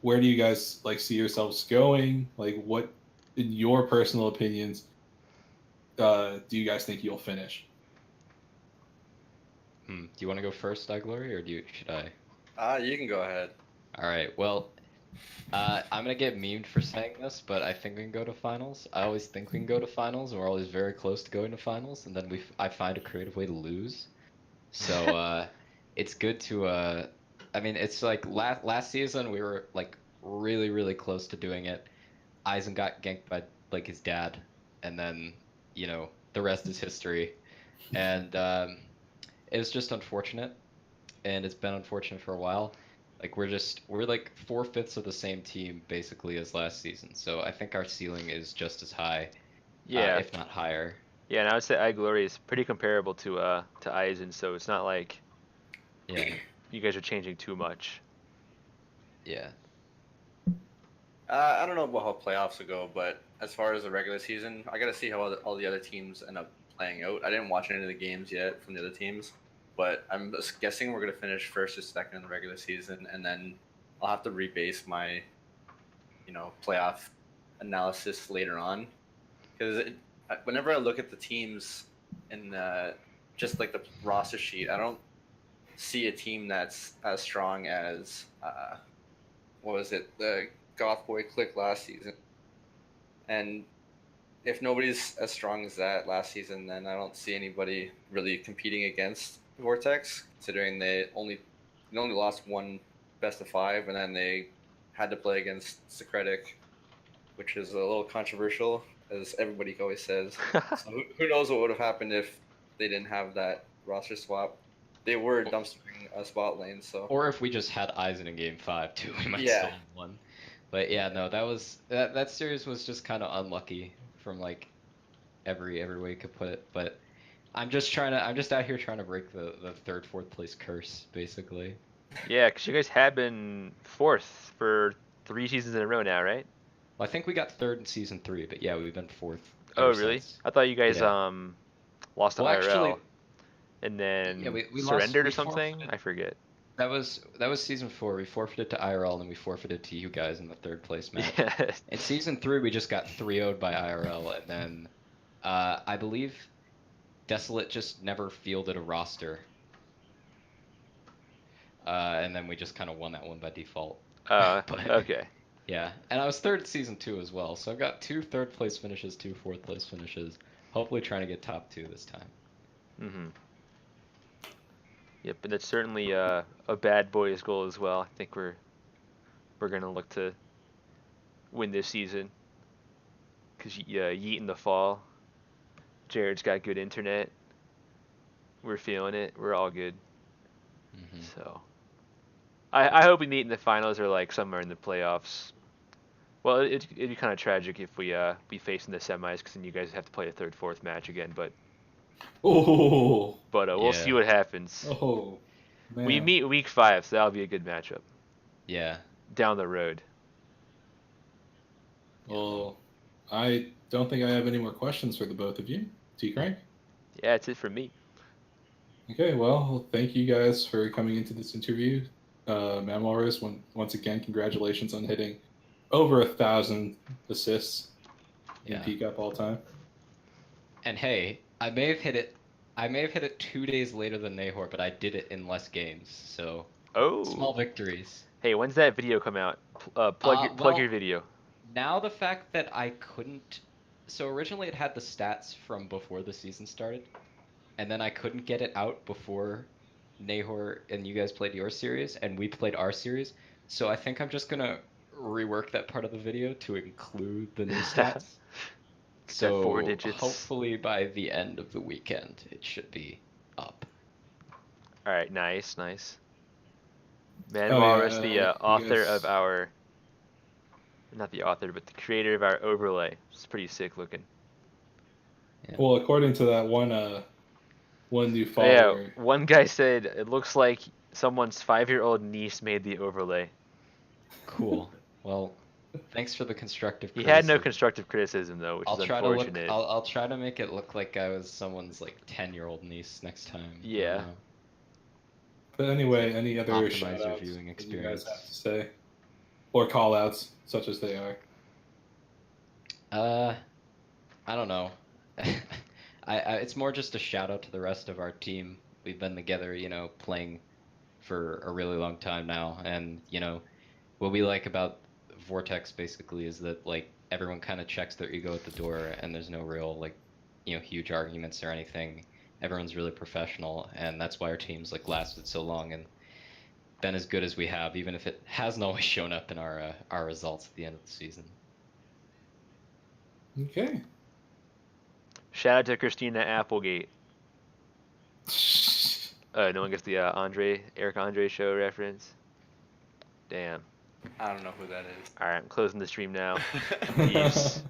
where do you guys see yourselves going? Like, what, in your personal opinions, do you guys think you'll finish? do you want to go first, Glory, or should I? You can go ahead. All right. Well, I'm gonna get memed for saying this, but I think we can go to finals. I always think we can go to finals, and we're always very close to going to finals, and then I find a creative way to lose. So it's good to I mean, it's like last season we were like really close to doing it. Eisen got ganked by like his dad, and then the rest is history. And it was just unfortunate, and it's been unfortunate for a while. Like we're like 4/5 of the same team basically as last season. So I think our ceiling is just as high, Yeah. if not higher. Yeah, and I would say iGlory is pretty comparable to Eisen, so it's not like Yeah, you guys are changing too much. yeah. I don't know about how playoffs will go, but as far as the regular season, I got to see how all the other teams end up playing out. I didn't watch any of the games yet from the other teams, but I'm just guessing we're going to finish first or second in the regular season, and then I'll have to rebase my, playoff analysis later on. Because whenever I look at the teams in just like the roster sheet, I don't see a team that's as strong as what was it, the Goth Boy Click last season. And if nobody's as strong as that last season, then I don't see anybody really competing against Vortex, considering they only lost one best of 5, and then they had to play against Socratic, which is a little controversial, as everybody always says. So who knows what would have happened if they didn't have that roster swap. They were dumpstering a spot lane, so. Or if we just had Eisen in game 5 too, we might Yeah. still have won. But yeah, no, that series was just kind of unlucky from like every way you could put it. But I'm just out here trying to break the third, fourth place curse, basically. Yeah, because you guys have been 4th for 3 seasons in a row now, right? Well, I think we got 3rd in season 3, but yeah, we've been 4th. Oh, ever really? since. I thought you guys Yeah. lost to Well, IRL actually, and then yeah, we surrendered or we something. forfeited. I forget. That was season 4. We forfeited to IRL, and then we forfeited to you guys in the 3rd place match. Yeah. In season 3, we just got 3-0'd by IRL, and then I believe Desolate just never fielded a roster. And then we just kind of won that one by default. But- Okay. Yeah, and I was 3rd in season 2 as well, so I've got 2 3rd place finishes, 2 4th place finishes. Hopefully trying to get top 2 this time. Mm-hmm. Yep, and it's certainly a bad boys goal as well. I think we're gonna look to win this season. Cause Yeet in the fall. Jared's got good internet. We're feeling it. We're all good. Hmm. So I hope we meet in the finals or like somewhere in the playoffs. Well, it'd be kind of tragic if we face in the semis, because then you guys have to play a third, fourth match again. But Oh, we'll see what happens. oh, man. We meet week 5, so that'll be a good matchup Yeah. down the road. Well, I don't think I have any more questions for the both of you. T-Crank? Yeah, that's it from me. Okay, well, thank you guys for coming into this interview. Mamorus, once again, congratulations on hitting over 1,000 assists in Yeah. peak up all time. And hey, I may have hit it 2 days later than Nahor, but I did it in less games. So Oh. small victories. Hey, when's that video come out? Plug your video. Now the fact that I couldn't, so originally it had the stats from before the season started, and then I couldn't get it out before Nahor and you guys played your series and we played our series. So I think I'm just gonna rework that part of the video to include the new stats. So 4 digits. hopefully by the end of the weekend it should be up. All right, nice. Man, Oh, Walrus, yeah, the you author guys- of our, not the author, but the creator of our overlay. It's pretty sick looking. Well, according to that one new Yeah, follower, one guy said it looks like someone's 5-year-old niece made the overlay. Cool. Well, thanks for the constructive He criticism. had no constructive criticism though, which I'll is try to look. unfortunate. I'll try to make it look like I was someone's like 10-year-old niece next time. I don't Yeah. know. but anyway, any other Optimize shout your outs viewing that you guys experience. have to say? Or call outs, such as they are. I don't know. It's more just a shout out to the rest of our team. We've been together, playing for a really long time now, and what we like about Vortex basically is that like everyone kind of checks their ego at the door, and there's no real like, huge arguments or anything. Everyone's really professional, and that's why our team's like lasted so long and been as good as we have, even if it hasn't always shown up in our results at the end of the season. Okay. Shout out to Christina Applegate. No one gets the Eric Andre show reference. Damn. I don't know who that is. All right, I'm closing the stream now. Peace.